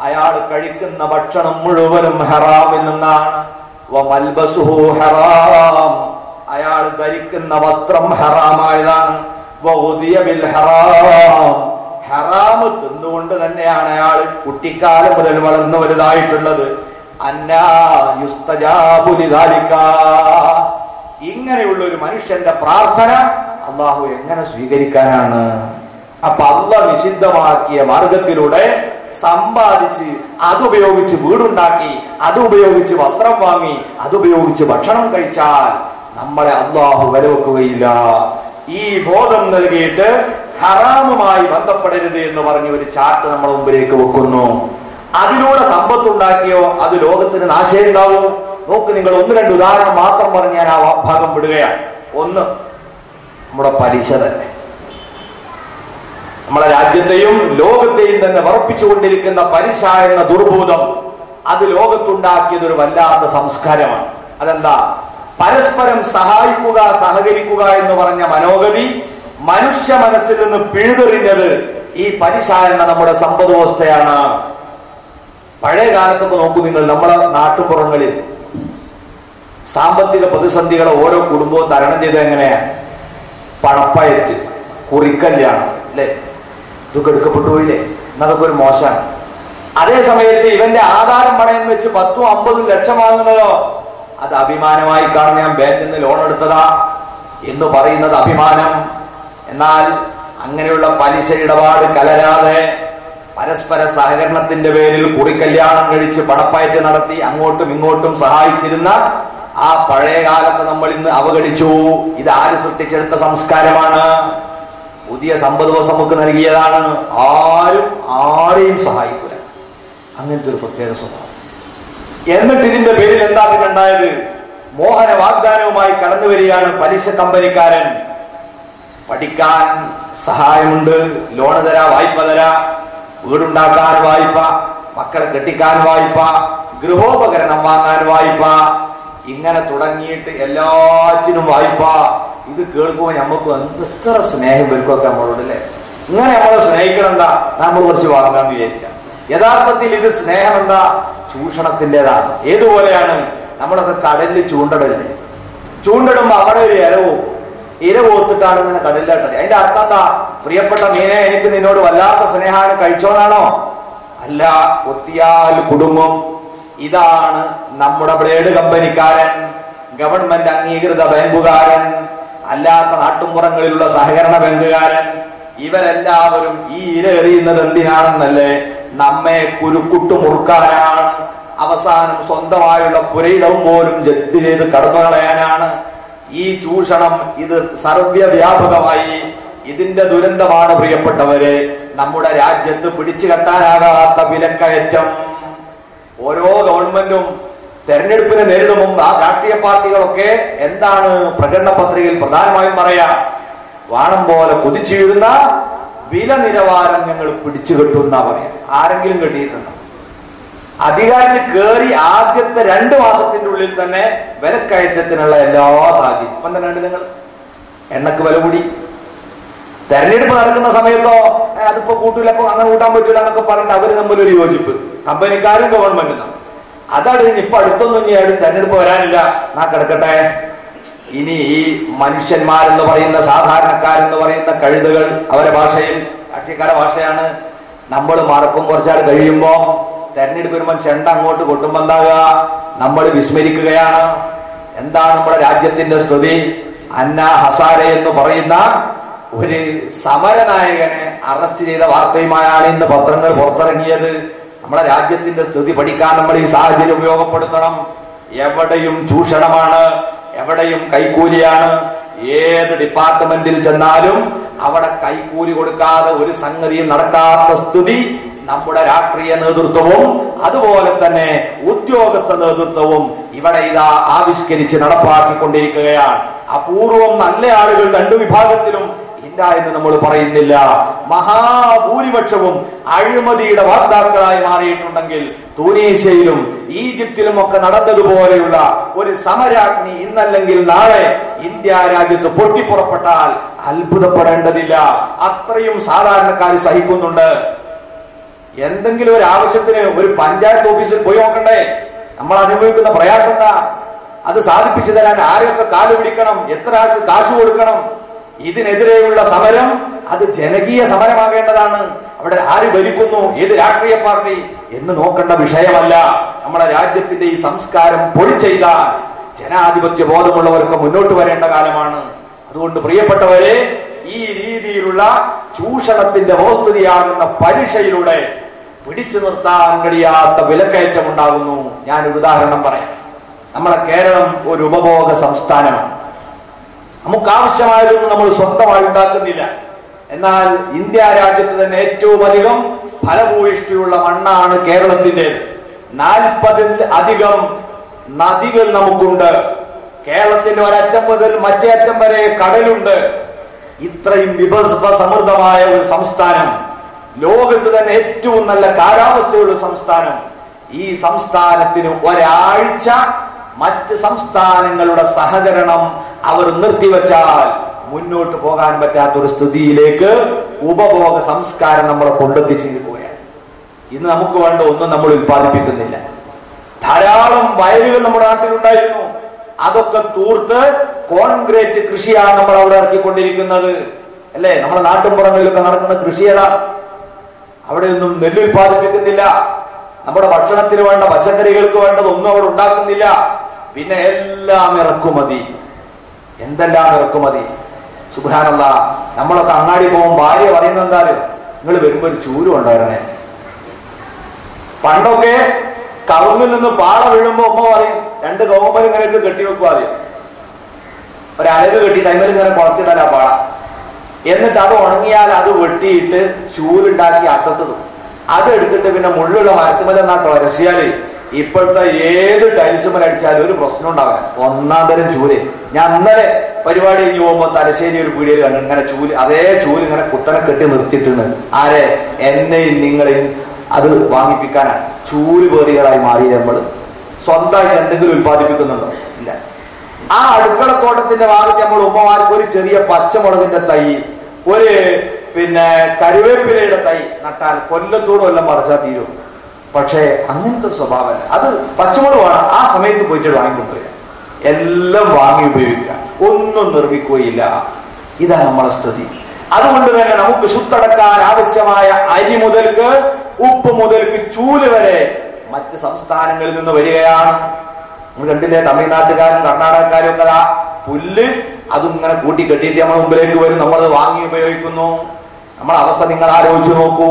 അയാൾ കഴിക്കുന്ന ഭക്ഷണം മുഴുവനും ഹറാമിൽ നിന്നാണ്. വമൽബസുഹു ഹറാം. അയാൾ ധരിക്കുന്ന വസ്ത്രം ഹറാമായതാണ്. വഉദിയ ബിൽ ഹറാം. ഹറാമ് തിന്നുകൊണ്ട് തന്നെയാണ് അയാൾ കുട്ടിക്കാലം മുതൽ വളർന്നു വലുതായിട്ടുള്ളത്. അന്നാ യുസ്തജാബു ലിദാലിക. ഇങ്ങനെയുള്ള ഒരു മനുഷ്യന്റെ പ്രാർത്ഥന അല്ലാഹു എങ്ങനെ സ്വീകരിക്കാനാണ്? അപ്പൊ അല്ലാഹ് നിഷിദ്ധമാക്കിയ മാർഗത്തിലൂടെ സമ്പാദിച്ച് അതുപയോഗിച്ച് വീടുണ്ടാക്കി, അതുപയോഗിച്ച് വസ്ത്രം വാങ്ങി, അതുപയോഗിച്ച് ഭക്ഷണം കഴിച്ചാൽ നമ്മളെ അല്ലാഹു വിലവെക്കുകയില്ല. ഈ ബോധം നൽകിയിട്ട് ഹറാമുമായി ബന്ധപ്പെടരുത് എന്ന് പറഞ്ഞ് ഒരു ചാർട്ട് നമ്മുടെ മുമ്പിലേക്ക് വെക്കുന്നു. അതിലൂടെ സമ്പത്തുണ്ടാക്കിയോ അത് ലോകത്തിന് നാശം ഉണ്ടാവും. നോക്ക്, നിങ്ങൾ ഒന്ന് രണ്ട് ഉദാഹരണം മാത്രം പറഞ്ഞ് ഞാൻ ആ ഭാഗം വിടുകയാണ്. ഒന്ന്, നമ്മുടെ പലിശ തന്നെ. നമ്മളെ രാജ്യത്തെയും ലോകത്തെയും തന്നെ വറപ്പിച്ചുകൊണ്ടിരിക്കുന്ന പലിശ എന്ന ദുർഭൂതം, അത് ലോകത്തുണ്ടാക്കിയത് ഒരു വല്ലാത്ത സംസ്കാരമാണ്. അതെന്താ? പരസ്പരം സഹായിക്കുക, സഹകരിക്കുക എന്ന് പറഞ്ഞ മനോഗതി മനുഷ്യ മനസ്സിൽ നിന്ന് പിഴുതെറിഞ്ഞത് ഈ പലിശ എന്ന നമ്മുടെ സമ്പദ് വ്യവസ്ഥയാണ്. പഴയ കാലത്തൊക്കെ നോക്കൂ നിങ്ങൾ, നമ്മളെ നാട്ടുപുറങ്ങളിൽ സാമ്പത്തിക പ്രതിസന്ധികളെ ഓരോ കുടുംബവും തരണം ചെയ്ത് എങ്ങനെയാണ്? പണപ്പയറ്റ്, കുറിക്കല്യാണം, അല്ലെ? ഇതൊക്കെ എടുക്കപ്പെട്ടു പോയില്ലേ? എന്നതൊക്കെ ഒരു മോശമാണ്. അതേ സമയത്ത് ഇവന്റെ ആധാരം പണയം വെച്ച് 10-50 ലക്ഷം വാങ്ങുന്നതോ അത് അഭിമാനമായി കാണും. ഞാൻ ബാങ്കിൽ നിന്ന് ലോൺ എടുത്തതാ എന്ന് പറയുന്നത് അഭിമാനം. എന്നാൽ അങ്ങനെയുള്ള പലിശ ഇടപാട് കലരാതെ പരസ്പര സഹകരണത്തിന്റെ പേരിൽ കുറിക്കല്യാണം കഴിച്ച് പണപ്പയറ്റ് നടത്തി അങ്ങോട്ടും ഇങ്ങോട്ടും സഹായിച്ചിരുന്ന ആ പഴയ കാലത്ത് നമ്മൾ ഇന്ന് അവഗണിച്ചു. ഇത് ആര് സൃഷ്ടിച്ചെടുത്ത സംസ്കാരമാണ്? പുതിയ സമ്പദ് വ്യവസ്ഥ നമുക്ക് നൽകിയതാണ്. ആരും ആരെയും സഹായിക്കൂല. അങ്ങനത്തെ ഒരു പ്രത്യേക സ്വഭാവം. എന്നിട്ട് ഇതിന്റെ പേരിൽ എന്താ പിന്നുണ്ടായത്? മോഹന വാഗ്ദാനവുമായി കടന്നു വരികയാണ് പലിശ കമ്പനിക്കാരൻ. പഠിക്കാൻ സഹായമുണ്ട്, ലോണ് തരാ, വായ്പ തരാ, വീടുണ്ടാക്കാൻ വായ്പ, മക്കളെ കെട്ടിക്കാൻ വായ്പ, ഗൃഹോപകരണം വാങ്ങാൻ വായ്പ, ഇങ്ങനെ തുടങ്ങിയിട്ട് എല്ലാറ്റിനും വായ്പ. ഇത് കേൾക്കുമ്പോൾ നമുക്ക് എത്ര സ്നേഹം വരുക്കൊക്കെ നമ്മളോട് അല്ലേ? ഇങ്ങനെ നമ്മളെ സ്നേഹിക്കണം എന്താ? നമ്മൾ കുറച്ച് വാങ്ങാൻ വിചാരിക്കാം. യഥാർത്ഥത്തിൽ ഇത് സ്നേഹം എന്താ? ചൂഷണത്തിൻ്റെതാണ്. ഏതുപോലെയാണ്? നമ്മളൊക്കെ കടലിൽ ചൂണ്ടടല്ലേ? ചൂണ്ടിടുമ്പോ അവിടെ ഒരു ഇര കോത്തിട്ടാണ് ഇങ്ങനെ കടലിലാട്ടത്. അതിന്റെ അർത്ഥം എന്താ? പ്രിയപ്പെട്ട മീനെ, എനിക്ക് നിന്നോട് വല്ലാത്ത സ്നേഹമാണ്, കഴിച്ചോനാണോ? അല്ല, കൊത്തിയാൽ കുടുങ്ങും. ഇതാണ് നമ്മുടെ ബ്ലേഡ് കമ്പനിക്കാരൻ, ഗവൺമെന്റ് അംഗീകൃത ബാങ്കുകാരൻ, അല്ലാത്ത നാട്ടുമ്പുറങ്ങളിലുള്ള സഹകരണ ബാങ്കുകാരൻ. ഇവരെല്ലാവരും ഈ ഇര എറിയുന്നത് എന്തിനാണെന്നല്ലേ? നമ്മെ കുരുക്കുട്ടു മുറുക്കാനാണ്. അവസാനം സ്വന്തമായുള്ള പുരയിടവും പോലും ജപ്തി ചെയ്ത് കടന്നു കളയാനാണ്. ഈ ചൂഷണം ഇത് സർവ്വവ്യാപകമായി. ഇതിന്റെ ദുരന്തമാണ് പ്രിയപ്പെട്ടവരെ നമ്മുടെ രാജ്യത്ത് പിടിച്ചു കെട്ടാനാകാത്ത വിലക്കയറ്റം. ഓരോ ഗവൺമെന്റും തെരഞ്ഞെടുപ്പിനെ നേരിടും മുമ്പ് ആ രാഷ്ട്രീയ പാർട്ടികളൊക്കെ എന്താണ് പ്രകടന പത്രികയിൽ പ്രധാനമായും പറയാ? വാണം പോലെ കുതിച്ചുയരുന്ന വില നിലവാരം ഞങ്ങൾ പിടിച്ചു കെട്ടുന്ന പറയാം. ആരെങ്കിലും കെട്ടിയിട്ടുണ്ടോ? അധികാരത്തിൽ കയറി ആദ്യത്തെ 2 മാസത്തിന്റെ ഉള്ളിൽ തന്നെ വിലക്കയറ്റത്തിനുള്ള എല്ലാ സാധ്യതയും. ഇപ്പം തന്നെ കണ്ടില്ല നിങ്ങൾ, എണ്ണക്ക് വില കൂടി. തെരഞ്ഞെടുപ്പ് നടക്കുന്ന സമയത്തോ അതിപ്പോ കൂട്ടൂല, അപ്പൊ അങ്ങനെ കൂട്ടാൻ പറ്റൂല എന്നൊക്കെ പറഞ്ഞിട്ട് അവര് തമ്മിലൊരു യോജിപ്പ്, കമ്പനിക്കാരും ഗവൺമെന്റും തമ്മിൽ. അതാണ് ഇപ്പൊ അടുത്തൊന്നും ഇനി ആരും തെരഞ്ഞെടുപ്പ് വരാനില്ല, നാ കിടക്കട്ടെ. ഇനി ഈ മനുഷ്യന്മാരെന്ന് പറയുന്ന സാധാരണക്കാരെന്ന് പറയുന്ന കഴുതകൾ, അവരെ ഭാഷയിൽ രാഷ്ട്രീയക്കാരുടെ ഭാഷയാണ്. നമ്മൾ മറക്കും കുറച്ചാൽ കഴിയുമ്പോ തെരഞ്ഞെടുപ്പ് വരുമ്പോൾ ചെണ്ട അങ്ങോട്ട് കൊട്ടുമ്പോ എന്താകുക? നമ്മൾ വിസ്മരിക്കുകയാണ്. എന്താ നമ്മുടെ രാജ്യത്തിന്റെ സ്ഥിതി? അന്ന ഹസാരെ എന്ന് പറയുന്ന ഒരു സമരനായകനെ അറസ്റ്റ് ചെയ്ത വാർത്തയുമായാണ് ഇന്ന് പത്രങ്ങൾ പുറത്തിറങ്ങിയത്. നമ്മുടെ രാജ്യത്തിന്റെ സ്ഥിതി പഠിക്കാൻ നമ്മൾ ഈ സാഹചര്യം ഉപയോഗപ്പെടുത്തണം. എവിടെയും ചൂഷണമാണ്, എവിടെയും കൈക്കൂലിയാണ്. ഏത് ഡിപ്പാർട്ട്മെന്റിൽ ചെന്നാലും അവിടെ കൈക്കൂലി കൊടുക്കാതെ ഒരു സംഗതിയും നടക്കാത്ത സ്ഥിതി നമ്മുടെ രാഷ്ട്രീയ നേതൃത്വവും അതുപോലെ തന്നെ ഉദ്യോഗസ്ഥ നേതൃത്വവും ഇവിടെ ഇതാ ആവിഷ്കരിച്ച് നടപ്പാക്കിക്കൊണ്ടിരിക്കുകയാണ്. അപൂർവം നല്ല ആളുകൾ 2 വിഭാഗത്തിലും ഇല്ല എന്ന് നമ്മൾ പറയുന്നില്ല. മഹാഭൂരിപക്ഷവും അഴിമതിയുടെ വാഗ്ദാക്കളായി മാറിയിട്ടുണ്ടെങ്കിൽ തുനീഷ്യയിലും ഈജിപ്തിലും ഒക്കെ നടന്നതുപോലെയുള്ള ഒരു സമരാഗ്നി ഇന്നല്ലെങ്കിൽ നാളെ ഇന്ത്യ രാജ്യത്ത് പൊട്ടിപ്പുറപ്പെട്ടാൽ അത്ഭുതപ്പെടേണ്ടതില്ല. അത്രയും സാധാരണക്കാർ സഹിക്കുന്നുണ്ട്. എന്തെങ്കിലും ഒരു ആവശ്യത്തിന് ഒരു പഞ്ചായത്ത് ഓഫീസിൽ പോയി നോക്കണ്ടേ? നമ്മൾ അനുഭവിക്കുന്ന പ്രയാസം എന്താ? അത് സാധിപ്പിച്ചു തരാൻ ആരൊക്കെ കാല് പിടിക്കണം, എത്ര ആൾക്ക് കാശ് കൊടുക്കണം? ഇതിനെതിരെയുള്ള സമരം അത് ജനകീയ സമരമാകേണ്ടതാണ്. അവിടെ ആര് ഭരിക്കുന്നു, ഏത് രാഷ്ട്രീയ പാർട്ടി എന്ന് നോക്കേണ്ട വിഷയമല്ല. നമ്മുടെ രാജ്യത്തിന്റെ ഈ സംസ്കാരം പൊളിച്ചെയ്താൽ ജനാധിപത്യ ബോധമുള്ളവർക്ക് മുന്നോട്ട് വരേണ്ട കാലമാണ്. അതുകൊണ്ട് പ്രിയപ്പെട്ടവരെ, ഈ രീതിയിലുള്ള ചൂഷണത്തിന്റെ വ്യവസ്ഥിതിയാകുന്ന പലിശയിലൂടെ പിടിച്ചു നിർത്താൻ കഴിയാത്ത വിലക്കയറ്റം ഉണ്ടാകുന്നു. ഞാനൊരു ഉദാഹരണം പറയാം. നമ്മളെ കേരളം ഒരു ഉപഭോഗ സംസ്ഥാനമാണ്. നമുക്ക് ആവശ്യമായതൊന്നും നമ്മൾ സ്വന്തമായി ഉണ്ടാക്കുന്നില്ല. എന്നാൽ ഇന്ത്യ രാജ്യത്ത് തന്നെ ഏറ്റവും അധികം ഫലഭൂയിഷ്ടിയുള്ള മണ്ണാണ് കേരളത്തിൻ്റെത്. 40 അധികം നദികൾ നമുക്കുണ്ട്. കേരളത്തിന്റെ ഒരറ്റം മുതൽ മറ്റേ അറ്റം വരെ കടലുണ്ട്. ഇത്രയും വിഭവ സമൃദ്ധമായ ഒരു സംസ്ഥാനം, ലോകത്ത് തന്നെ ഏറ്റവും നല്ല കാലാവസ്ഥയുള്ള സംസ്ഥാനം. ഈ സംസ്ഥാനത്തിന് ഒരാഴ്ച മറ്റ് സംസ്ഥാനങ്ങളുടെ സഹകരണം അവർ നിർത്തിവെച്ചാൽ മുന്നോട്ട് പോകാൻ പറ്റാത്തൊരു സ്ഥിതിയിലേക്ക് ഉപഭോഗ സംസ്കാരം നമ്മളെ കൊണ്ടെത്തിച്ചിരിക്കുകയാണ്. ഇന്ന് നമുക്ക് വേണ്ട ഒന്നും നമ്മൾ ഉത്പാദിപ്പിക്കുന്നില്ല. ധാരാളം വയലുകൾ നമ്മുടെ നാട്ടിലുണ്ടായിരുന്നു. അതൊക്കെ തൂർത്ത് കോൺക്രീറ്റ് കൃഷിയാണ് നമ്മൾ അവിടെ ഇറക്കിക്കൊണ്ടിരിക്കുന്നത്, അല്ലേ? നമ്മുടെ നാട്ടിൻപുറങ്ങളിലൊക്കെ നടക്കുന്ന കൃഷിയടാ. അവിടെയൊന്നും നെല്ല് ഉത്പാദിപ്പിക്കുന്നില്ല. നമ്മുടെ ഭക്ഷണത്തിന് വേണ്ട പച്ചക്കറികൾക്ക് വേണ്ടതൊന്നും അവിടെ ഉണ്ടാക്കുന്നില്ല. പിന്നെ എല്ലാം ഇറക്കുമതി. എന്തെല്ലാം ഇറക്കുമതി? സുബ്ഹാനല്ലാഹ്, നമ്മളൊക്കെ അങ്ങാടി പോകുമ്പോൾ ഭാര്യ പറയുന്നത് എന്തായാലും, നിങ്ങൾ വരുമ്പോ ഒരു ചൂല് കൊണ്ടുവരണേ. പണ്ടൊക്കെ കവുങ്ങിൽ നിന്ന് പാട വീഴുമ്പോ ഉമ്മ പറയും, 2 കവുമ്പൽ ഇങ്ങനെ ഇത് കെട്ടിവെക്കും. ആദ്യം ഒരലവ് കെട്ടിയിട്ട് അതിൽ ഇങ്ങനെ കുളത്തിടല പാട. എന്നിട്ട് അത് ഉണങ്ങിയാൽ അത് വെട്ടിയിട്ട് ചൂലുണ്ടാക്കി അക്കത്തും അതെടുത്തിട്ട് പിന്നെ മുള്ളുള്ള മരത്തുമലെന്നാട്ടോ വരസിയാല് ഇപ്പോഴത്തെ ഏത് ടൈൽസുമൽ അടിച്ചാലും ഒരു പ്രശ്നം ഉണ്ടാകാൻ 1-ാം തരം ചൂല്. ഞാൻ ഇന്നലെ പരിപാടി കഴിഞ്ഞ് പോകുമ്പോ തലശ്ശേരി ഒരു പീടികയിൽ കണ്ടു, ഇങ്ങനെ ചൂല്, അതേ ചൂല് ഇങ്ങനെ കുത്തനെ കെട്ടി നിർത്തിയിട്ടുണ്ട്. ആരെ? എന്നെയും നിങ്ങളെയും അത് വാങ്ങിപ്പിക്കാനാണ്. ചൂല് പേറികളായി മാറി നമ്മൾ സ്വന്തമായിട്ട് എന്തെങ്കിലും ഉത്പാദിപ്പിക്കുന്നുണ്ടോ? ഇല്ല. ആ അടുക്കളത്തോട്ടത്തിന്റെ ഭാഗത്ത് നമ്മൾ ഉമ്മമാർക്ക് ഒരു ചെറിയ പച്ചമുളകിന്റെ തൈ, ഒരു കരുവേപ്പിലയുടെ തൈ നട്ടാൽ കൊല്ലത്തോടും എല്ലാം മറച്ചാൽ തീരും. പക്ഷേ അങ്ങനത്തെ ഒരു സ്വഭാവമല്ല. അത് പച്ചമുളകാണ്, ആ സമയത്ത് പോയിട്ട് വാങ്ങിക്കൊണ്ടുവരിക, എല്ലാം വാങ്ങി ഉപയോഗിക്കുക, ഒന്നും നിർമ്മിക്കുകയില്ല. ഇതാണ് നമ്മളെ സ്ഥിതി. അതുകൊണ്ട് തന്നെ നമുക്ക് ശുദ്ധടക്കാൻ ആവശ്യമായ അരി മുതൽക്ക് ഉപ്പ് മുതൽക്ക് ചൂല് വരെ മറ്റ് സംസ്ഥാനങ്ങളിൽ നിന്ന് വരികയാണ്. നമ്മൾ കണ്ടില്ലേ, തമിഴ്നാട്ടുകാരും കർണാടകക്കാരും ഒക്കെ പുല്ല് അതും ഇങ്ങനെ കൂട്ടി കെട്ടിയിട്ട് നമ്മുടെ മുമ്പിലേക്ക് വരും, നമ്മളത് വാങ്ങി ഉപയോഗിക്കുന്നു. നമ്മളെ അവസ്ഥ നിങ്ങൾ ആലോചിച്ചു നോക്കൂ.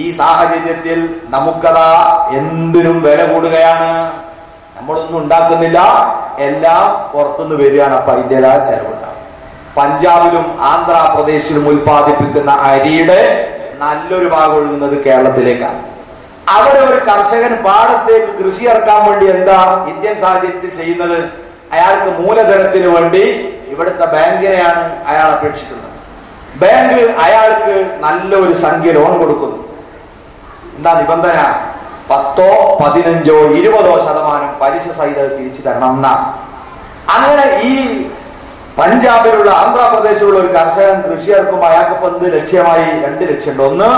ഈ സാഹചര്യത്തിൽ നമുക്കതാ എന്തിനും വില കൂടുകയാണ്. നമ്മളൊന്നും ഉണ്ടാക്കുന്നില്ല, എല്ലാം പുറത്തുനിന്ന് വരികയാണ്. അപ്പൊ അതിൻ്റെതായ ചെലവുണ്ടാവും. പഞ്ചാബിലും ആന്ധ്രാപ്രദേശിലും ഉൽപ്പാദിപ്പിക്കുന്ന അരിയുടെ നല്ലൊരു ഭാഗം ഒഴുകുന്നത് കേരളത്തിലേക്കാണ്. അവിടെ ഒരു കർഷകൻ പാടത്തേക്ക് കൃഷി ഇറക്കാൻ വേണ്ടി എന്താ ഇന്ത്യൻ സാഹചര്യത്തിൽ ചെയ്യുന്നത്? അയാൾക്ക് മൂലധനത്തിന് വേണ്ടി ഇവിടുത്തെ ബാങ്കിനെയാണ് അയാൾ അപേക്ഷിക്കുന്നത്. ബാങ്ക് അയാൾക്ക് നല്ലൊരു സംഖ്യ ലോൺ കൊടുക്കുന്നു. എന്താ നിബന്ധന? 10, 15, 20% പലിശ സഹിതം തിരിച്ചു തരണം എന്നാ. അങ്ങനെ ഈ പഞ്ചാബിലുള്ള ആന്ധ്രാപ്രദേശിലുള്ള ഒരു കർഷകൻ കൃഷി ഇറക്കുമ്പോൾ അയാൾക്ക് ഇപ്പൊ എന്ത് ലക്ഷ്യമായി? 2 ലക്ഷ്യമുണ്ട്. ഒന്ന്,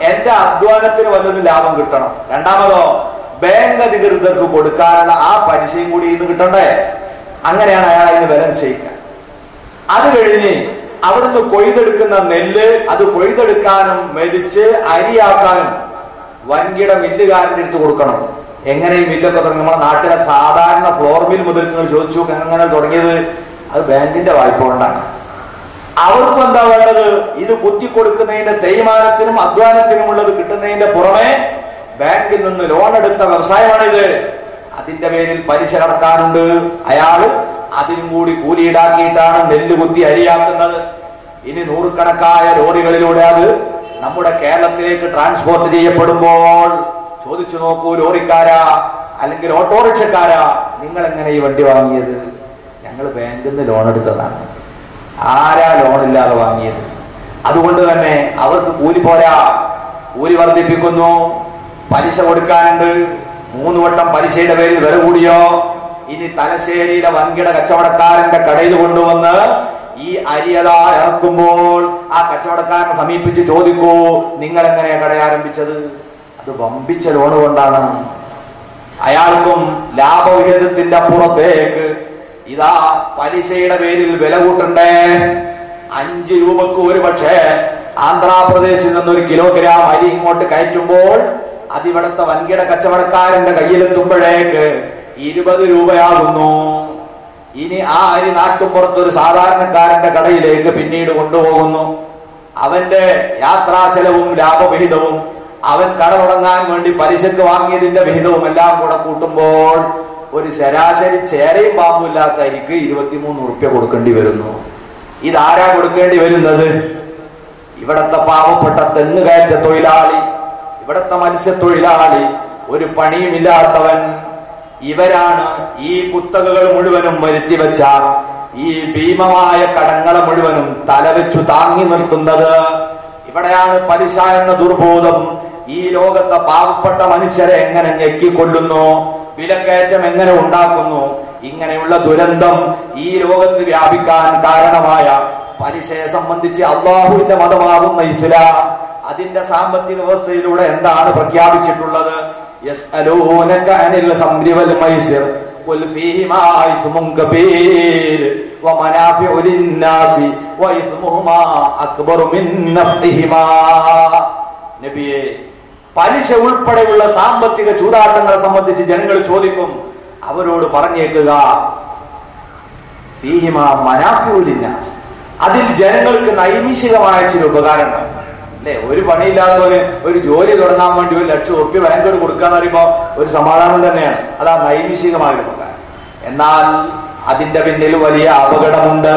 എന്റെ അധ്വാനത്തിന് വല്ലതും ലാഭം കിട്ടണം. രണ്ടാമതോ, ബാങ്ക് അധികൃതർക്ക് കൊടുക്കാനുള്ള ആ പലിശയും കൂടി ഇത് കിട്ടണ്ടേ? അങ്ങനെയാണ് അയാൾ അതിന് വില നിശ്ചയിക്കുക. അത് കഴിഞ്ഞ് അവിടുന്ന് കൊയ്തെടുക്കുന്ന നെല്ല് അത് കൊയ്തെടുക്കാനും മെതിച്ച് അരിയാക്കാനും വൻകിട മില്ലുകാരൻ്റെ അടുത്ത് കൊടുക്കണം. എങ്ങനെ ഈ മില്ലൊക്കെ തുടങ്ങി? നമ്മുടെ നാട്ടിലെ സാധാരണ ഫ്ലോർ മിൽ മുതൽ നിങ്ങൾ ചോദിച്ചു എങ്ങനെ തുടങ്ങിയത്? അത് ബാങ്കിന്റെ വായ്പ കൊണ്ടാണ്. അവർക്കും എന്താ വേണ്ടത്? ഇത് കുത്തിക്കൊടുക്കുന്നതിന്റെ തേയ്മാനത്തിനും അധ്വാനത്തിനും ഉള്ളത് കിട്ടുന്നതിന്റെ പുറമെ ബാങ്കിൽ നിന്ന് ലോൺ എടുത്ത വ്യവസായമാണിത്. അതിന്റെ പേരിൽ പലിശ കടക്കാനുണ്ട്. അയാള് അതിനും കൂടി കൂലി ഈടാക്കിയിട്ടാണ് നെല്ല് കുത്തി അരിയാക്കുന്നത്. ഇനി നൂറുകണക്കായ ലോറികളിലൂടെ അത് നമ്മുടെ കേരളത്തിലേക്ക് ട്രാൻസ്പോർട്ട് ചെയ്യപ്പെടുമ്പോൾ ചോദിച്ചു നോക്കൂ, ലോറിക്കാരാ അല്ലെങ്കിൽ ഓട്ടോറിക്ഷക്കാരാ, നിങ്ങൾ എങ്ങനെ ഈ വണ്ടി വാങ്ങിയത്? ഞങ്ങൾ ബാങ്കിൽ നിന്ന് ലോൺ എടുത്തതാണ്. ആരാ ലോണില്ലാതെ വാങ്ങിയത്? അതുകൊണ്ട് തന്നെ അവർക്ക് കൂലി പോരാ, കൂലി വർദ്ധിപ്പിക്കുന്നു, പലിശ കൊടുക്കാനുണ്ട്. 3 വട്ടം പലിശയുടെ പേരിൽ വില കൂടിയോ? ഇനി തലശ്ശേരിയിലെ വൻകിട കച്ചവടക്കാരന്റെ കടയിൽ കൊണ്ടുവന്ന് ഈ അരിയത ഇറക്കുമ്പോൾ ആ കച്ചവടക്കാരനെ സമീപിച്ച് ചോദിക്കൂ, നിങ്ങൾ എങ്ങനെയാ കട ആരംഭിച്ചത്? അത് വമ്പിച്ച ലോണ് കൊണ്ടാണ്. അയാൾക്കും ലാഭവിഹിതത്തിന്റെ അപ്പുറത്തേക്ക് ഇതാ പലിശയുടെ പേരിൽ വില കൂട്ടണ്ടേ. 5 രൂപക്ക് ഒരു പക്ഷേ ആന്ധ്രാപ്രദേശിൽ നിന്ന് 1 കിലോഗ്രാം അരി ഇങ്ങോട്ട് കയറ്റുമ്പോൾ അതിവിടുത്തെ വൻകിട കച്ചവടക്കാരന്റെ കയ്യിലെത്തുമ്പോഴേക്ക് 20 രൂപയാകുന്നു. ഇനി ആ അരി നാട്ടുപുറത്തൊരു സാധാരണക്കാരന്റെ കടയിലേക്ക് പിന്നീട് കൊണ്ടുപോകുന്നു. അവന്റെ യാത്രാ ചെലവും ലാഭവിഹിതവും അവൻ കട തുടങ്ങാൻ വേണ്ടി പലിശക്ക് വാങ്ങിയതിന്റെ വിഹിതവും എല്ലാം കൂടെ കൂട്ടുമ്പോൾ ഒരു ശരാശരി ചേരയും പാമ്പുമില്ലാത്ത അരിക്ക് 23 ഉറുപ്യ കൊടുക്കേണ്ടി വരുന്നു. ഇതാരാ കൊടുക്കേണ്ടി വരുന്നത്? ഇവിടത്തെ പാവപ്പെട്ട തെങ്ങ് കയറ്റ തൊഴിലാളി, ഇവിടത്തെ മത്സ്യത്തൊഴിലാളി, ഒരു പണിയുമില്ലാത്തവൻ. ഇവരാണ് ഈ കുത്തകകൾ മുഴുവനും വരുത്തിവെച്ച ഈ ഭീമമായ കടങ്ങളെ മുഴുവനും തലവെച്ചു താങ്ങി നിർത്തുന്നത്. ഇവിടെയാണ് പലിശ എന്ന ദുർബോധം ഈ ലോകത്തെ പാവപ്പെട്ട മനുഷ്യരെ എങ്ങനെ ഞെക്കിക്കൊല്ലുന്നു, വിലക്കയറ്റം എങ്ങനെ ഉണ്ടാക്കുന്നു. ഇങ്ങനെയുള്ള ദുരന്തം ഈ ലോകത്ത് വ്യാപിക്കാൻ കാരണമായ പലിശയെ സംബന്ധിച്ച് അള്ളാഹുവിന്റെ മതമാകുന്ന ഇസ്ലാം അതിന്റെ സാമ്പത്തിക വ്യവസ്ഥയിലൂടെ എന്താണ് പ്രഖ്യാപിച്ചിട്ടുള്ളത്? യസ്അലൂനക അനിൽ ഖംരി വൽ മൈസിർ ഖുൽ ഫീഹിമാ ഇസ്മുൻ കബീർ വമനാഫിഉ ലിന്നാസി വഇസ്മുഹുമാ അക്ബറു മിൻ നഫ്ഇഹിമാ. നബിയേ, പലിശ ഉൾപ്പെടെയുള്ള സാമ്പത്തിക ചൂതാട്ടങ്ങളെ സംബന്ധിച്ച് ജനങ്ങൾ ചോദിക്കും. അവരോട് പറഞ്ഞേക്കുക, ഫീഹിമാ മനാഫിഉ ലിന്നാസ്, അതിൽ ജനങ്ങൾക്ക് നൈമിഷികമായ ചില ഉപകാരം ഉണ്ടാവും അല്ലെ. ഒരു പണിയില്ലാത്തവന് ഒരു ജോലി തുടങ്ങാൻ വേണ്ടി 1,00,000 ഉറുപ്പിക ബാങ്കോട് കൊടുക്കാന്ന് പറയുമ്പോൾ ഒരു സമാധാനം തന്നെയാണ്. അതാ നൈമിഷികമായ ഒരു ഉപകാരം. എന്നാൽ അതിന്റെ പിന്നിൽ വലിയ അപകടമുണ്ട്.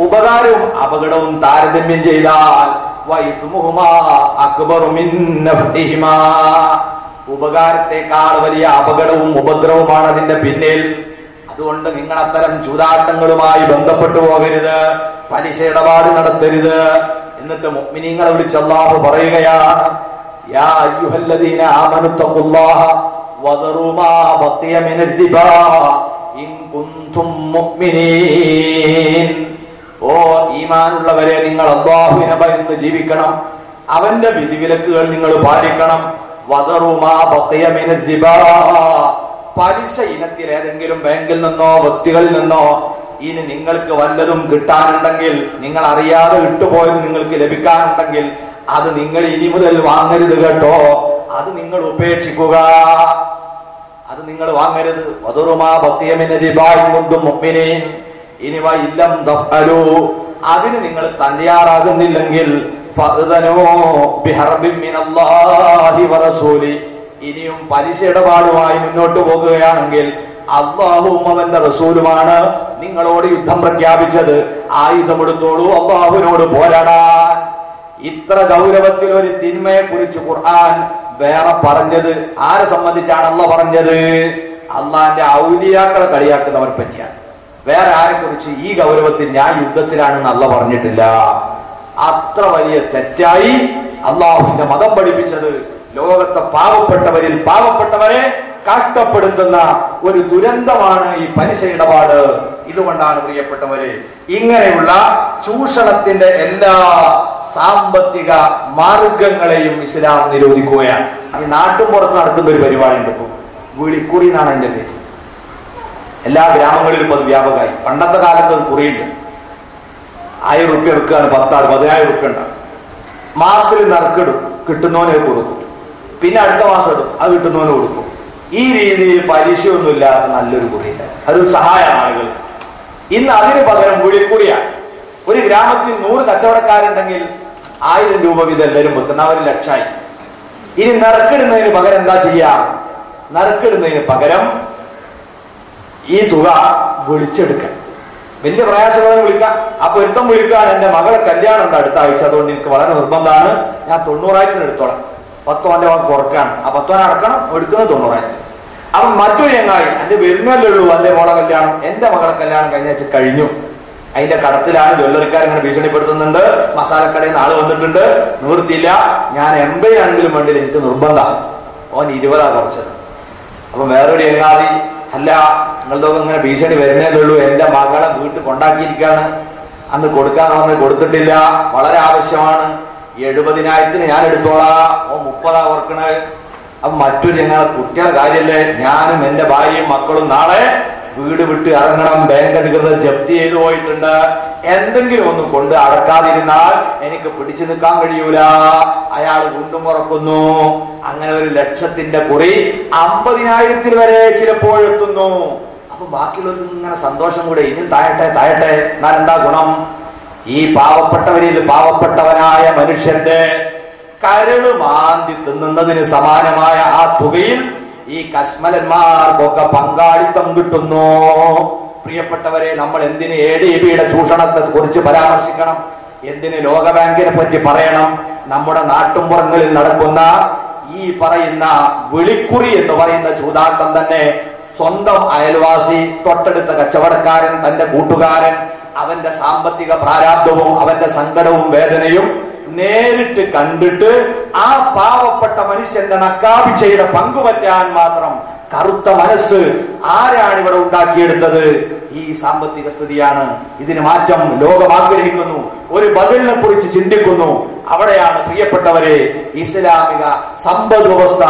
ഉപകാരവും അപകടവും താരതമ്യം ചെയ്താൽ ഉപകാരത്തെക്കാൾ വലിയ അപകടവും ഉപദ്രവമാണ് അതിന്റെ പിന്നിൽ. അതുകൊണ്ട് നിങ്ങൾ അത്തരം ചൂതാട്ടങ്ങളുമായി ബന്ധപ്പെട്ടു പോകരുത്, പലിശ ഇടപാട് നടത്തരുത്. എന്നിട്ട് മുഅ്മിനീങ്ങളെ വിളിച്ച് അല്ലാഹു പറയുകയാണ്, യാ അയ്യുഹല്ലദീന ആമനു തഖുല്ലാഹ വദറൂ മാ ബഖിയ മിനർ റിബാ ഇൻ കുൻതും മുഅ്മിനീൻ. ഓ ഈമാനുള്ളവരെ, നിങ്ങൾ അല്ലാഹുവിനെ ഭയന്ന് ജീവിക്കണം, അവന്റെ വിധിവിലക്കുകൾ നിങ്ങൾ പാലിക്കണം. വദറൂ മാ ബഖിയ മിനർ റിബാ, പലിശ ഇനത്തിൽ ഏതെങ്കിലും ബാങ്കിൽ നിന്നോ വ്യക്തികളിൽ നിന്നോ ഇനി നിങ്ങൾക്ക് വല്ലതും കിട്ടാനുണ്ടെങ്കിൽ, നിങ്ങൾ അറിയാതെ വിട്ടുപോയത് നിങ്ങൾക്ക് ലഭിക്കാനുണ്ടെങ്കിൽ അത് നിങ്ങൾ ഇനി മുതൽ വാങ്ങരുത് കേട്ടോ. അത് നിങ്ങൾ ഉപേക്ഷിക്കുക, അത് നിങ്ങൾ വാങ്ങരുത്. വദറുമാ ബഖിയ മിന റിബാഇൻ കുന്തും മുഅ്മിനീൻ. ഇനി വഇല്ലം തഫഅലു, അതിന് നിങ്ങൾ തയ്യാറാകുന്നില്ലെങ്കിൽ ഫഅദനൂ ബിഹർബിൻ മിനല്ലാഹി വറസൂലി, ഇനിയും പലിശ ഇടപാടുമായി മുന്നോട്ട് പോകുകയാണെങ്കിൽ അല്ലാഹുവും അവന്റെ റസൂലുമാണ് നിങ്ങളോട് യുദ്ധം പ്രഖ്യാപിച്ചത്. ആയുധമെടുത്തോളൂ, അല്ലാഹുവിനോട് പോരാടാൻ. ഇത്ര ഗൗരവത്തിൽ ഒരു തിന്മയെ കുറിച്ച് ഖുർആൻ വേറെ പറഞ്ഞത് ആരെ സംബന്ധിച്ചാണ് അല്ലാഹ് പറഞ്ഞത്? അള്ളാന്റെ ഔലിയാക്കളെ കളിയാക്കുന്നവരെ പറ്റിയാണ്. വേറെ ആരെ കുറിച്ച് ഈ ഗൗരവത്തിൽ ഞാൻ യുദ്ധത്തിലാണെന്ന് അല്ലാഹ് പറഞ്ഞിട്ടില്ല. അത്ര വലിയ തെറ്റായി അള്ളാഹുവിന്റെ മതം പഠിപ്പിച്ചത് ലോകത്തെ പാവപ്പെട്ടവരിൽ പാവപ്പെട്ടവരെ കഷ്ടപ്പെടുത്തുന്ന ഒരു ദുരന്തമാണ് ഈ പലിശ ഇടപാട്. ഇതുകൊണ്ടാണ് പ്രിയപ്പെട്ടവരെ ഇങ്ങനെയുള്ള ചൂഷണത്തിന്റെ എല്ലാ സാമ്പത്തിക മാർഗങ്ങളെയും ഇസ്ലാം നിരോധിക്കുകയാണ്. ഈ നാട്ടുമ്പുറത്ത് നടക്കുന്ന ഒരു പരിപാടി ഉണ്ട്. ഇപ്പൊ വിളിക്കുറി എന്നാണ് അതിന്റെ പേര്. എല്ലാ ഗ്രാമങ്ങളിലും അത് വ്യാപകമായി. പണ്ടത്തെ കാലത്ത് ഒരു കുറിയുണ്ട്, 1000 ഉറുപ്പ്യ എടുക്കുകയാണ്, 10 ആൾ 10,000 ഉറുപ്പ്യ ഉണ്ടാകും. മാസത്തിൽ നറുക്കിടും, കിട്ടുന്നവനെ കൊടുക്കും. പിന്നെ അടുത്ത മാസം ഇടും, അത് കിട്ടുന്നവന് കൊടുക്കും. ഈ രീതിയിൽ പലിശയൊന്നുമില്ലാത്ത നല്ലൊരു കുറിയില്ല. അതൊരു സഹായമാണ് ആളുകൾ. ഇന്ന് അതിന് പകരം വിളിക്കുറിയാണ്. ഒരു ഗ്രാമത്തിൽ 100 കച്ചവടക്കാരുണ്ടെങ്കിൽ 1000 രൂപ വീതം എല്ലാവരും വെക്കുന്ന 1,00,000. ഇനി നറുക്കിടുന്നതിന് പകരം എന്താ ചെയ്യാ? നറുക്കിടുന്നതിന് പകരം ഈ തുക വിളിച്ചെടുക്കാൻ. വലിയ പ്രയാസങ്ങളെ വിളിക്കാം. ആ പൊരുത്തം വിളിക്കാൻ, എന്റെ മകളെ കല്യാണം ഉണ്ട് അടുത്ത ആഴ്ച, അതുകൊണ്ട് എനിക്ക് വളരെ നിർബന്ധമാണ്, ഞാൻ 90,000 എടുത്തോളാം. 10 വാക്ക് കുറക്കാണ്, ആ 10 അടക്കണം, എടുക്കുന്നത് 90,000. അപ്പൊ മറ്റൊരു ചങ്ങായി, എന്റെ വരുന്നല്ലുള്ളൂ എന്റെ മോളെ കല്യാണം, എന്റെ മകളെ കല്യാണം കഴിഞ്ഞ ആഴ്ച കഴിഞ്ഞു, അതിന്റെ കടത്തിലാണ്, ജ്വല്ലറിക്കാർ ഇങ്ങനെ ഭീഷണിപ്പെടുത്തുന്നുണ്ട്, മസാലക്കടയിൽ നിന്ന് ആള് വന്നിട്ടുണ്ട്, നിവൃത്തിയില്ല, ഞാൻ 80 ആണെങ്കിലും വേണ്ടില്ല, എനിക്ക് നിർബന്ധമാണ്. ഓൻ 20 കുറച്ചത്. അപ്പൊ വേറൊരു ചങ്ങാതി, അല്ല നിങ്ങളതൊക്കെ ഇങ്ങനെ ഭീഷണി വരുന്നേലുള്ളൂ, എന്റെ മകളെ വീട്ടിൽ കൊണ്ടാക്കിയിരിക്കുകയാണ്, അന്ന് കൊടുക്കാന്ന് പറഞ്ഞ് കൊടുത്തിട്ടില്ല, വളരെ ആവശ്യമാണ്, 70,000 ഞാൻ എടുത്തോളാം, ഓ 30 ഓർക്കണേ. അപ്പൊ മറ്റൊരു ഞങ്ങളെ കുട്ടികളെ കാര്യല്ലേ, ഞാനും എന്റെ ഭാര്യയും മക്കളും നാളെ വീട് വിട്ട് ഇറങ്ങണം, ബാങ്ക് അധികൃതർ ജപ്തി ചെയ്തു പോയിട്ടുണ്ട്, എന്തെങ്കിലും ഒന്ന് കൊണ്ട് അടക്കാതിരുന്നാൽ എനിക്ക് പിടിച്ചു നിൽക്കാൻ കഴിയൂല. അയാൾ കൊണ്ടുമുറക്കുന്നു. അങ്ങനെ 1,00,000 കുറി 50,000 വരെ ചിലപ്പോഴെത്തുന്നു. അപ്പൊ ബാക്കിയുള്ളവർക്ക് ഇങ്ങനെ സന്തോഷം കൂടെ, ഇനിയും താഴട്ടെ താഴട്ടെ, എന്നാൽ എന്താ ഗുണം? ഈ പാവപ്പെട്ടവരിൽ പാവപ്പെട്ടവനായ മനുഷ്യന്റെ കരള് മാന്തി തിന്നുന്നതിന് സമാനമായ ആ തുകയിൽ ഈ കശ്മലന്മാർക്കൊക്കെ പങ്കാളിത്തം കിട്ടുന്നു. പ്രിയപ്പെട്ടവരെ, നമ്മൾ എന്തിന് ADBയുടെ ചൂഷണത്തെ കുറിച്ച് പരാമർശിക്കണം? എന്തിന് ലോകബാങ്കിനെ പറ്റി പറയണം? നമ്മുടെ നാട്ടുമ്പുറങ്ങളിൽ നടക്കുന്ന ഈ പറയുന്ന വിളിക്കുറി എന്ന് പറയുന്ന ചൂതാട്ടം തന്നെ സ്വന്തം അയൽവാസി, തൊട്ടടുത്ത കച്ചവടക്കാരൻ, തന്റെ കൂട്ടുകാരൻ, അവന്റെ സാമ്പത്തിക പ്രാരാബ്ധവും അവന്റെ സങ്കടവും വേദനയും നേരിട്ട് കണ്ടിട്ട് ആ പാവപ്പെട്ട മനുഷ്യന്റെ നക്കാപിച്ചയുടെ പങ്കുപറ്റാൻ മാത്രം കറുത്ത മനസ്സ് ആരാണ് ഇവിടെ ഉണ്ടാക്കിയെടുത്തത്? ഈ സാമ്പത്തിക സ്ഥിതിയാണ്. ഇതിന് മാറ്റം ലോകം ആഗ്രഹിക്കുന്നു, ഒരു ബദലിനെ കുറിച്ച് ചിന്തിക്കുന്നു. അവിടെയാണ് പ്രിയപ്പെട്ടവരെ ഇസ്ലാമിക സമ്പദ് വ്യവസ്ഥ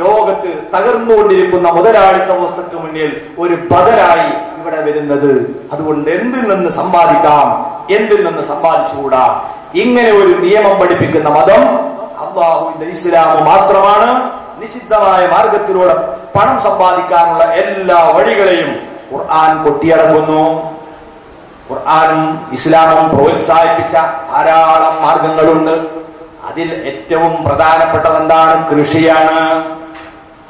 ലോകത്ത് തകർന്നുകൊണ്ടിരിക്കുന്ന മുതലാളിത്ത വ്യവസ്ഥക്ക് മുന്നിൽ ഒരു ബദലായി ഇവിടെ വരുന്നത്. അതുകൊണ്ട് എന്തിൽ നിന്ന് സമ്പാദിക്കാം, എന്തിൽ നിന്ന് സമ്പാദിച്ചുകൂടാ? ഇങ്ങനെ ഒരു നിയമം പഠിപ്പിക്കുന്ന മതം അല്ലാഹുവിന്റെ ഇസ്ലാം മാത്രമാണ്. നിഷിദ്ധമായ മാർഗത്തിലൂടെ പണം സമ്പാദിക്കാനുള്ള എല്ലാ വഴികളെയും ഖുർആൻ കൊട്ടിയടക്കുന്നു. ഖുർആനും ഇസ്ലാമും പ്രോത്സാഹിപ്പിച്ച ധാരാളം മാർഗങ്ങളുണ്ട്. അതിൽ ഏറ്റവും പ്രധാനപ്പെട്ടത് എന്താണ്? കൃഷിയാണ്.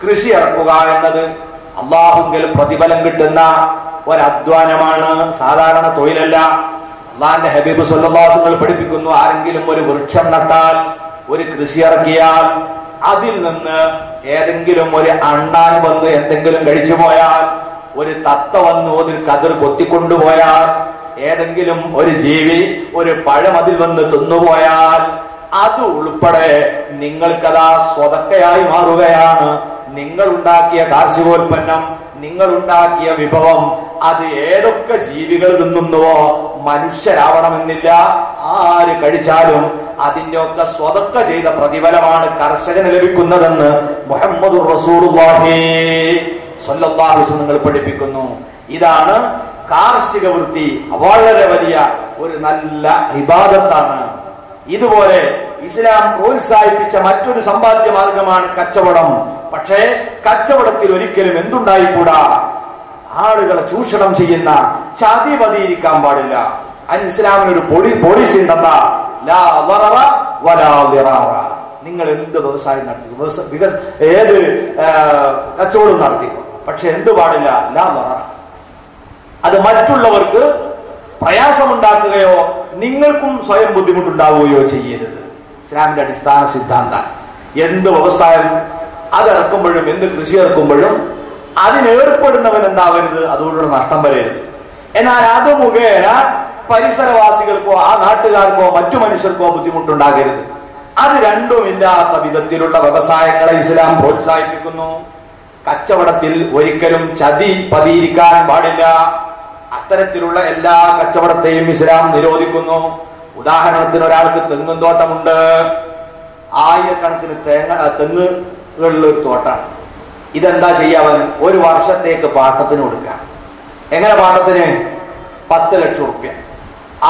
കൃഷി ഇറക്കുക എന്നത് അള്ളാഹുവിൽ പ്രതിഫലം കിട്ടുന്ന ഒരധ്വാനമാണ്, സാധാരണ തൊഴിലല്ല. അള്ളാഹിന്റെ ഹബീബ് സ്വല്ലല്ലാഹു അലൈഹി വസല്ലം പഠിപ്പിക്കുന്നു, ആരെങ്കിലും ഒരു വൃക്ഷം നട്ടാൽ, ഒരു കൃഷി ഇറക്കിയാൽ, അതിൽ നിന്ന് ഏതെങ്കിലും ഒരു അണ്ണാൻ വന്ന് എന്തെങ്കിലും കഴിച്ചു പോയാൽ, ഒരു തത്ത വന്ന് ഒരു കതിർ കൊത്തിക്കൊണ്ടുപോയാൽ, ഏതെങ്കിലും ഒരു ജീവി ഒരു പഴം അതിൽ വന്ന് തിന്നുപോയാൽ, അത് ഉൾപ്പെടെ നിങ്ങൾക്കതാ സ്വതക്കയായി മാറുകയാണ്. നിങ്ങൾ ഉണ്ടാക്കിയ കാർഷികോൽപ്പന്നം, നിങ്ങൾ ഉണ്ടാക്കിയ വിഭവം, അത് ഏതൊക്കെ ജീവികൾ തിന്നുന്നുവോ, മനുഷ്യരാവണമെന്നില്ല, ആര് കഴിച്ചാലും അതിന്റെ ഒക്കെ സ്വതക്ക ചെയ്ത പ്രതിഫലമാണ് കർഷകന് ലഭിക്കുന്നതെന്ന് മുഹമ്മദുർ റസൂലുള്ളാഹി സ്വല്ലല്ലാഹു അലൈഹി വസല്ലം നിങ്ങൾ പഠിപ്പിക്കുന്നു. ഇതാണ് കാർഷിക വൃത്തി, വളരെ വലിയ ഒരു നല്ല ഇബാദത്താണ്. ഇതുപോലെ ഇസ്ലാം പ്രോത്സാഹിപ്പിച്ച മറ്റൊരു സമ്പാദ്യ മാർഗമാണ് കച്ചവടം. പക്ഷേ കച്ചവടത്തിൽ ഒരിക്കലും എന്തുണ്ടായിക്കൂടാ? ആളുകളെ ചൂഷണം ചെയ്യുന്ന, ചതി പതിയിരിക്കാൻ പാടില്ല. അതിന് ഇസ്ലാമിനൊരു പോളിസി ഉണ്ടെന്നാ, ലാ ദററ വലാ ദിറാറ. നിങ്ങൾ എന്ത് വ്യവസായം നടത്തിക്കും, ഏത് കച്ചവടം നടത്തിക്കും, പക്ഷെ എന്ത് പാടില്ല? ലാ ദററ. അത് മറ്റുള്ളവർക്ക് പ്രയാസമുണ്ടാക്കുകയോ നിങ്ങൾക്കും സ്വയം ബുദ്ധിമുട്ടുണ്ടാവുകയോ ചെയ്യരുത്. ഇസ്ലാമിന്റെ അടിസ്ഥാന സിദ്ധാന്തം. എന്ത് വ്യവസായം അതിറക്കുമ്പോഴും എന്ത് കൃഷി ഇറക്കുമ്പോഴും അതിനേർപ്പെടുന്നവൻ എന്താവരുത്? അതുകൊണ്ടുള്ള നഷ്ടം വരരുത്. എന്നാൽ അത് മുഖേന പരിസരവാസികൾക്കോ ആ നാട്ടുകാർക്കോ മറ്റു മനുഷ്യർക്കോ ബുദ്ധിമുട്ടുണ്ടാകരുത്. അത് രണ്ടുമില്ലാത്ത വിധത്തിലുള്ള വ്യവസായങ്ങളെ ഇസ്ലാം പ്രോത്സാഹിപ്പിക്കുന്നു. കച്ചവടത്തിൽ ഒരിക്കലും ചതി പതിയിരിക്കാൻ പാടില്ല. അത്തരത്തിലുള്ള എല്ലാ കച്ചവടത്തെയും ഇസ്ലാം നിരോധിക്കുന്നു. ഉദാഹരണത്തിന്, ഒരാൾക്ക് തെങ്ങും തോട്ടമുണ്ട്, ആയിരക്കണക്കിന് തെങ്ങുകളിലൊരു തോട്ടാണ്. ഇതെന്താ ചെയ്യാവൻ? ഒരു വർഷത്തേക്ക് പാട്ടത്തിന് കൊടുക്കാം. എങ്ങനെ പാട്ടത്തിന്? 10 ലക്ഷം റുപ്യ.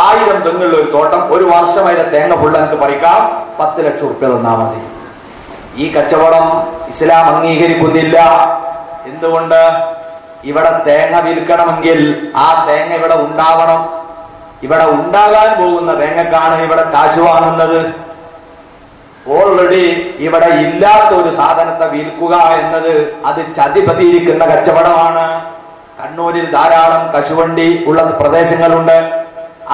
1000 തെങ്ങുള്ള ഒരു തോട്ടം, ഒരു വർഷം അതിലെ തേങ്ങ ഫുള്ള് എനിക്ക് പറിക്കാം, 10 ലക്ഷം റുപ്യ തന്നാ മതി. ഈ കച്ചവടം ഇസ്ലാം അംഗീകരിക്കുന്നില്ല. എന്തുകൊണ്ട്? ഇവിടെ തേങ്ങ വിൽക്കണമെങ്കിൽ ആ തേങ്ങ ഇവിടെ ഉണ്ടാവണം. ഇവിടെ ഉണ്ടാകാൻ പോകുന്ന തേങ്ങക്കാണ് ഇവിടെ കാശ് വാങ്ങുന്നത്. ഓൾറെഡി ഇവിടെ ഇല്ലാത്ത ഒരു സാധനത്തെ വിൽക്കുക എന്നത് അത് ചതിപതിയിരിക്കുന്ന കച്ചവടമാണ്. കണ്ണൂരിൽ ധാരാളം കശുവണ്ടി ഉള്ള പ്രദേശങ്ങളുണ്ട്.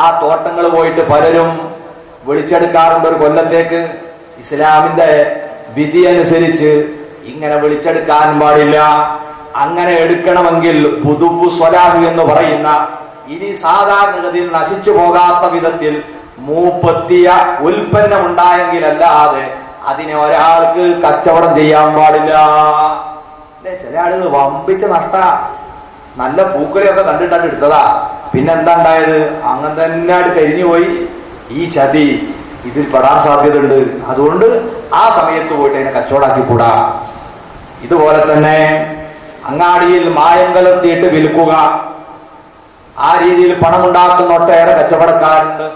ആ തോട്ടങ്ങൾ പോയിട്ട് പലരും വിളിച്ചെടുക്കാറുണ്ട് ഒരു കൊല്ലത്തേക്ക്. ഇസ്ലാമിന്റെ വിധി അനുസരിച്ച് ഇങ്ങനെ വിളിച്ചെടുക്കാൻ പാടില്ല. അങ്ങനെ എടുക്കണമെങ്കിൽ പുതുവു സ്വലാഹ് എന്ന് പറയുന്ന, ഇനി സാധാരണഗതിയിൽ നശിച്ചു പോകാത്ത വിധത്തിൽ മൂപ്പത്തിയ ഉൽപ്പന്നം ഉണ്ടായെങ്കിലല്ലാതെ അതിനെ ഒരാൾക്ക് കച്ചവടം ചെയ്യാൻ പാടില്ല. അല്ലെ, ചില ആളുകൾ വമ്പിച്ച നഷ്ട, നല്ല പൂക്കുലയൊക്കെ കണ്ടിട്ടാണ് എടുത്തതാ, പിന്നെന്താ ഉണ്ടായത്? അങ്ങനെ തന്നെ കരിഞ്ഞു പോയി. ഈ ചതി ഇതിൽ പെടാൻ സാധ്യതയുണ്ട്. അതുകൊണ്ട് ആ സമയത്ത് പോയിട്ട് അതിനെ കച്ചവടാക്കിക്കൂടാ. ഇതുപോലെ തന്നെ അങ്ങാടിയിൽ മായം കലർത്തിയിട്ട് വിൽക്കുക, ആ രീതിയിൽ പണമുണ്ടാക്കുന്ന ഒട്ടേറെ കച്ചവടക്കാരുണ്ട്.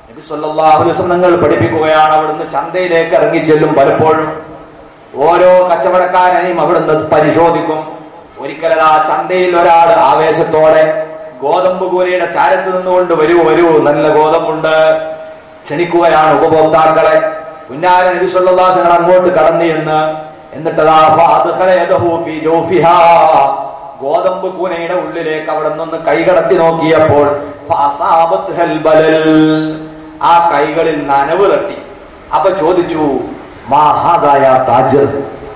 നബി സല്ലല്ലാഹു അലൈഹി വസല്ലം നിങ്ങൾ പഠിപ്പിക്കുകയാണ്, അവിടുന്ന് ചന്തയിലേക്ക് ഇറങ്ങിച്ചെല്ലും. പലപ്പോഴും ഓരോ കച്ചവടക്കാരനെയും അവിടുന്ന് പരിശോധിക്കും. ഒരിക്കലതാ ചന്തയിൽ ഒരാൾ ആവേശത്തോടെ ഗോതമ്പ് കൂരയുടെ ചാരത്ത് നിന്നുകൊണ്ട് വരൂ നല്ല ഗോതമ്പുണ്ട്, ക്ഷണിക്കുകയാണ് ഉപഭോക്താക്കളെ. പുന്നാര നബി സല്ലല്ലാഹു അലൈഹി വസല്ലം അങ്ങോട്ട് കടന്നു എന്ന്, എന്നിട്ടതാ ഗോതമ്പ് കൂനയുടെ ഉള്ളിലേക്ക് അവിടെ നിന്ന് കൈകടത്തി നോക്കിയപ്പോൾ ആ കൈകളിൽ നനവ് തട്ടി. അപ്പൊ ചോദിച്ചു, മാഹാദായ താജർ,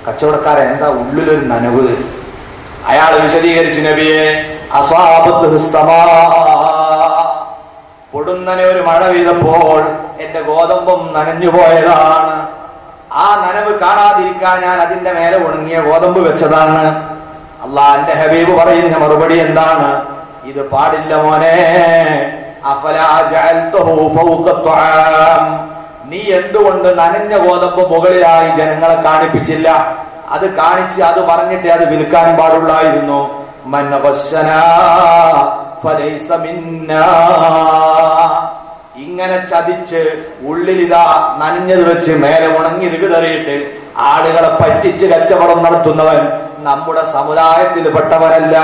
കച്ചവടക്കാരൻ, എന്താ ഉള്ളിലൊരു നനവ്? അയാൾ വിശദീകരിച്ചു, നബിയെ, പൊടുന്നനെ ഒരു മഴ പെയ്തപ്പോൾ എന്റെ ഗോതമ്പും നനഞ്ഞു പോയതാണ്. ആ നനവ് കാണാതിരിക്കാൻ ഞാൻ അതിന്റെ മേലെ ഉണങ്ങിയ ഗോതമ്പ് വെച്ചതാണ്. അള്ളാന്റെ ഹബീബ് പറയുന്ന മറുപടി എന്താണ്? ഇത് പാടില്ല മോനെ. നീ എന്തുകൊണ്ട് നനഞ്ഞ ഗോതമ്പ് മുകളിലായി ജനങ്ങളെ കാണിപ്പിച്ചില്ല? അത് കാണിച്ച് അത് പറഞ്ഞിട്ട് അത് വിൽക്കാൻ പാടുള്ളായിരുന്നു. ഇങ്ങനെ ചതിച്ച് ഉള്ളിലിതാ നനഞ്ഞത് വെച്ച് മേലെ ഉണങ്ങിയത് വിതറിയിട്ട് ആളുകളെ പറ്റിച്ച് കച്ചവടം നടത്തുന്നവൻ നമ്മുടെ സമുദായത്തിൽ പെട്ടവനല്ല.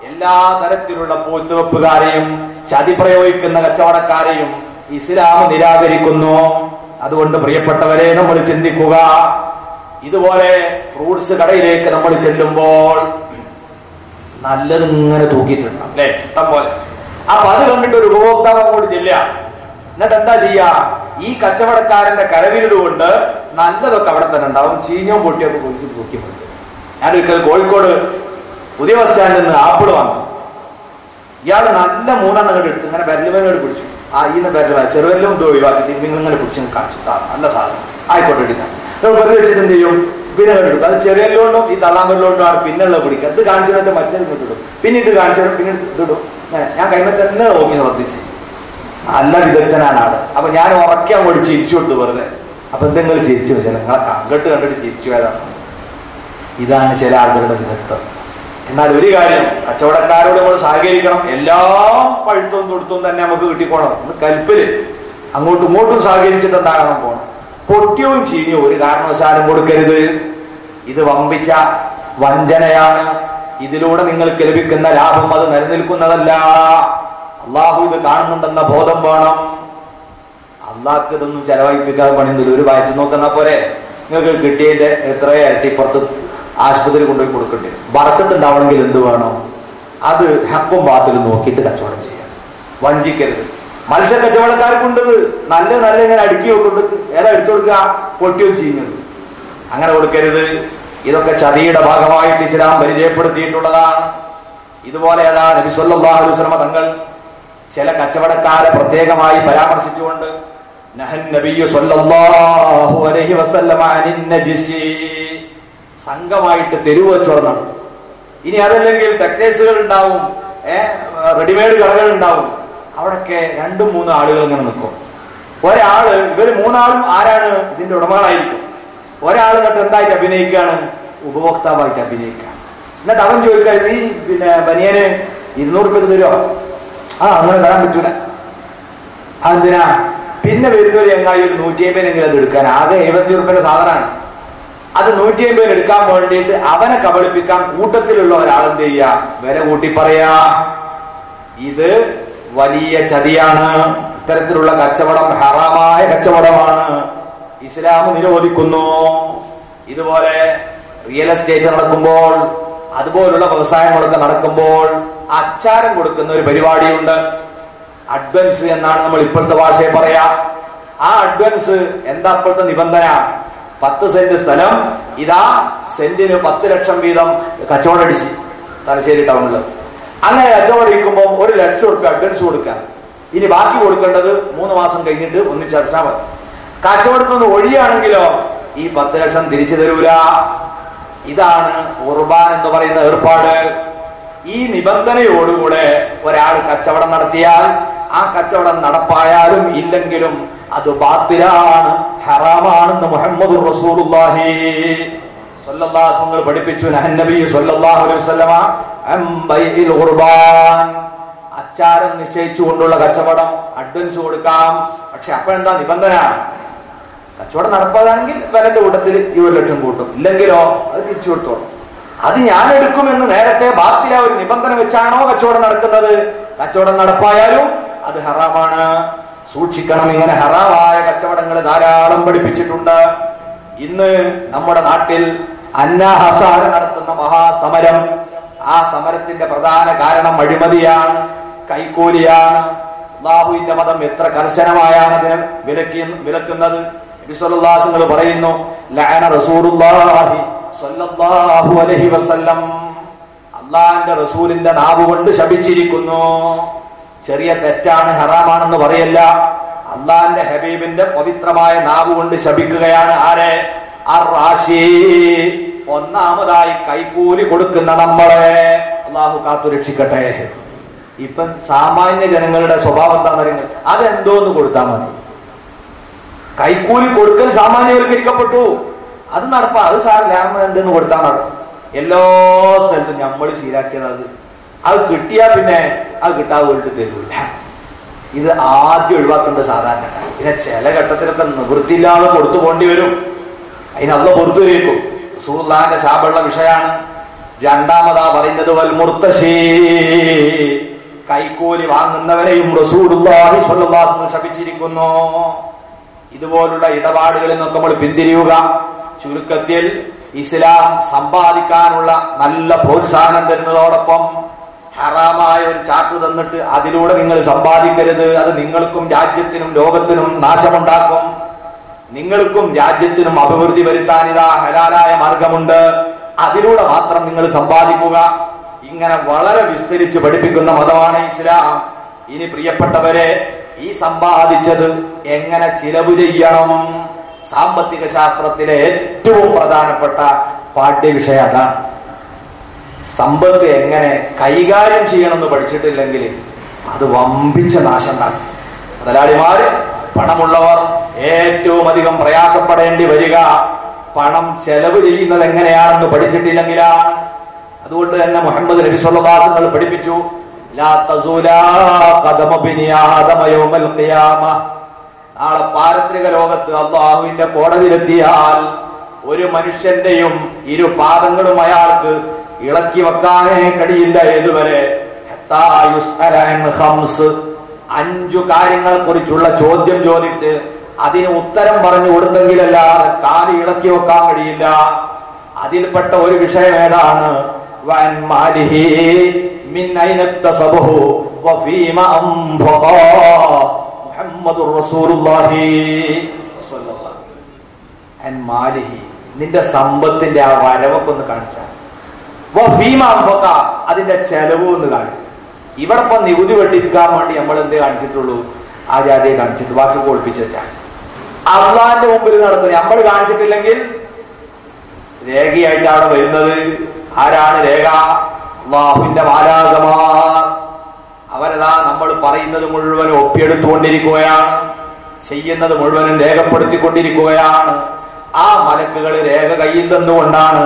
എല്ലാ തരത്തിലുള്ള പൂത്തുവെപ്പുകാരെയും ചതി പ്രയോഗിക്കുന്ന കച്ചവടക്കാരെയും ഇസ്ലാം നിരാകരിക്കുന്നു. അതുകൊണ്ട് പ്രിയപ്പെട്ടവരെ നമ്മൾ ചിന്തിക്കുക. ഇതുപോലെ ഫ്രൂട്ട്സ് കടയിലേക്ക് നമ്മൾ ചെല്ലുമ്പോൾ നല്ലത് ഇങ്ങനെ തൂക്കിയിട്ടുണ്ട് അല്ലെ, ഇഷ്ടം പോലെ. അപ്പൊ അത് കണ്ടിട്ട് ഒരു ഉപഭോക്താവ് അങ്ങോട്ട് ചെല്ലുക. എന്നിട്ട് എന്താ ചെയ്യാ? ഈ കച്ചവടക്കാരന്റെ കരവിരുത് കൊണ്ട് നല്ലതൊക്കെ അവിടെ തന്നെ ഉണ്ടാവും, ചീഞ്ഞോ പൊട്ടിയൊക്കെ തൂക്കി പിടിച്ചു. ഞാനൊരിക്കൽ കോഴിക്കോട് പുതിയ ബസ് സ്റ്റാൻഡിൽ നിന്ന് ആപ്പിൾ വന്നു. ഇയാൾ നല്ല 3 എണ്ണം എടുത്ത് ഇങ്ങനെ ബെരലുമേനോട് പിടിച്ചു. ഈന്ന് ബെരല ചെറുവെല്ലും ഇത് ഒഴിവാക്കിയിട്ട് ഇങ്ങനെ പിടിച്ച് കാണിച്ചു, നല്ല സാധനം ആയിക്കോട്ടെ എടുക്കാം. വെറുതെ വെച്ചിട്ട് എന്ത് ചെയ്യും? പിന്നെ കണ്ടെടുക്കും. അത് ചെറിയല്ലോണ്ടും ഈ തള്ളാമ്പല്ലോണ്ടും ആണ് പിന്നുള്ളത് പിടിക്കുക. ഇത് കാണിച്ചിട്ട് മറ്റേത് ഇടും, പിന്നെ ഇത് കാണിച്ചിട്ട് പിന്നെ ഇതിടും. ഞാൻ കഴിഞ്ഞ തന്നെ നോക്കി ശ്രദ്ധിച്ച്. നല്ല വിദഗ്ധനാണ് ആള്. അപ്പൊ ഞാൻ ഉറക്കി അങ്ങോട്ട് ചിരിച്ചു കൊടുത്തു വെറുതെ. അപ്പൊ എന്തെങ്കിലും ചിരിച്ചു വെച്ചാൽ നിങ്ങളെ കണ്ടിട്ട് ചിരിച്ചു പോയതാണ്. ഇതാണ് ചില ആളുകളുടെ വിദഗ്ധം. എന്നാൽ ഒരു കാര്യം, കച്ചവടക്കാരോട് നമ്മൾ സഹകരിക്കണം. എല്ലാം പഴുത്തും തൊടുത്തും തന്നെ നമുക്ക് കിട്ടിപ്പോണം. കൽപ്പില് അങ്ങോട്ടും ഇങ്ങോട്ടും സഹകരിച്ചിട്ട് എന്താകണം പോണം. പൊട്ടിയവും ചീനിയോ ഒരു കാരണവശാലും കൊടുക്കരുത്. ഇത് വമ്പിച്ച വഞ്ചനയാണ്. ഇതിലൂടെ നിങ്ങൾക്ക് ലഭിക്കുന്ന ലാഭം അത് നിലനിൽക്കുന്നതല്ല. അള്ളാഹു ഇത് കാണുന്നുണ്ടെന്ന ബോധം വേണം. അള്ളാഹ്ക്ക് ഇതൊന്നും ചെലവഴിപ്പിക്കാതെ പണിയൊന്നുമില്ല. ഒരു വയറ്റ് നോക്കുന്ന പോലെ നിങ്ങൾക്ക് കിട്ടിയതിന്റെ എത്രയോ ഇരട്ടിപ്പുറത്ത് ആശുപത്രി കൊണ്ടുപോയി കൊടുക്കണ്ടേ. ബർക്കത്തുണ്ടാവണമെങ്കിൽ എന്ത് വേണം? അത് ഹക്കും ബാത്തിലും നോക്കിയിട്ട് കച്ചവടം ചെയ്യാം. വഞ്ചിക്കരുത്. മത്സ്യ കച്ചവടക്കാർക്കുണ്ടത് നല്ല ഇങ്ങനെ അടുക്കി വെക്കുന്നത്. ഏതാ എടുത്തു കൊടുക്കുക? പൊട്ടിയും ചെയ്യുന്നത്. അങ്ങനെ കൊടുക്കരുത്. ഇതൊക്കെ ചതിയുടെ ഭാഗമായിട്ട് ഇസ്ലാം പരിചയപ്പെടുത്തിയിട്ടുള്ളതാണ്. ഇതുപോലെ ഏതാ നബി സല്ലല്ലാഹു അലൈഹി വസല്ലം തങ്ങൾ ചില കച്ചവടക്കാരെ പ്രത്യേകമായി പരാമർശിച്ചുകൊണ്ട് നഹൻ നബിയ്യു സല്ലല്ലാഹു അലൈഹി വസല്ലം അനിൻ നജിസി, സംഘമായിട്ട് തെരുവ് കച്ചവടം നടത്തും. ഇനി അതല്ലെങ്കിൽ ടെക്സ്റ്റൈൽസുകൾ ഉണ്ടാവും, റെഡിമെയ്ഡ് കടകൾ ഉണ്ടാവും. അവിടൊക്കെ 2-3 ആളുകൾ ഇങ്ങനെ നിൽക്കും. ഒരാള്, ഇവര് 3 ആളും ആരാണ്? ഇതിന്റെ ഉടമകളായിരിക്കും. ഒരാൾ എന്നിട്ട് എന്തായിട്ട് അഭിനയിക്കുകയാണ്? ഉപഭോക്താവായിട്ട് അഭിനയിക്കുക. എന്നിട്ട് അവൻ ചോദിക്കുക, ഈ ബനിയന് 200 രൂപ തരുമോ? അങ്ങനെ തരാൻ പറ്റൂല. അതെന്തിനാ? പിന്നെ വരുന്നൊരു ചങ്ങായി ഒരു 150 അത് എടുക്കാൻ, ആകെ 70 രൂപയുടെ സാധനമാണ്. അത് 150 എടുക്കാൻ വേണ്ടിയിട്ട് അവനെ കബളിപ്പിക്കാൻ കൂട്ടത്തിലുള്ള ഒരാളെന്ത് ചെയ്യാ? വില കൂട്ടി പറയാ. ഇത് വലിയ ചതിയാണ്. ഇത്തരത്തിലുള്ള കച്ചവടം ഹറാമായ കച്ചവടമാണ്. ഇസ്ലാം നിരോധിക്കുന്നു. ഇതുപോലെ റിയൽ എസ്റ്റേറ്റ് നടക്കുമ്പോൾ, അതുപോലുള്ള വ്യവസായങ്ങളൊക്കെ നടക്കുമ്പോൾ അച്ചാരം കൊടുക്കുന്ന ഒരു പരിപാടിയുണ്ട്. അഡ്വാൻസ് എന്നാണ് നമ്മൾ ഇപ്പോഴത്തെ ഭാഷയെ പറയാ. ആ അഡ്വാൻസ് എന്താ ഇപ്പോഴത്തെ നിബന്ധന? 10 സെന്റ് സ്ഥലം, ഇതാ സെന്റിന് 10 ലക്ഷം വീതം കച്ചവടം അടിച്ച് തലശ്ശേരി ടൗണില്. അങ്ങനെ കച്ചവടം ഇരിക്കുമ്പോൾ 1 ലക്ഷം രൂപ അഡ്വാൻസ് കൊടുക്കാൻ. ഇനി ബാക്കി കൊടുക്കേണ്ടത് 3 മാസം കഴിഞ്ഞിട്ട് ഒന്നിച്ചടച്ചാൽ മതി. കച്ചവടത്തിൽ നിന്ന് ഒഴിയാണെങ്കിലോ ഈ 10 ലക്ഷം തിരിച്ചു തരൂല. ഇതാണ് ഖുർബാൻ എന്ന് പറയുന്ന ഏർപ്പാട്. ഈ നിബന്ധനയോടുകൂടെ ഒരാൾ കച്ചവടം നടത്തിയാൽ ആ കച്ചവടം നടപ്പായാലും ഇല്ലെങ്കിലും അത് ബാത്തിലാണ്, ഹറാമാണെന്ന് മുഹമ്മദുർ റസൂലുള്ളാഹി സ്വല്ലല്ലാഹു അലൈഹി വസല്ലം പഠിപ്പിച്ചു. നഹൻ നബി സ്വല്ലല്ലാഹു അലൈഹി വസല്ലമ അൻ ബൈഇൽ ഖുർബാൻ, അച്ചാരം നിശ്ചയിച്ചുകൊണ്ടുള്ള കച്ചവടം. അഡ്വാൻസ് കൊടുക്കാം, പക്ഷെ അപ്പോഴെന്താ നിബന്ധന? കച്ചവടം നടപ്പാതാണെങ്കിൽ വിലന്റെ കൂട്ടത്തിൽ 20 ലക്ഷം കൂട്ടും, ഇല്ലെങ്കിലോ അത് തിരിച്ചു കൊടുത്തോളും. അത് ഞാൻ എടുക്കുമെന്ന് നേരത്തെ ബാത്തില ഒരു നിബന്ധന വെച്ചാണോ കച്ചവടം നടക്കുന്നത്? കച്ചവടം നടപ്പായാലും അത് ഹറാമാണ്. സൂക്ഷിക്കണം. ഇങ്ങനെ ഹറാമായ കച്ചവടങ്ങൾ ധാരാളം പഠിപ്പിച്ചിട്ടുണ്ട്. ഇന്ന് നമ്മുടെ നാട്ടിൽ അന്നഹസാര നടത്തുന്ന മഹാസമരം, ആ സമരത്തിന്റെ പ്രധാന കാരണം അഴിമതിയാണ്, കൈക്കൂലിയാണ്. അല്ലാഹുവിന്റെ മതം എത്ര കർശനമായാണ് അതിനെ വിലക്കുന്നത്. നബി സല്ലല്ലാഹു അലൈഹി വസല്ലം പറയുന്നു, ലഅന റസൂലുള്ളാഹി സ്വല്ലല്ലാഹു അലൈഹി വസല്ലം, അല്ലാഹുവിന്റെ റസൂലിന്റെ നാവ് കൊണ്ട് ശപിച്ചിരിക്കുന്നു. ചെറിയ തെറ്റാണ്, ഹറാമാണെന്ന് പറയല്ല. അല്ലാഹുവിന്റെ ഹബീബിന്റെ പവിത്രമായ നാവ് കൊണ്ട് ശപിക്കുകയാണ്. ആരെ? അർ-റാശി, ഒന്നാമതായി കൈക്കൂലി കൊടുക്കുന്ന നമ്മളെ അല്ലാഹു കാത്തുരക്ഷിക്കട്ടെ. ഇപ്പം സാമാന്യ ജനങ്ങളുടെ സ്വഭാവം എന്താണെന്ന് പറയുന്നത്? അതെന്തോന്ന് കൊടുത്താൽ മതി. കൈക്കൂലി കൊടുക്കൽ സാമാന്യവൽക്കരിക്കപ്പെട്ടു. അത് നടപ്പാ, അത് സാറില്ല, എന്തെന്ന് കൊടുത്താൽ നടക്കും. എല്ലാ സ്ഥലത്തും നമ്മൾ ശീലാക്കിയത് അത് കിട്ടിയാൽ പിന്നെ അത് കിട്ടാതെ പോയിട്ട് തരൂല്ല. ഇത് ആദ്യം ഒഴിവാക്കേണ്ട സാധാരണക്കാർ. പിന്നെ ചില ഘട്ടത്തിലൊക്കെ നിവൃത്തിയില്ലാതെ കൊടുത്തു പോകേണ്ടി വരും. അതിന് അള്ളാഹ് പുറത്തു വരേക്കും. റസൂലുള്ളാഹിന്റെ ശാപമുള്ള വിഷയമാണ്. രണ്ടാമതാ പറയുന്നത് വൽ മുർത്തശി, കൈക്കൂലി വാങ്ങുന്നവരെയും റസൂലുള്ളാഹി സ്വല്ലല്ലാഹു അലൈഹി വസല്ലം ശപിച്ചിരിക്കുന്നു. ഇതുപോലുള്ള ഇടപാടുകളിൽ നിന്നൊക്കെ നമ്മൾ പിന്തിരിയുക. ചുരുക്കത്തിൽ ഇസ്ലാം സമ്പാദിക്കാനുള്ള നല്ല പ്രോത്സാഹനം തരുന്നതോടൊപ്പം ഹറാമായ ഒരു ചാർട്ട് തന്നിട്ട് അതിലൂടെ നിങ്ങൾ സമ്പാദിക്കരുത്, അത് നിങ്ങൾക്കും രാജ്യത്തിനും ലോകത്തിനും നാശമുണ്ടാക്കും, നിങ്ങൾക്കും രാജ്യത്തിനും അഭിവൃദ്ധി വരുത്താൻ ഇതാ ഹലാലായ മാർഗമുണ്ട്, അതിലൂടെ മാത്രം നിങ്ങൾ സമ്പാദിക്കുക. ഇങ്ങനെ വളരെ വിസ്തരിച്ച് പഠിപ്പിക്കുന്ന മതമാണ് ഇസ്ലാം. ഇനി പ്രിയപ്പെട്ടവരെ, ഈ സമ്പാദിച്ചത് എങ്ങനെ ചിലവ് ചെയ്യണം? സാമ്പത്തിക ശാസ്ത്രത്തിലെ ഏറ്റവും പ്രധാനപ്പെട്ട പാഠ്യവിഷയം അതാണ്. സമ്പത്ത് എങ്ങനെ കൈകാര്യം ചെയ്യണമെന്ന് പഠിച്ചിട്ടില്ലെങ്കിൽ അത് വമ്പിച്ച നാശം ഉണ്ടാകും. മുതലാളിമാര്, പണമുള്ളവർ ഏറ്റവും അധികം പ്രയാസപ്പെടേണ്ടി വരിക പണം ചെലവ് ചെയ്യുന്നത് എങ്ങനെയാണെന്ന് പഠിച്ചിട്ടില്ലെങ്കിലാണ്. അതുകൊണ്ട് തന്നെ മുഹമ്മദ് നബി സ്വല്ലല്ലാഹു അലൈഹി വസല്ലം പഠിപ്പിച്ചു, ലാ തസൂലാ ഖദമ ബിനി ആദമ യൗമൽ ഖിയാമ. നാളെ പാരത്രിക ലോകത്ത് അല്ലാഹുവിന്റെ കോടതിയിലെത്തിയാൽ ഒരു മനുഷ്യന്റെയും ഇരു പാദങ്ങളും അയാൾക്ക് ഇളക്കി വെക്കാനേ കഴിയില്ല. ഏതുവരെ? ഹത്താ യുസ്അല അൻ ഖംസ്. 5 കാര്യങ്ങളെ കുറിച്ചുള്ള ചോദ്യം ചോദിച്ച് അതിന് ഉത്തരം പറഞ്ഞു കൊടുത്തെങ്കിലല്ലാതെ കാല് ഇളക്കി വെക്കാൻ കഴിയില്ല. അതിൽപ്പെട്ട ഒരു വിഷയം ഏതാണ്? വൻ മാലിഹി മിൻ ഐന തസബഹു വഫീമ അൻഫഖ. മുഹമ്മദുർ റസൂലുള്ളാഹി സ്വല്ലല്ലാഹു അലൈഹി വസല്ലം. അൻ മാലിഹി, നിന്റെ സമ്പത്തിന്റെ ആ വരവൊക്കെ ഒന്ന് കാണിച്ചാൽ, വഫീമ അൻഫഖ, അതിന്റെ ചെലവ് ഒന്ന് കാണിക്കും. ഇവിടെ ഇപ്പൊ നികുതി വെട്ടിക്കാൻ വേണ്ടി നമ്മൾ എന്തേ കാണിച്ചിട്ടുള്ളൂ? ആ ജാതിയെ കാണിച്ചിട്ട് ബാക്കി കൊളിപ്പിച്ചാൽ അള്ളാന്റെ മുമ്പിൽ നടക്കുന്നത് നമ്മൾ കാണിച്ചിട്ടില്ലെങ്കിൽ രേഖയായിട്ട് അവിടെ വരുന്നത് ആരാണ്? രേഖ അള്ളാഹുവിന്റെ മാലാഖമാർ. അവരതാ നമ്മൾ പറയുന്നത് മുഴുവനും ഒപ്പിയെടുത്തുകൊണ്ടിരിക്കുകയാണ്, ചെയ്യുന്നത് മുഴുവനും രേഖപ്പെടുത്തിക്കൊണ്ടിരിക്കുകയാണ്. ആ മലക്കുകൾ രേഖ കയ്യിൽ തന്നുകൊണ്ടാണ്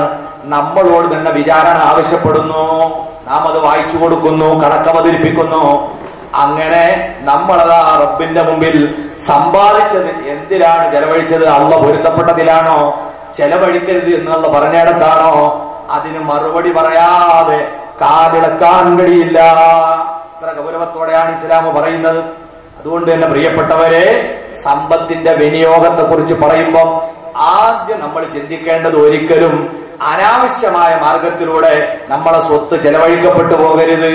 നമ്മളോട് തന്നെ വിചാരണ ആവശ്യപ്പെടുന്നു. നാം അത് വായിച്ചു കൊടുക്കുന്നു, കണക്കവതരിപ്പിക്കുന്നു. അങ്ങനെ നമ്മളതാ റബ്ബിന്റെ മുമ്പിൽ സമ്പാദിച്ചത് എന്തിനാണ് ചെലവഴിച്ചത്? അള്ളാഹ് പൊരുത്തപ്പെട്ടതിലാണോ? ചെലവഴിക്കരുത് എന്നുള്ള പറഞ്ഞിടത്താണോ? അതിന് മറുപടി പറയാതെ കാലിളക്കാൻ കഴിയില്ല. ഇത്ര ഗൗരവത്തോടെയാണ് ഇസ്ലാം പറയുന്നത്. അതുകൊണ്ട് തന്നെ പ്രിയപ്പെട്ടവരെ, സമ്പത്തിന്റെ വിനിയോഗത്തെ കുറിച്ച് പറയുമ്പോൾ ആദ്യം നമ്മൾ ചിന്തിക്കേണ്ടത് ഒരിക്കലും അനാവശ്യമായ മാർഗത്തിലൂടെ നമ്മളെ സ്വത്ത് ചെലവഴിക്കപ്പെട്ടു പോകരുത്.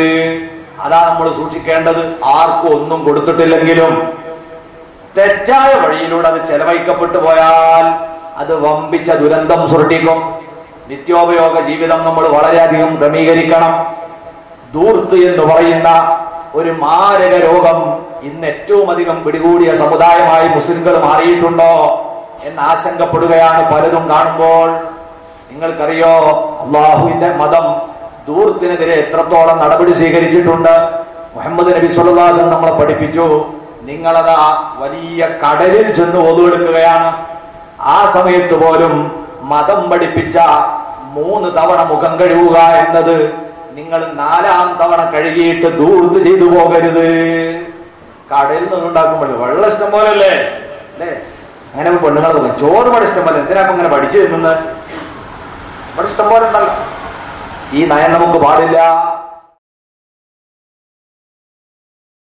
അതാ നമ്മൾ സൂക്ഷിക്കേണ്ടത്. ആർക്കും ഒന്നും കൊടുത്തിട്ടില്ലെങ്കിലും തെറ്റായ വഴിയിലൂടെ അത് ചെലവഴിക്കപ്പെട്ടു പോയാൽ അത് വമ്പിച്ച ദുരന്തം സൃഷ്ടിക്കും. നിത്യോപയോഗ ജീവിതം നമ്മൾ വളരെയധികം ക്രമീകരിക്കണം. ധൂർത്ത് എന്ന് പറയുന്ന ഒരു മാരക രോഗം ഇന്ന് ഏറ്റവും അധികം പിടികൂടിയ സമുദായമായി മുസ്ലിംകൾ മാറിയിട്ടുണ്ടോ എന്ന് ആശങ്കപ്പെടുകയാണ് പലതും കാണുമ്പോൾ. നിങ്ങൾക്കറിയോ, അള്ളാഹുവിന്റെ മതം ധൂർത്തിനെതിരെ എത്രത്തോളം നടപടി സ്വീകരിച്ചിട്ടുണ്ട്? മുഹമ്മദ് നബി സ്വല്ലല്ലാഹു അലൈഹി വസല്ലം നമ്മളെ പഠിപ്പിച്ചു, നിങ്ങളതാ വലിയ കടലിൽ ചെന്ന് ഒതുവെടുക്കുകയാണ്. ആ സമയത്ത് പോലും മതം പഠിപ്പിച്ച 3 തവണ മുഖം കഴുകുക എന്നത് നിങ്ങൾ 4ാം തവണ കഴുകിയിട്ട് ധൂർത്ത് ചെയ്തു പോകരുത്. കടയിൽ നിന്നുണ്ടാക്കുമ്പോൾ വെള്ളം ഇഷ്ടം പോലെ അല്ലേ? അങ്ങനെ പെണ്ണുങ്ങൾ ചോറ് ഇവിടെ ഇഷ്ടം പോലെ, എന്തിനാ ഇങ്ങനെ പഠിച്ചു തരുന്നത്? ഇവിടെ ഇഷ്ടം പോലെ ഉണ്ടല്ലോ. ഈ നയം നമുക്ക് പാടില്ല.